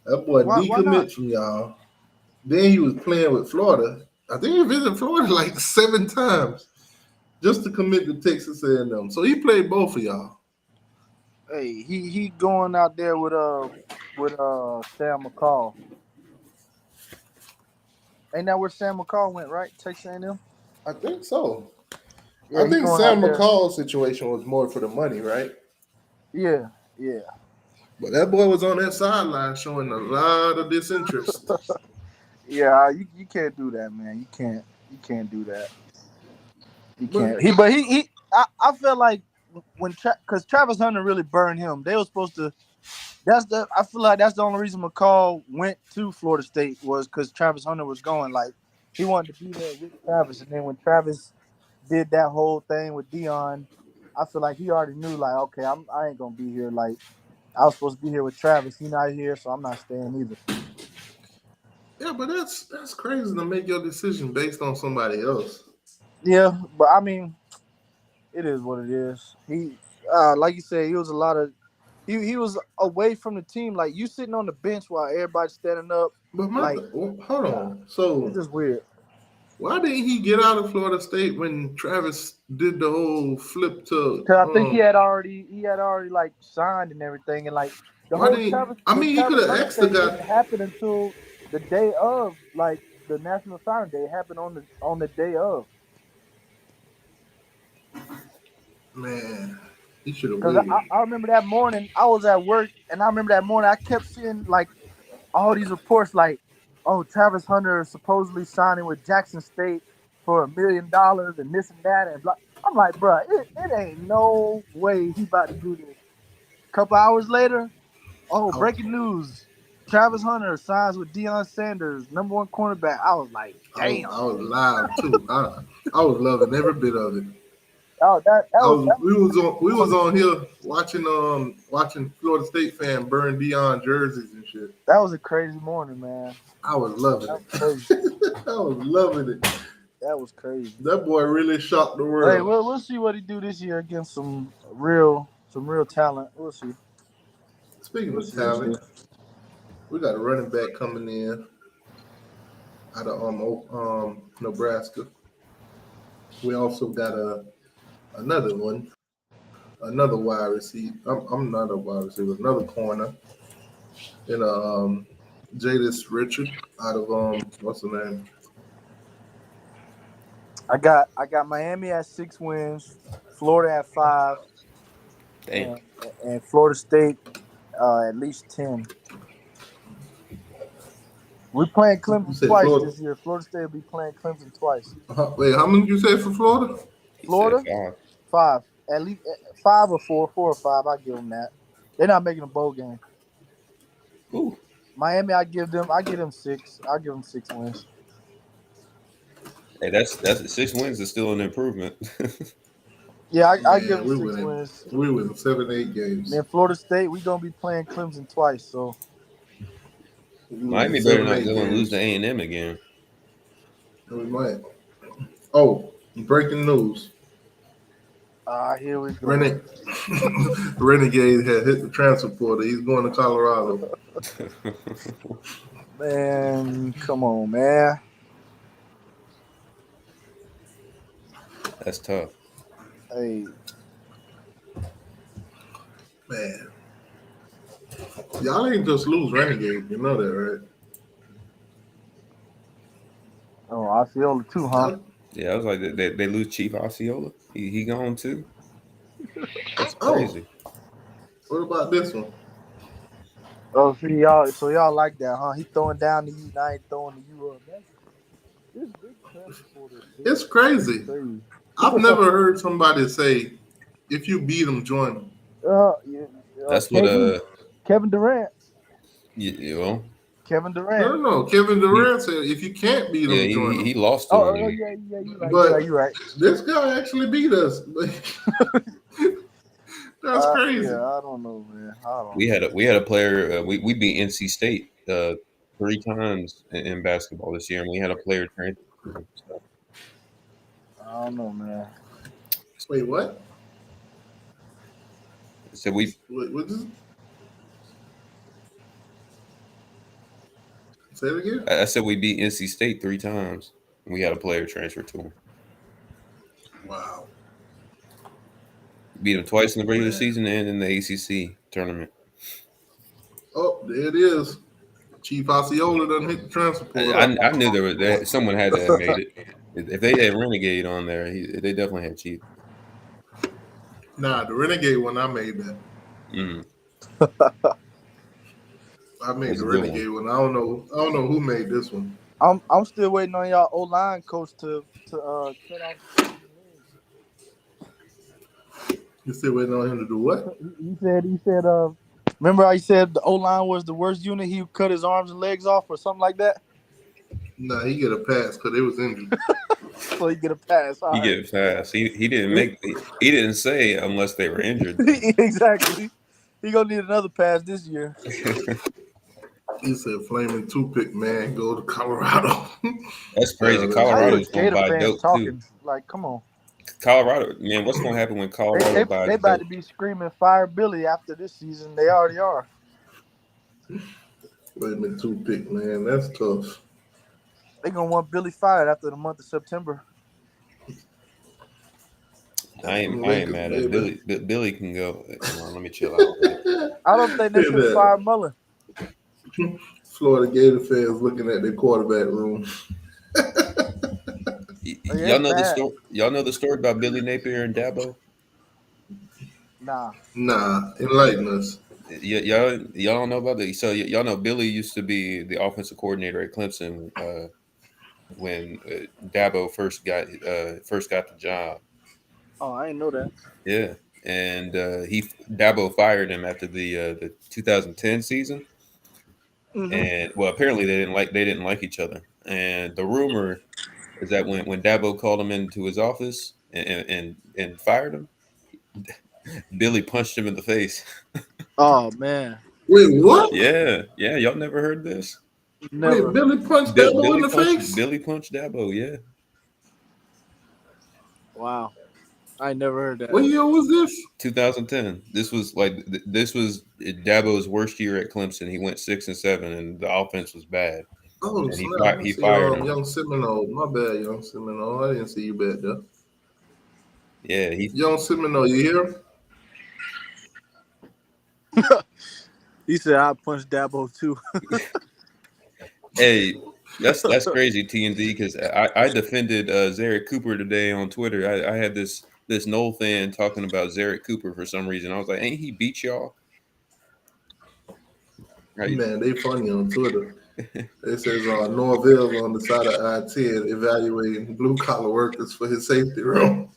That boy Why not? decommit from y'all. Then he was playing with Florida. I think he visited Florida like 7 times just to commit to Texas A&M. So he played both of y'all. Hey, he going out there with Sam McCall. Ain't that where Sam McCall went, right? Texas A&M? I think so. Yeah, I he think going Sam out there. McCall's situation was more for the money, right? Yeah. But that boy was on that sideline showing a lot of disinterest. Yeah, you can't do that, man. You can't do that. You But- can't. I feel like because Travis Hunter really burned him. They were supposed to. I feel like that's the only reason McCall went to Florida State was because Travis Hunter was going. Like he wanted to be there with Travis, and then when Travis did that whole thing with Dion, I feel like he already knew. Like, okay, I ain't gonna be here. Like I was supposed to be here with Travis. He's not here, so I'm not staying either. Yeah, but that's crazy to make your decision based on somebody else. Yeah, but I mean, it is what it is. He, like you said, he was a lot of. He was away from the team. Like you sitting on the bench while everybody's standing up. But hold on. It's So just weird. why didn't he get out of Florida State when Travis did the whole flip to? Because I think he had already like signed and everything, and like the Why whole didn't he- Travis. I mean, he Travis could have Hunter asked the thing guy- didn't happen until the day of, like the National Signing Day. It happened on the day of. Man, he should have Because waited. I remember that morning I was at work, and I remember that morning I kept seeing like all these reports like, oh, Travis Hunter is supposedly signing with Jackson State for $1 million and this and that and blah. I'm like, bro, it ain't no way he about to do this. A couple hours later, breaking news. Travis Hunter signs with Deion Sanders, #1 cornerback. I was like, damn. I was live too. I was loving every bit of it. We was on here watching Florida State fan burn Deion jerseys and shit. That was a crazy morning, man. I was loving That it. was crazy. I was loving it. That was crazy. That boy really shocked the world. Hey, we'll see what he do this year against some real talent. We'll see. Speaking of talent, we got a running back coming in out of Nebraska. We also got another one, another wide receiver. I'm not a wide receiver, another corner. And Jadis Richard out of what's the name? I got Miami at 6 wins, Florida at 5, and Florida State at least 10. We're playing Clemson twice this year. Florida State will be playing Clemson twice. Wait, how many did you say for Florida? Florida? 5. At least 5 or 4. 4 or 5. I'll give them that. They're not making a bowl game. Ooh. Miami, I give them 6. I'll give them 6 wins. Hey, that's 6 wins is still an improvement. Yeah, I give Man, them 6 wins. we win 7, 8 games. Then Florida State, we gonna be playing Clemson twice, so We Miami win better 7, not 8 go and lose games. to A&M again. We might. Oh, breaking news. here we go. Renegade had hit the transfer portal. He's going to Colorado. Man, come on, man. That's tough. Hey, Man. Y'all ain't just lose Renegade. You know that, right? oh, Osceola too, huh? Yeah, I was like, they lose Chief Osceola. He gone too. That's Oh, crazy. what about this one? Oh, see y'all. So y'all like that, huh? He throwing down to you, now he throwing to you up. This transfer portal is It's crazy. I've never heard somebody say, if you beat them, join them. Yeah, That's what Kevin Durant. well, Kevin Durant. No. Kevin Durant said, if you can't beat them, yeah, join them. he lost to him. Yeah, you right. But You right. this guy actually beat us. That's crazy. Yeah, I don't know, man. We had a player. We beat NC State 3 times in basketball this year, and we had a player transfer. So. I don't know, man. Wait, what? So Wait, what is it? Say it again? I said we beat NC State 3 times. And we had a player transfer to him. Wow. Beat him twice in the regular season and in the ACC tournament. Oh, there it is. Chief Osceola doesn't hit the transfer portal. I knew there was someone had to have made it. If they had Renegade on there, they definitely had Chief. Nah, the Renegade one, I made that. I made the Renegade one. I don't know who made this one. I'm still waiting on y'all O-line coach to cut off. You still waiting on him to do what? He said. Remember how he said the O-line was the worst unit? He cut his arms and legs off or something like that. Nah, he get a pass because they was injured. So he get a pass. He get a pass. He didn't he didn't say unless they were injured. Exactly. He gonna need another pass this year. He said, "Flaming 2-pick man, go to Colorado." That's crazy. Colorado's gonna buy fans dope talking. too. Like, come on. Colorado, man, what's gonna happen when Colorado buys They about dope? to be screaming fire Billy after this season. They already are. Flaming 2-pick man, that's tough. They gonna want Billy fired after the month of September. I ain't mad at Billy. Billy can go. Come on, let me chill out. I don't think they should fire Mullen. Florida Gator fans looking at their quarterback room. Y'all know the story. Y'all know the story about Billy Napier and Dabo? Nah, enlighten us. Y'all don't know about that. So y'all know Billy used to be the offensive coordinator at Clemson when Dabo first got the job. Oh, I didn't know that. Yeah, and Dabo fired him after the 2010 season, and well, apparently they didn't like each other. And the rumor is that when Dabo called him into his office and fired him, Billy punched him in the face. Oh man! Wait, what? Yeah, y'all never heard this? Never. Wait, Billy punched Dabo in the face? Billy punched Dabo, yeah. Wow. I never heard that. What year was this? 2010. This was Dabo's worst year at Clemson. He went 6-7, and the offense was bad. Oh, and snap. he fired him. Young Semino. My bad, Young Semino. I didn't see you back there. Yeah, Young Semino, you hear? He said I punched Dabo too. Hey, that's crazy, TND, because I defended Zarek Cooper today on Twitter. I had this Knoll fan talking about Zarek Cooper for some reason. I was like, ain't he beat y'all? Right. Man, they funny on Twitter. It says Norville on the side of I-10 evaluating blue-collar workers for his safety room.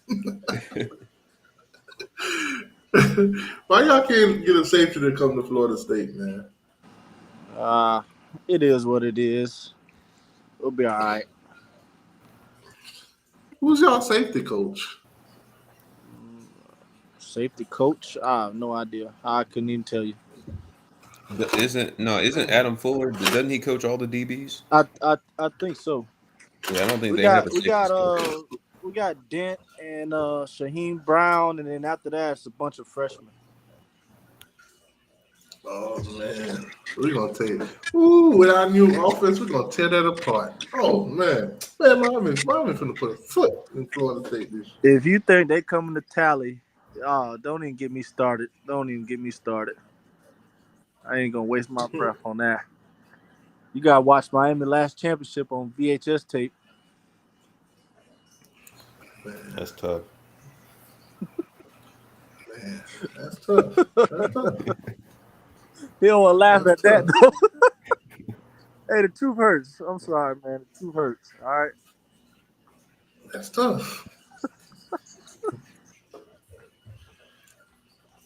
Why y'all can't get a safety to come to Florida State, man? It is what it is. We'll be all right. Who's y'all safety coach? Safety coach? I have no idea. I couldn't even tell you. Isn't Adam Fuller? Doesn't he coach all the DBs? I think so. Yeah, I don't think We they have got a we safety got coach. we got Dent and Shaheem Brown, and then after that it's a bunch of freshmen. Oh man, we're gonna take. Ooh, with our new offense, we're gonna tear that apart. Oh man, Miami finna put a foot in Florida State this year. If you think they coming to tally, don't even get me started. Don't even get me started. I ain't gonna waste my breath on that. You gotta watch Miami last championship on VHS tape. That's tough. Man, that's tough. That's tough. He don't want to laugh That's at that tough. though. Hey, the truth hurts. I'm sorry, man. The truth hurts. All right. That's tough.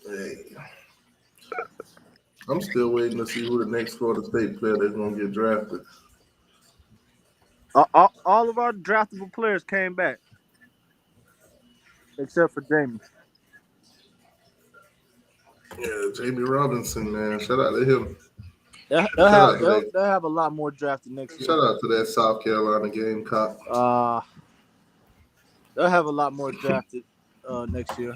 Hey, I'm still waiting to see who the next Florida State player that's gonna get drafted. All of our draftable players came back, except for Jamie. Yeah, Jamie Robinson, man. Shout out to him. They'll Shout have out to that. they'll have a lot more drafted next year. Shout out to that South Carolina Gamecock. They'll have a lot more drafted next year.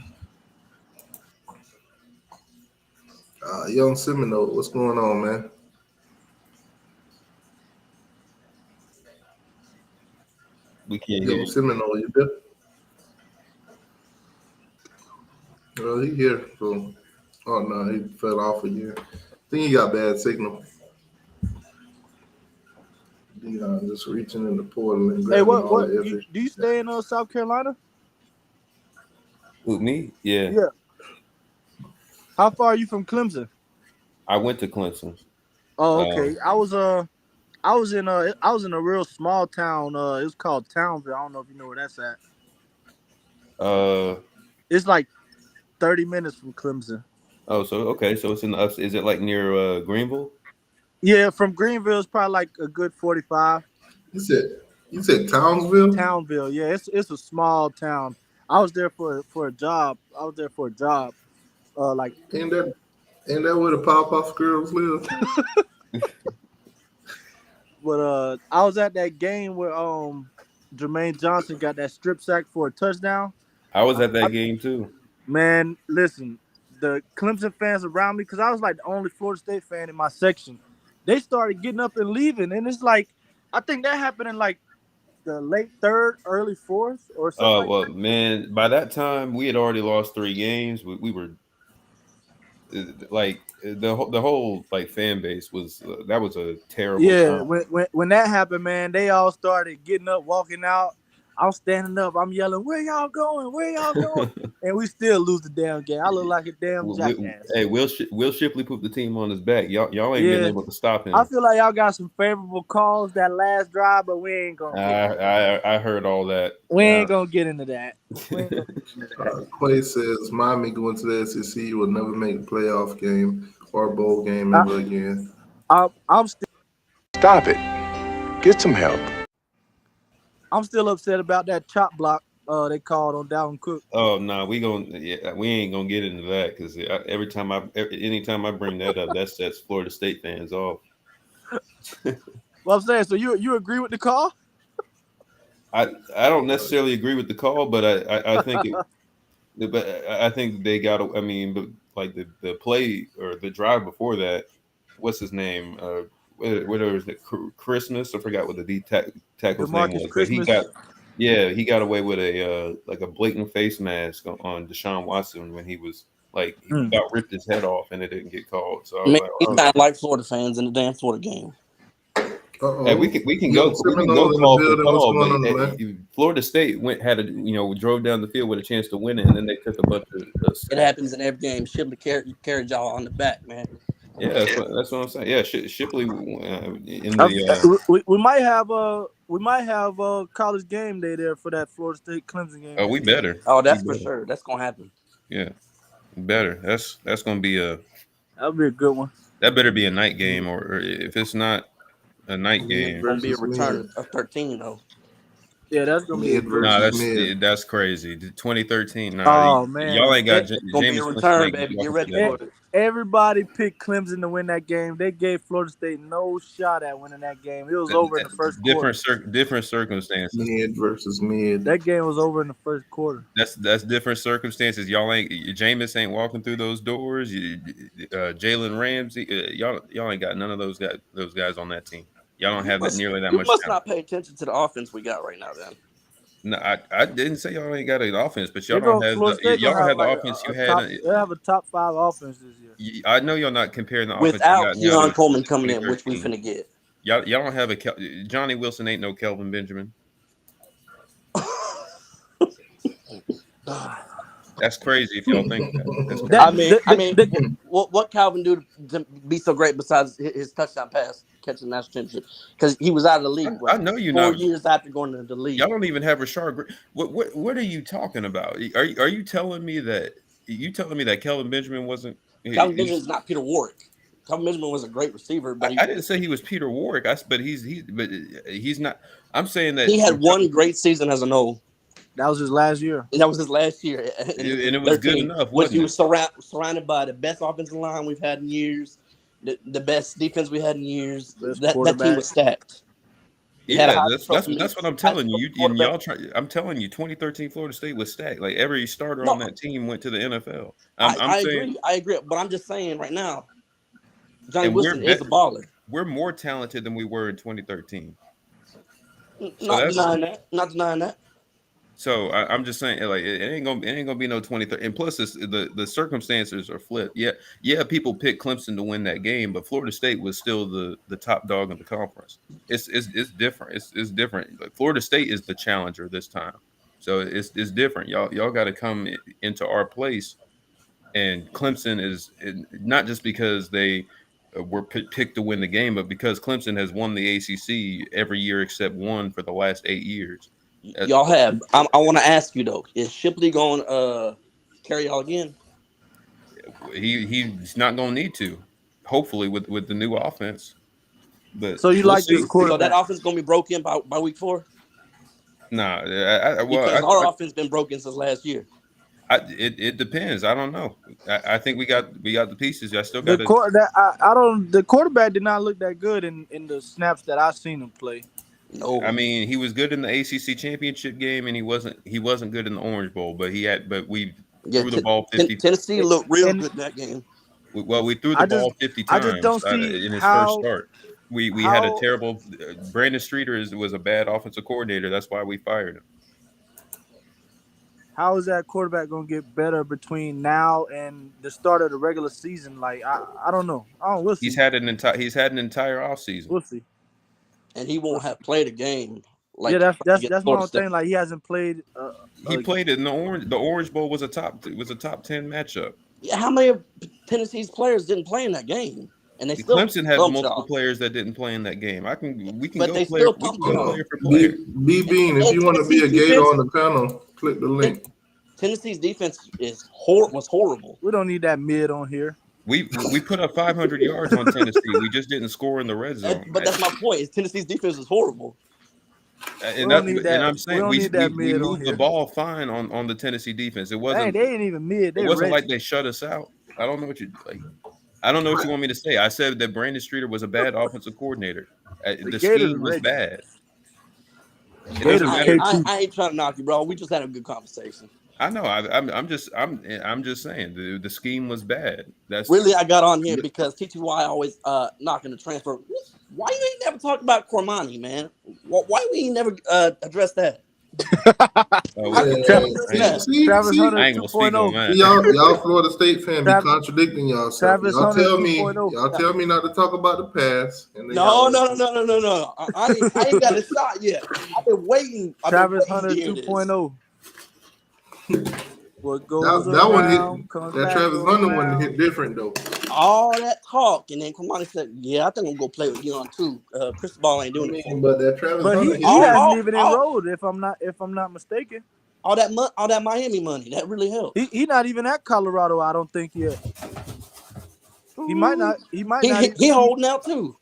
Young Semino, what's going on, man? We can't hear Young you. Semino, you there? Well, he here. So, oh no, he fell off again. I think he got bad signal. Dion just reaching in the portal and Hey, grabbing all what the do effort. you stay in South Carolina? Who, me? Yeah. Yeah. How far are you from Clemson? I went to Clemson. Oh, okay. I was in a real small town. It was called Townville. I don't know if you know where that's at. It's like 30 minutes from Clemson. Oh, so okay, so it's in us. Is it like near Greenville? Yeah, from Greenville it's probably like a good 45. You said Townsville? Townville, yeah, it's a small town. I was there for a job. Like Ain't that where the Powerpuff Girls live? But I was at that game where Jermaine Johnson got that strip sack for a touchdown. I was at that game too. Man, listen, the Clemson fans around me, because I was like the only Florida State fan in my section, they started getting up and leaving, and it's like I think that happened in like the late third, early fourth, or something. Well, man, by that time we had already lost 3 games. We were like the whole like fan base was that was a terrible time. When that happened, man, they all started getting up, walking out. I'm standing up, I'm yelling, "Where y'all going? Where y'all going?" And we still lose the damn game. I look like a damn jackass. Hey, Will Shipley put the team on his back. Y'all ain't been able to stop him. I feel like y'all got some favorable calls that last drive, but we ain't gonna. I heard all that. We ain't gonna get into that. Clay says Miami going to the SEC will never make a playoff game or a bowl game ever again. I'm still. Stop it. Get some help. I'm still upset about that chop block they called on Dalvin Cook. Oh no, we ain't gonna get into that because anytime I bring that up, that sets Florida State fans off. Well, I'm saying, so you agree with the call? I don't necessarily agree with the call, but I think but I think they got. I mean, but like the play or the drive before that, what's his name? Whatever is it? Christmas? I forgot what the D tackle's name was. Christmas. But he got away with a like a blatant face mask on Deshaun Watson when he was like he about ripped his head off and it didn't get called. So he's not like Florida fans in the damn Florida game. Hey, we can go call for call, but Florida State drove down the field with a chance to win it, and then they took a bunch of. It happens in every game. Shipley carried y'all on the back, man. Yeah, that's what I'm saying. Yeah, Shipley in the. We might have a college game day there for that Florida State Clemson game. Oh, we better. Oh, that's for sure. That's gonna happen. Yeah, better. That's gonna be that'll be a good one. That better be a night game, or if it's not, A night game. It's gonna be a versus return mid. of 13 though. Yeah, that's gonna be a Mid good. Nah, versus mid. that's crazy. 2013. Nah, Oh y'all man, ain't got It's gonna be a Jameis Winston return, ain't baby. Get walking ready through for that. it. everybody picked Clemson to win that game. They gave Florida State no shot at winning that game. It was over in the first quarter. Different circumstances. Mid versus mid. That game was over in the first quarter. That's different circumstances. Y'all ain't Jameis ain't walking through those doors. Jalen Ramsey, y'all ain't got none of those guys on that team. Y'all don't have nearly that You much must talent. not pay attention to the offense we got right now. Then No, I didn't say y'all ain't got an offense, but Florida State y'all gonna don't have have the like offense you a had. top. They have a top 5 offense this year. I know y'all not comparing the offense you without got now Keon to Coleman coming in, which we 2013. finna get. Y'all don't have Johnny Wilson ain't no Kelvin Benjamin. That's crazy if y'all think that. That's crazy. What Calvin do to be so great besides his touchdown pass catching the national championship? Because he was out of the league. I know you're 4 not. years after going into the league. Y'all don't even have Rashard. What are you talking about? Are you telling me that Kelvin Benjamin wasn't? Calvin Benjamin's not Peter Warwick. Calvin Benjamin was a great receiver, but I didn't say he was Peter Warwick. But he's not. I'm saying that he had one great season as a no. That was his last year. That was his last year, and it was good enough. Which he was surrounded by the best offensive line we've had in years, the best defense we had in years. That team was stacked. Yeah, that's what I'm telling you. And y'all I'm telling you, 2013 Florida State was stacked. Like every starter on that team went to the NFL. I agree. But I'm just saying right now, Johnny Wilson is a baller. We're more talented than we were in 2013. Not denying that. So I'm just saying, like it ain't gonna be no 2013. And plus, the circumstances are flipped. Yeah, people picked Clemson to win that game, but Florida State was still the top dog in the conference. It's different. It's different. Like Florida State is the challenger this time, so it's different. Y'all got to come into our place, and Clemson is not just because they were picked to win the game, but because Clemson has won the ACC every year except one for the last 8 years. Y'all have. I want to ask you though: is Shipley going to carry y'all again? He's not going to need to. Hopefully, with the new offense. But so you like this quarterback? So that offense going to be broken by week 4? Nah, because our offense been broken since last year. It depends. I don't know. I think we got the pieces. I still got the quarterback did not look that good in the snaps that I've seen him play. No, I mean he was good in the ACC championship game, and he wasn't good in the Orange Bowl. But we threw the ball 50. Tennessee looked real good that game. We threw the ball 50 times. I just don't see in his first start. We had a terrible. Brandon Streeter was a bad offensive coordinator. That's why we fired him. How is that quarterback going to get better between now and the start of the regular season? Like I don't know. We'll see. He's had an entire offseason. We'll see. And he won't have played a game. Like that's my thing. Like he hasn't played. He played it in the Orange. The Orange Bowl was a top 10 matchup. Yeah, how many of Tennessee's players didn't play in that game? And they still Clemson had multiple players that didn't play in that game. We can go player for player. B-Bean, if you want to be a Gator on the panel, click the link. Tennessee's defense was horrible. We don't need that mid on here. We put up 500 yards on Tennessee. We just didn't score in the red zone. But that's my point. Tennessee's defense is horrible. And I'm saying we moved the ball fine on the Tennessee defense. It wasn't. They ain't even mid. It wasn't like they shut us out. I don't know what you like. I don't know what you want me to say. I said that Brandon Streeter was a bad offensive coordinator. The scheme was bad. I ain't trying to knock you, bro. We just had a good conversation. I know. I'm just saying the scheme was bad. That's really I got on here because TTY always knocking the transfer. Why you ain't never talked about Cormani, man? Why we ain't never addressed that? Travis Hunter 2.0. Y'all Florida State fan be contradicting y'allself. Y'all tell me not to talk about the past. No. I ain't got a shot yet. I've been waiting. Travis Hunter 2.0. What goes that one around, hit. That Travis Hunter one hit different though. All that talk, and then Cormani said, "Yeah, I think I'm gonna go play with Dion too." Cristobal ain't doing it. But that Travis Hunter, he hasn't even enrolled. If I'm not mistaken. All that Miami money that really helped. He not even at Colorado. I don't think yet. He might not. He might not. He holding out too.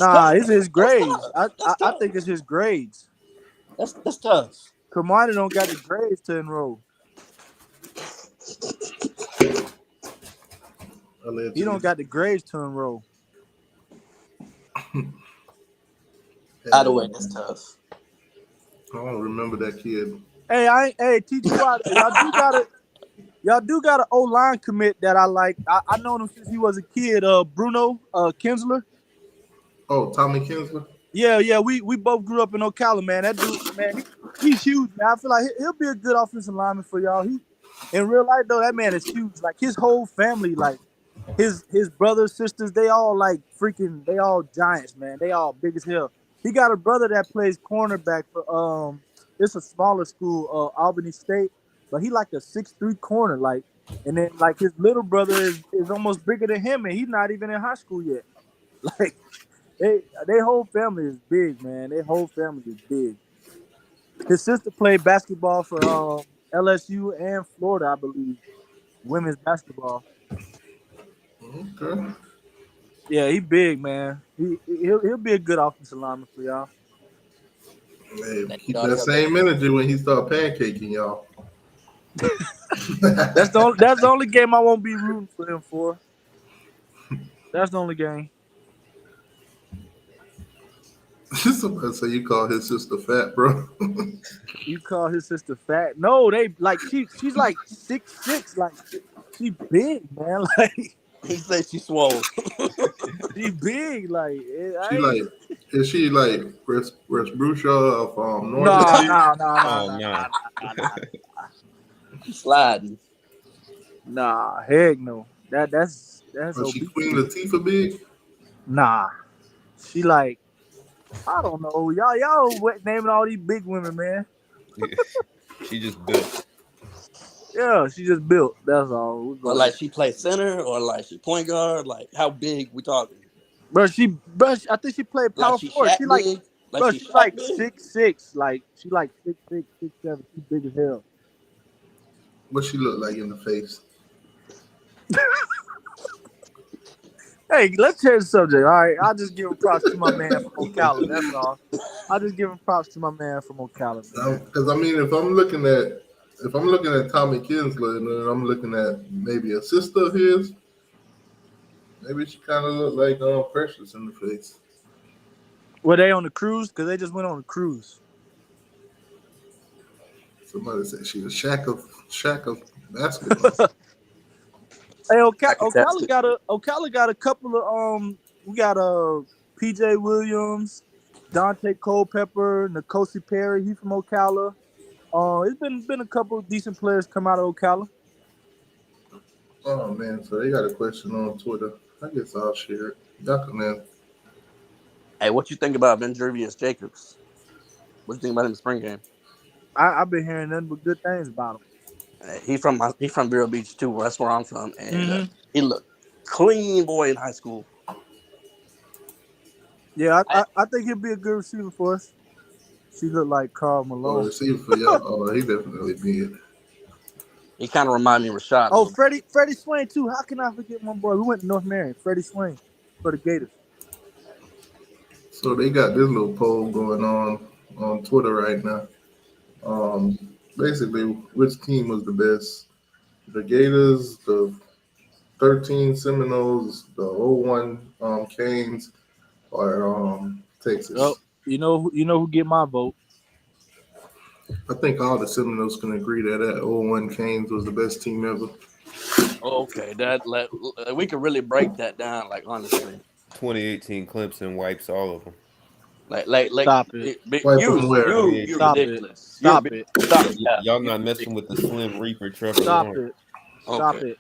tough. It's his grades. That's I tough. think it's his grades. That's tough. Kamani don't got the grades to enroll. He don't got the grades to enroll. Either way, that's tough. I don't remember that kid. Hey, TTY, y'all do got an O-line commit that I like. I known him since he was a kid. Bruno Kinsler. Oh, Tommy Kinsler. Yeah, we both grew up in Ocala, man. That dude, man, he's huge, man. I feel like he'll be a good offensive lineman for y'all. He in real life though, that man is huge. Like his whole family, like his brothers, sisters, they all they all giants, man. They all big as hell. He got a brother that plays cornerback for it's a smaller school, Albany State, but he like a 6'3" corner, like, and then like his little brother is almost bigger than him, and he's not even in high school yet. Like they whole family is big, man. Their whole family is big. His sister played basketball for LSU and Florida, I believe, women's basketball. Okay. Yeah, he big, man. He'll be a good offensive lineman for y'all. Hey, keep that same energy when he start pancaking y'all. That's the only game I won't be rooting for him for. That's the only game. Somebody say you call his sister fat, bro. You call his sister fat? No, they like she's like 6'6", like she big, man. Like he said she swole. She big, like is she like Resbrusha of North? No. Sliding. Nah, heck no. That's Is she Queen Latifah big? Nah. She like, I don't know. Y'all naming all these big women, man. She just built. Yeah, she just built. That's all. Or like she play center, or like she point guard. Like how big we talking? Bro, I think she played power forward. She like, bro, she's like 6'6". Like she like 6'6", 6'7". She's big as hell. What she look like in the face? Hey, let's change the subject. All right, I'll just give props to my man from Ocala. That's all. I'll just give props to my man from Ocala. Because I mean, if I'm looking at Tommy Kinsler and then I'm looking at maybe a sister of his, maybe she kind of look like Precious in the face. Were they on the cruise? Because they just went on a cruise. Somebody said she was Shaq of basketball. Hey, Ocala got a couple of we got PJ Williams, Dante Culpepper, Nkosi Perry. He's from Ocala. It's been a couple of decent players come out of Ocala. Oh man, so they got a question on Twitter. I guess I'll share it. Y'all come in. Hey, what you think about Vendrivius Jacobs? What you think about him in the spring game? I've been hearing nothing but good things about him. He's from Vero Beach too. That's where I'm from, and he looked clean boy in high school. Yeah, I think he'll be a good receiver for us. She looked like Karl Malone. Receiver for y'all. Oh, he definitely be it. He kind of reminded me of Rashad. Oh, Freddie Swain too. How can I forget my boy? We went to North Marion. Freddie Swain for the Gators. So they got this little poll going on Twitter right now. Basically, which team was the best? The Gators, the 13 Seminoles, the 01 Canes, or Texas? Oh, you know who get my vote? I think all the Seminoles can agree that 01 Canes was the best team ever. Okay, we could really break that down. Like honestly, 2018 Clemson wipes all of them. Like Stop it. You're ridiculous. Stop it. Y'all not messing with the Slim Reaper, Trevor. Stop it.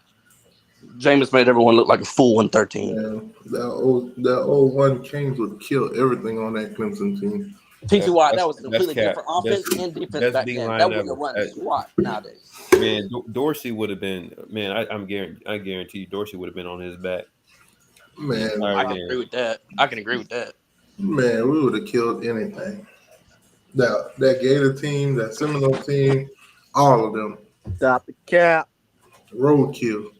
Jameis made everyone look like a fool in 13. Man, that 01 Canes would kill everything on that Clemson team. TTY, that was a completely different offense and defense back then. That wouldn't have run a squat nowadays. Man, Dorsey would have been. Man, I guarantee you, Dorsey would have been on his back. Man, I can agree with that. Man, we would have killed anything. That Gator team, that Seminole team, all of them. Stop the cap. Roadkill.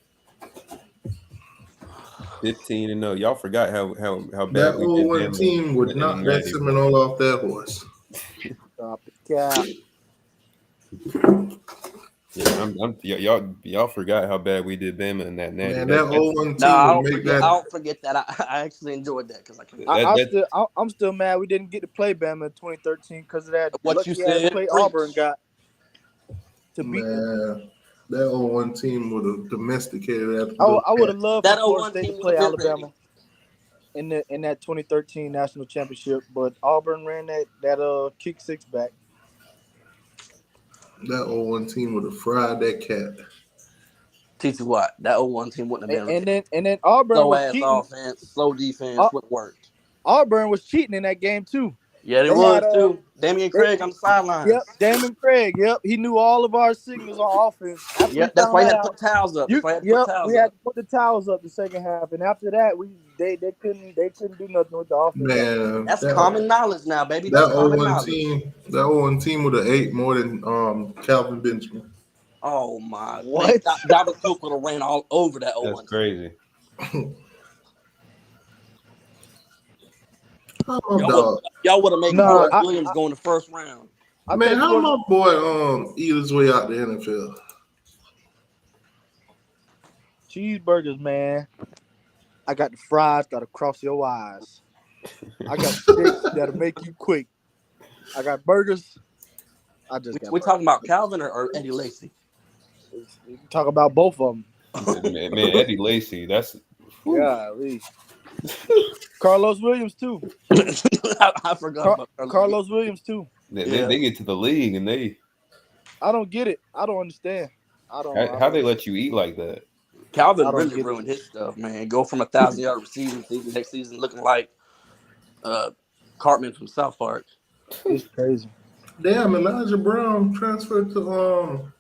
15-0. Y'all forgot how bad That we did 0-1 Bama team would in the knock that 90, bro. Seminole off that horse. Stop the cap. Yeah, y'all forgot how bad we did Bama in that natty. Man, that 0-1 No, I team would don't make forget. I that. don't forget that. I actually enjoyed that because I could. I'm still mad we didn't get to play Bama in 2013 because of that What you lucky ass said, play preach. Auburn got to beat them. Man, that 0-1 team would have domesticated that. I would have loved That for Florida 0-1 State to team play would've been Alabama in that 2013 national championship, but Auburn ran that kick six back. That 0-1 team would have fried that cat. TT Watt. That 0-1 team wouldn't have been. And then Auburn Slow was ass cheating. offense, slow defense wouldn't work. Auburn was cheating in that game too. Yeah, they was too. Damian Craig on the sidelines. Yep, Damon Craig. Yep, he knew all of our signals on offense. Yep, that's why he had to put towels up. We had to put the towels up the second half, and after that, they couldn't do nothing with the offense. Man, that's common knowledge now, baby. That's that 0-1 team. That 0-1 team would have ate more than Calvin Benjamin. Oh my! What? Dalvin Cook would have ran all over that 0-1. That's crazy. Y'all would have made Williams go in the first round. Man, how my boy eat his way out the NFL? Cheeseburgers, man. I got the fries that'll cross your eyes. I got steaks that'll make you quick. I got burgers. We talking about Calvin or Eddie Lacy? We can talk about both of them. Man, Eddie Lacy, that's yeah. Carlos Williams too. I forgot about Carlos Williams too. They get to the league and I don't get it. I don't understand. How they let you eat like that? Calvin really ruined his stuff, man. Go from 1,000-yard receiving season next season looking like Cartman from South Park. It's crazy. Damn, Elijah Brown transferred to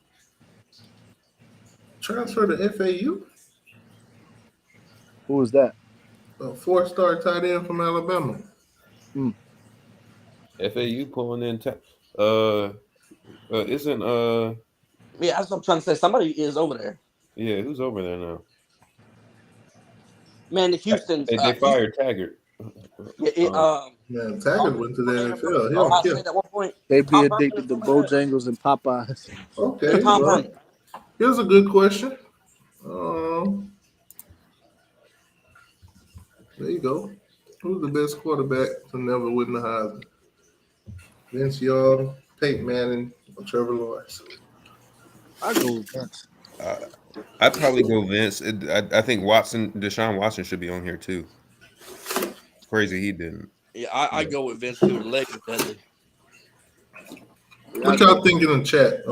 FAU. Who was that? A 4-star tight end from Alabama. FAU pulling in. Isn't Yeah, that's what I'm trying to say. Somebody is over there. Yeah, who's over there now? Man, the Houston. They fired Taggart. Man, Taggart went to the NFL. He I don't care. said at one point. They be addicted to Bojangles and Popeyes. Okay. Well, here's a good question. There you go. Who's the best quarterback to never win the Heisman? Vince Young, Peyton Manning, or Trevor Lawrence? I go with Vince. I'd probably go Vince. I think Deshaun Watson should be on here too. Crazy he didn't. Yeah, I go with Vince too. The leg is deadly. What y'all think in the chat?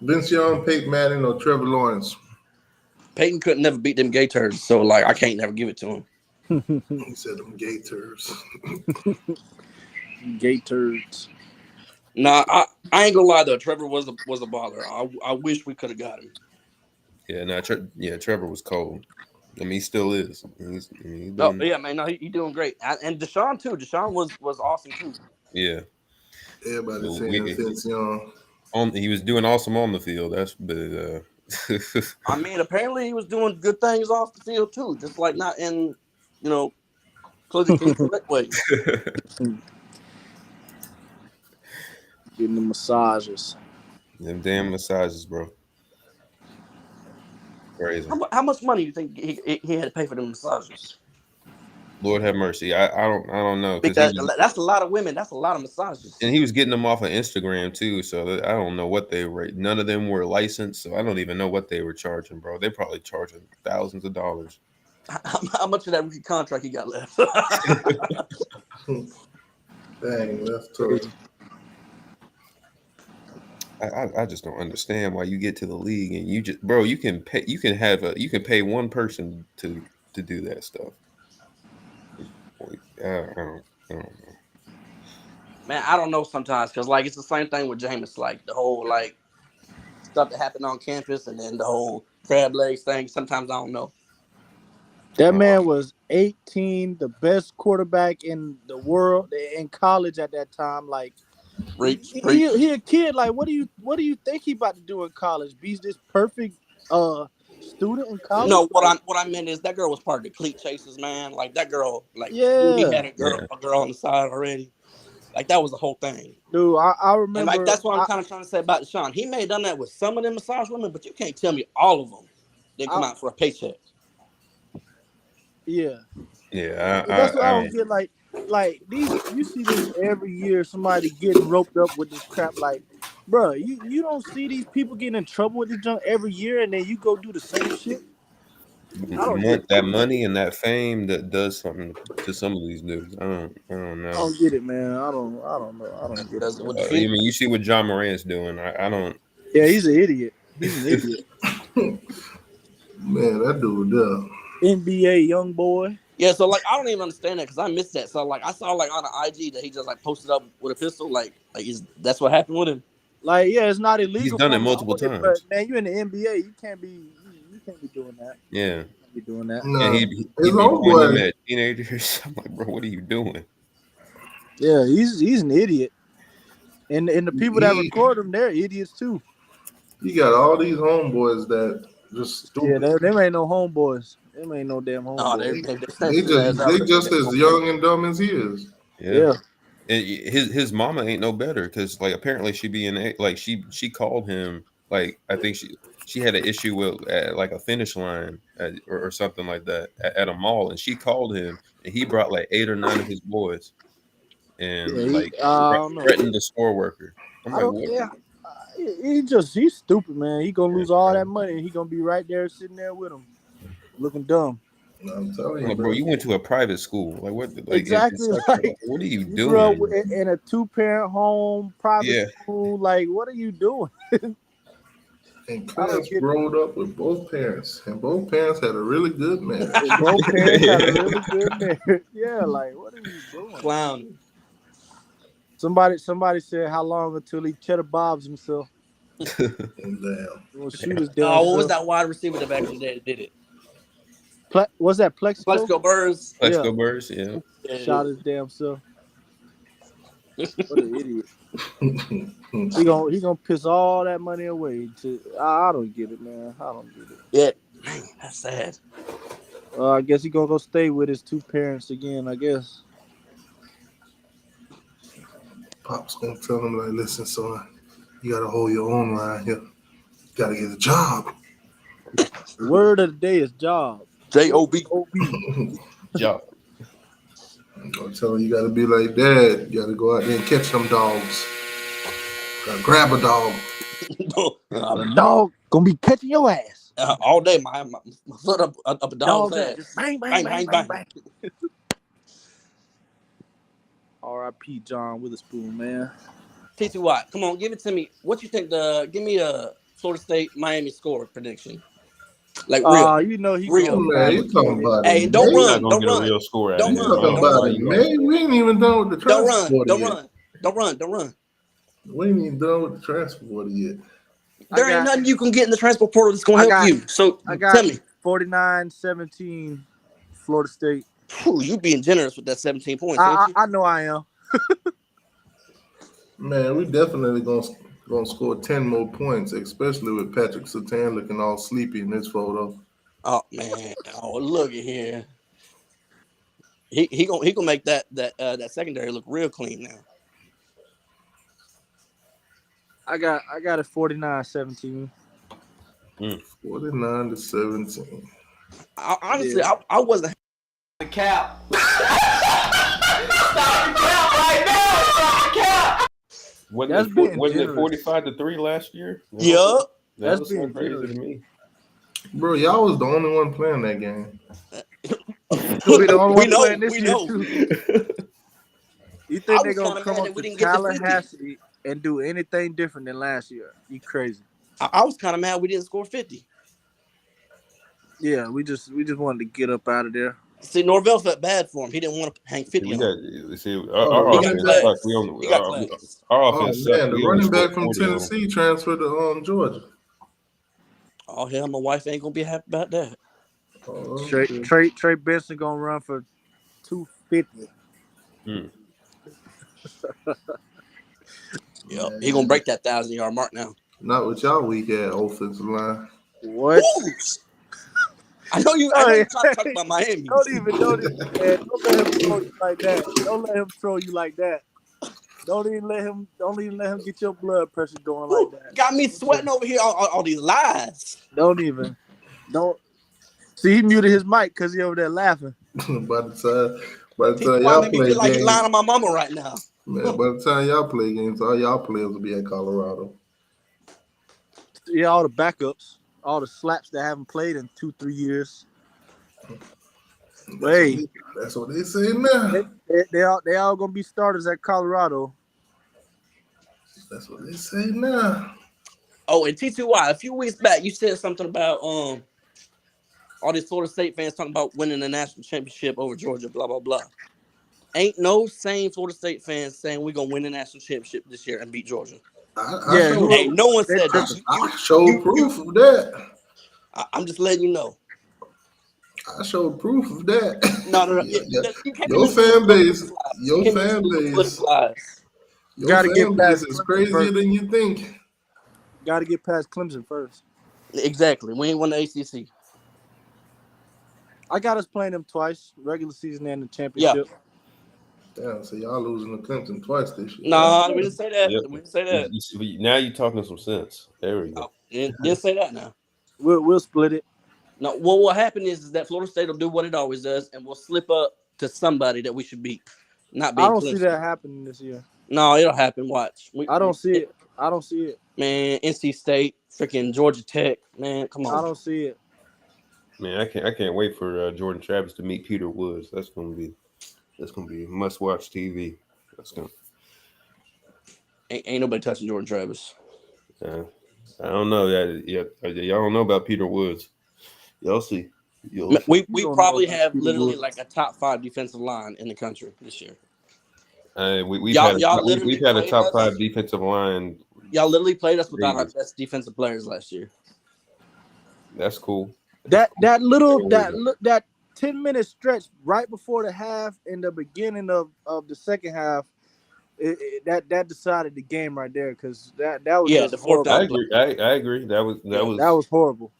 Vince Young, Peyton Manning, or Trevor Lawrence? Peyton couldn't never beat them Gators, so like I can't never give it to him. He said them Gators. Gators. Nah, I ain't gonna lie though. Trevor was a baller. I wish we could have got him. Yeah, Trevor was cold. I mean, he still is. He's He doing great. And Deshaun too. Deshaun was awesome too. Yeah. Everybody's saying Vince Young. He was doing awesome on the field. I mean, apparently he was doing good things off the field too, just like not in, politically correct way. Getting the massages. Them damn massages, bro. Crazy. How much money do you think he had to pay for them massages? Lord have mercy. I don't know. Because that's a lot of women. That's a lot of massages. And he was getting them off of Instagram too. So I don't know what they were. None of them were licensed. So I don't even know what they were charging, bro. They probably charging thousands of dollars. How much of that rookie contract he got left? Dang, that's tough. I just don't understand why you get to the league and you just, bro, you can pay one person to do that stuff. I don't know. Man, I don't know sometimes because like it's the same thing with Jameis, like the whole like stuff that happened on campus and then the whole crab legs thing. Sometimes I don't know. That man was 18, the best quarterback in the world in college at that time. Like he a kid. Like what do you think he about to do in college? Be this perfect student in college. No, what I meant is that girl was part of the clique chasers, man. Like that girl, like he had a girl on the side already. Like that was the whole thing. Dude, I remember. And like that's what I'm kind of trying to say about Deshaun. He may have done that with some of them massage women, but you can't tell me all of them didn't come out for a paycheck. Yeah, that's what I don't get. Like these, you see this every year. Somebody getting roped up with this crap. Like, bro, you don't see these people getting in trouble with this junk every year, and then you go do the same shit. That money and that fame that does something to some of these dudes. I don't know. I don't get it, man. I don't know. I don't get it. I mean, you see what John Morant's doing. I don't. Yeah, he's an idiot. He's an idiot. Man, that dude dumb. NBA young boy. Yeah, so like I don't even understand that because I missed that. So like I saw like on the IG that he just like posted up with a pistol. Like that's what happened with him. Like, yeah, it's not illegal. He's done it multiple times. But man, you in the NBA, you can't be doing that. Yeah. You can't be doing that. No, and he be pointing them at teenagers. I'm like, bro, what are you doing? Yeah, he's an idiot. And the people that record him, they're idiots too. You got all these homeboys that just stupid. Yeah, them ain't no homeboys. Them ain't no damn homeboys. They just as young and dumb as he is. Yeah. And his mama ain't no better because like apparently she be in like she called him like I think she had an issue with like a finish line or something like that at a mall, and she called him and he brought like 8 or 9 of his boys and threatened the store worker. I'm like, what? He's stupid, man. He gonna lose all that money and he gonna be right there sitting there with him, looking dumb. I'm telling you, bro, you went to a private school. Like what? Like, exactly. Like, what are you doing? You grew up in a 2-parent home, private school. Like, what are you doing? And Clarence growed up with both parents, and both parents had a really good marriage. Both parents had a really good marriage. Yeah, like, what are you doing? Clown. Somebody said, how long until he cheddar bobs himself? Damn. We'll shoot his what was that wide receiver that back in the day that did it? Was that Plexico? Plexico Burrs. Plexico Burrs, yeah. Shot his damn self. What an idiot. He gonna piss all that money away. I don't get it, man. I don't get it. Yeah, man, that's sad. I guess he gonna go stay with his 2 parents again, I guess. Pop's gonna tell him, like, listen, son, you gotta hold your own line here. You gotta get a job. The word of the day is job. J-O-B. Job. I'm gonna tell him you gotta be like Dad. You gotta go out there and catch them dogs. Gotta grab a dog. The dog gonna be catching your ass all day. My foot up a dog's ass. Just bang, bang, bang, bang, bang. R.I.P. John Witherspoon, man. T.T. Watt, come on, give it to me. What you think? Give me a Florida State Miami score prediction. Like real. You know he real. Man, you talking about hey, it. Don't run. Don't run. Real score don't run. Man, we ain't even done with the transfer portal. Don't run. We ain't even done with the transfer portal yet. There ain't nothing you can get in the transport portal that's gonna help you. So tell me. 49-17, Florida State. Whew, you being generous with that 17 points, ain't you? I know I am. Man, we definitely gonna score 10 more points, especially with Patrick Surtain looking all sleepy in this photo. Oh man! Oh, look at here. He gonna make that secondary look real clean now. I got it 49-17. 49-17. Honestly, I wasn't the cap. Stop the cap right now! Stop the cap! Wasn't it 45-3 last year? Yup. That's so crazy to me. Bro, y'all was the only one playing that game. We the only one playing this we year know. too. You think they're gonna come up to Tallahassee and do anything different than last year? You crazy? I was kind of mad we didn't score 50. Yeah, we just wanted to get up out of there. See, Norvell felt bad for him. He didn't want to hang 50 on him. Our offense sucks. Our offense sucks. Man, the running back from Tennessee transferred to Georgia. Oh hell, my wife ain't gonna be happy about that. Trey Benson gonna run for 250. Yep, he gonna break that 1,000-yard mark now. Not with y'all weak ass offensive line. What? I know you trying to talk about Miami. Don't even, man. Don't let him troll you like that. Don't let him troll you like that. Don't even let him get your blood pressure going like that. Got me sweating over here all these lies. Don't. See, he muted his mic because he over there laughing. By the time Y'all y'all make me play feel like games, he lying on my mama right now. man, by the time y'all play games, all y'all players will be at Colorado. Yeah, all the backups, all the slaps that haven't played in 2-3 years. That's what they say now. They all gonna be starters at Colorado. That's what they say now. Oh, and T2Y, a few weeks back, you said something about all these Florida State fans talking about winning the national championship over Georgia, blah, blah, blah. Ain't no same Florida State fans saying we're going to win the national championship this year and beat Georgia. Ain't no one said that. I showed proof of that. I'm just letting you know. I showed proof of that. No. Your fan base is crazier than you think. Got to get past Clemson first. Exactly. We ain't won the ACC. I got us playing them twice, regular season and the championship. Yeah. Damn, so y'all losing to Clemson twice this year. No, we didn't say that. Yep. We didn't say that. Now you're talking some sense. There we go. Didn't say that now. We'll split it. No, what will happen is that Florida State will do what it always does, and we'll slip up to somebody that we should beat. Not beat I don't Clemson. see that happening this year. No, it'll happen. Watch. I don't see it. I don't see it. Man, NC State, freaking Georgia Tech. Man, come on. I don't see it. Man, I can't wait for Jordan Travis to meet Peter Woods. That's gonna be must watch TV. Ain't nobody touching Jordan Travis. I don't know that yet. Y'all don't know about Peter Woods. Y'all see. We probably have literally like a top 5 defensive line in the country this year. We've had a top 5 defensive line. Y'all literally played us without our best defensive players last year. That's cool. That 10-minute stretch right before the half and the beginning of the second half, that decided the game right there because that was the fourth down. I agree. That was horrible.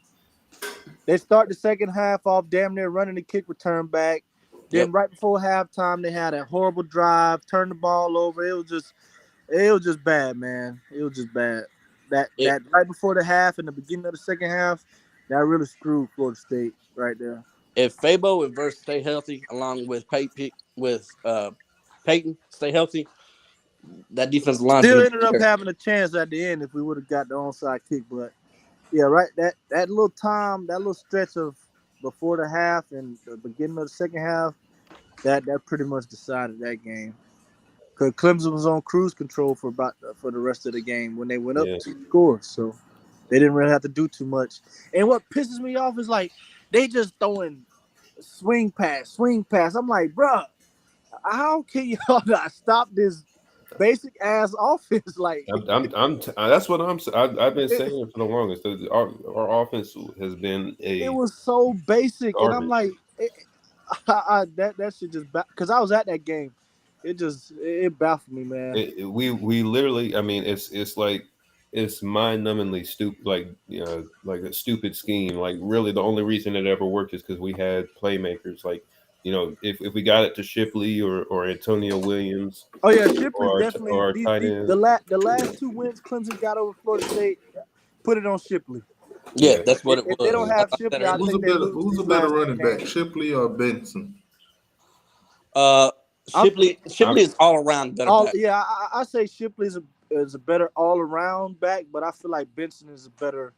They start the second half off damn near running the kick return back. Then right before halftime, they had a horrible drive, turned the ball over. It was just bad, man. It was just bad. That right before the half and the beginning of the second half, that really screwed Florida State right there. If Fabo and Verse stay healthy, along with Peyton stay healthy, that defensive line still ended up having a chance at the end if we would have got the onside kick. But yeah, right. That little time, that little stretch of before the half and the beginning of the second half, that pretty much decided that game. Because Clemson was on cruise control for the rest of the game when they went up 2 scores, so they didn't really have to do too much. And what pisses me off is like they just throwing swing pass. I'm like, bruh, how can y'all not stop this basic ass offense? Like, that's what I've been saying for the longest. Our offense has been it was so basic, garbage. And I'm like, that shit just because I was at that game. It baffled me, man. We literally, I mean, it's like it's mind-numbingly stupid, like a stupid scheme. Like really, the only reason it ever worked is because we had playmakers. Like if we got it to Shipley or Antonio Williams. Oh yeah, Shipley definitely. The last 2 wins Clemson got over Florida State, put it on Shipley. Yeah, that's what it was. If they don't have Shipley, I think who's a better running back, Shipley or Benson? Shipley is all around better back. Yeah, I say Shipley is a better all around back, but I feel like Benson is a better.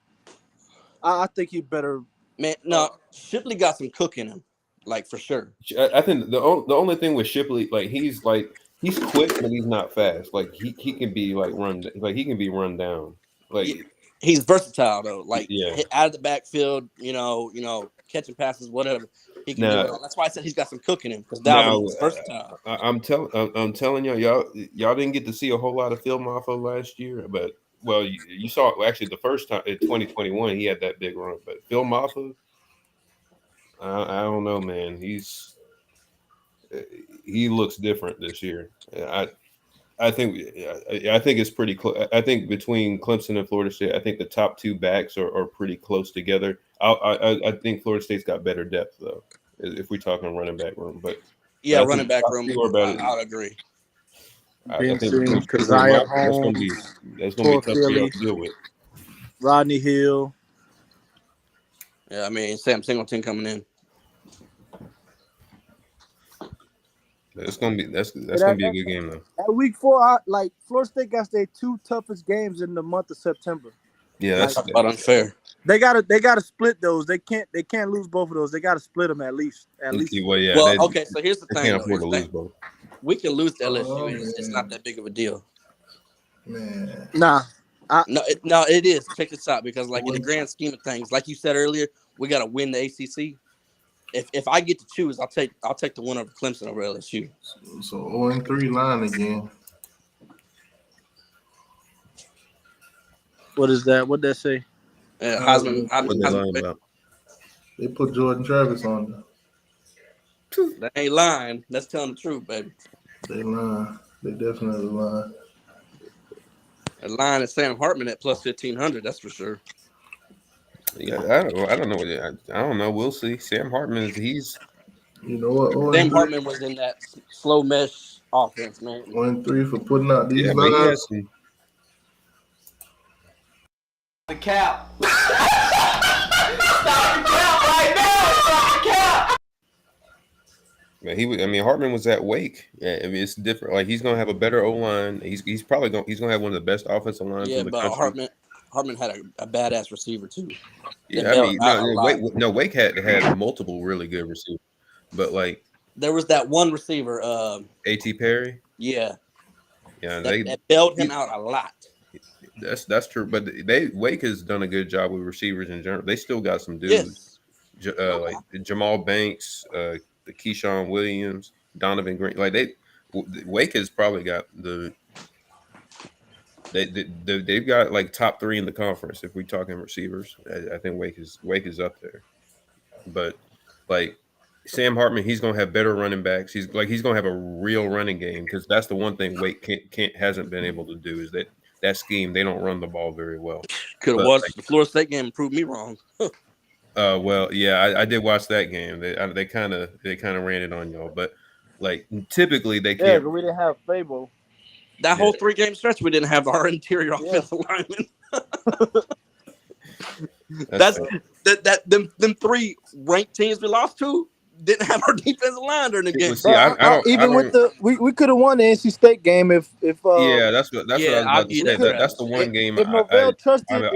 I think he's better. Man, no, Shipley got some cook in him, like for sure. I think the only thing with Shipley, he's quick, but he's not fast. Like he can be he can be run down. He's versatile though. Out of the backfield, catching passes, whatever. He can do it. That's why I said he's got some cook in him because Dalvin is versatile. I'm telling y'all didn't get to see a whole lot of film off of last year, but you saw actually the first time in 2021 he had that big run, but Phil Maffa, I don't know, man. He looks different this year. I think it's pretty close. I think between Clemson and Florida State, I think the top two backs are pretty close together. I think Florida State's got better depth though, if we're talking running back room. But Yeah, I running think back top room. two are better. I'll agree. I think Benson, between Springer and Keziah Mike, that's gonna be Holmes, tough for y'all to deal with. Rodney Hill. Yeah, I mean Sam Singleton coming in. That's gonna be gonna be a good game though. At week 4, Florida State got their 2 toughest games in the month of September. Yeah, That's about unfair. They gotta split those. They can't lose both of those. They gotta split them at least. Well, yeah. Well, okay. So here's the they thing. can't Though. afford to lose both. We can lose to LSU. Oh, It's not that big of a deal. Man. Nah. No, it is. Check this out, because like in the grand scheme of things, like you said earlier, we got to win the ACC. If I get to choose, I'll take the winner of Clemson over LSU. So 0-3 line again. What is that? What'd that say? Heisman. What they lying about? They put Jordan Travis on there. That ain't lying. That's telling the truth, baby. They lying. They definitely lying. A line is Sam Hartman at plus 1,500. That's for sure. Yeah, I don't know. I don't know. We'll see. Sam Hartman, he's. You know what? Sam Hartman was in that slow mesh offense, man. 1-3 for putting out these Yeah, but he has lines. some. The cap. Stop the cap right now. Stop the cap. Man, Hartman was at Wake. Yeah, I mean, it's different. Like he's gonna have a better O line. He's probably gonna have one of the best offensive lines in the country. Hartman had a badass receiver too. Yeah, I mean, Wake had multiple really good receivers, but like there was that one receiver, A.T. Perry. Yeah, that bailed him out a lot. That's true, but Wake has done a good job with receivers in general. They still got some dudes, like Jamal Banks, the Keyshawn Williams, Donovan Green. Like Wake has probably got they've got like top 3 in the conference if we're talking receivers. I think Wake is up there, but like Sam Hartman, he's gonna have better running backs. He's gonna have a real running game, because that's the one thing Wake hasn't been able to do, is that scheme. They don't run the ball very well. Could have watched the Florida State game and proved me wrong. Well, yeah, I did watch that game. They kind of ran it on y'all, but like typically they can't. Yeah, but we didn't have Fable. That whole 3-game stretch, we didn't have our interior offensive lineman. Them 3 ranked teams we lost to didn't have our defensive line during the game. We could have won the NC State game if that's what I was about to say. That's the one game I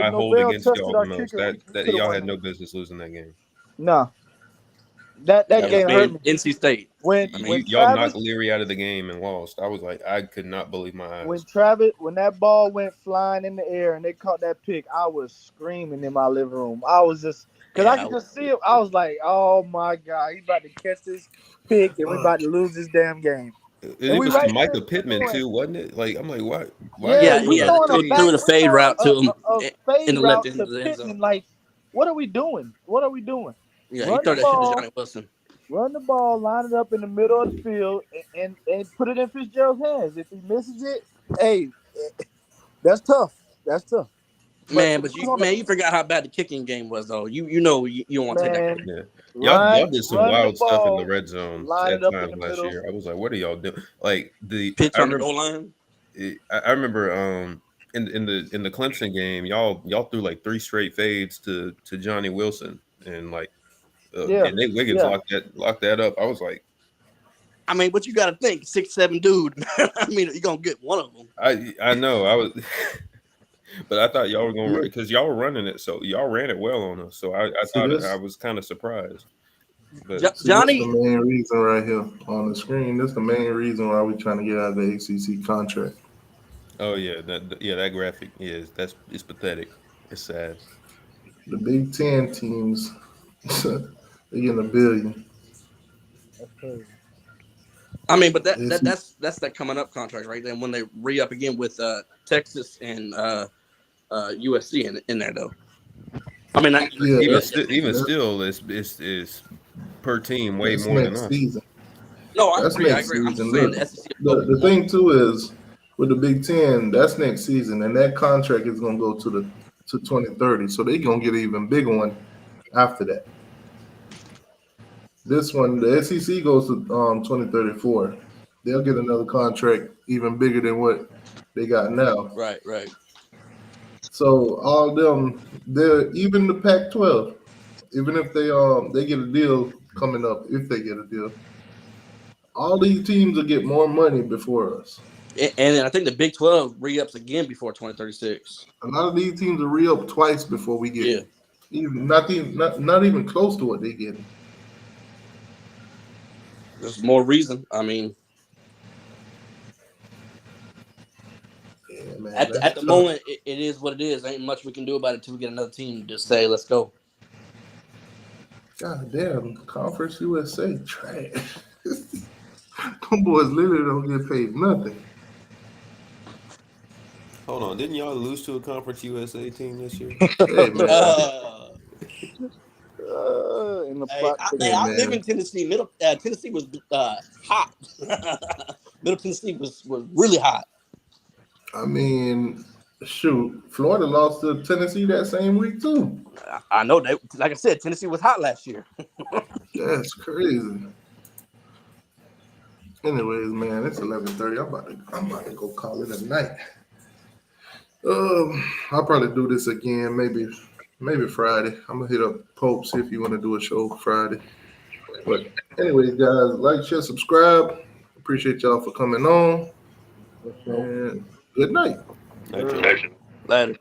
hold against y'all the most. That y'all had no business losing that game. No. That game hurt me. NC State. When y'all knocked Leary out of the game and lost, I was like, I could not believe my eyes. When that ball went flying in the air and they caught that pick, I was screaming in my living room. I was just, because I could just see it. I was like, oh my God, he's about to catch this pick and we're about to lose this damn game. It was to Micah Pittman too, wasn't it? Like I'm like, what? Yeah, threw the fade route to him in the left end of the end zone. Like, what are we doing? Yeah, he threw that shit to Johnny Wilson. Run the ball, line it up in the middle of the field, and put it in Fitzgerald's hands. If he misses it, hey, that's tough. Man, but you forgot how bad the kicking game was, though. You know you don't want to take that. Yeah. Y'all did some wild stuff in the red zone at times last year. I was like, what are y'all doing? Like the pitch on the goal line. I remember in the Clemson game, y'all threw like 3 straight fades to Johnny Wilson, and like and Nate Wiggins locked that up. I was like, I mean, but you got to think 6'7" dude. I mean, you're gonna get one of them. I know I was. But I thought y'all were going to run, because y'all were running it, so y'all ran it well on us. So I thought I was kind of surprised. But Johnny, that's the main reason right here on the screen. That's the main reason why we're trying to get out of the ACC contract. Oh yeah, that graphic it's pathetic. It's sad. The Big Ten teams, they getting $1 billion. I mean, but that's that coming up contract right then when they re-up again with Texas and USC in there though. I mean, even still, it's per team way more than us. Season. No, I agree. I'm saying the thing too is with the Big Ten, that's next season, and that contract is gonna go to 2030. So they're gonna get an even bigger one after that. This one, the SEC goes to 2034. They'll get another contract even bigger than what they got now. Right. So all of them, they're even the Pac-12, even if they get a deal coming up, if they get a deal, all these teams will get more money before us. And I think the Big 12 re-ups again before 2036. A lot of these teams will re-up twice before we get even not even close to what they get. There's more reason. I mean, yeah, man, at the moment, it is what it is. Ain't much we can do about it until we get another team to just say, let's go. God damn, Conference USA trash. Them boys literally don't get paid nothing. Hold on, didn't y'all lose to a Conference USA team this year? Hey, man. In the I live in Tennessee. Tennessee was hot. Middle Tennessee was really hot. I mean, shoot, Florida lost to Tennessee that same week too. I know that. Like I said, Tennessee was hot last year. That's crazy. Anyways, man, it's 11:30. I'm about to go call it a night. I'll probably do this again, maybe Friday. I'm gonna hit up Pope, see if you want to do a show Friday. But anyways, guys, like, share, subscribe. Appreciate y'all for coming on. And good night. Night. Later.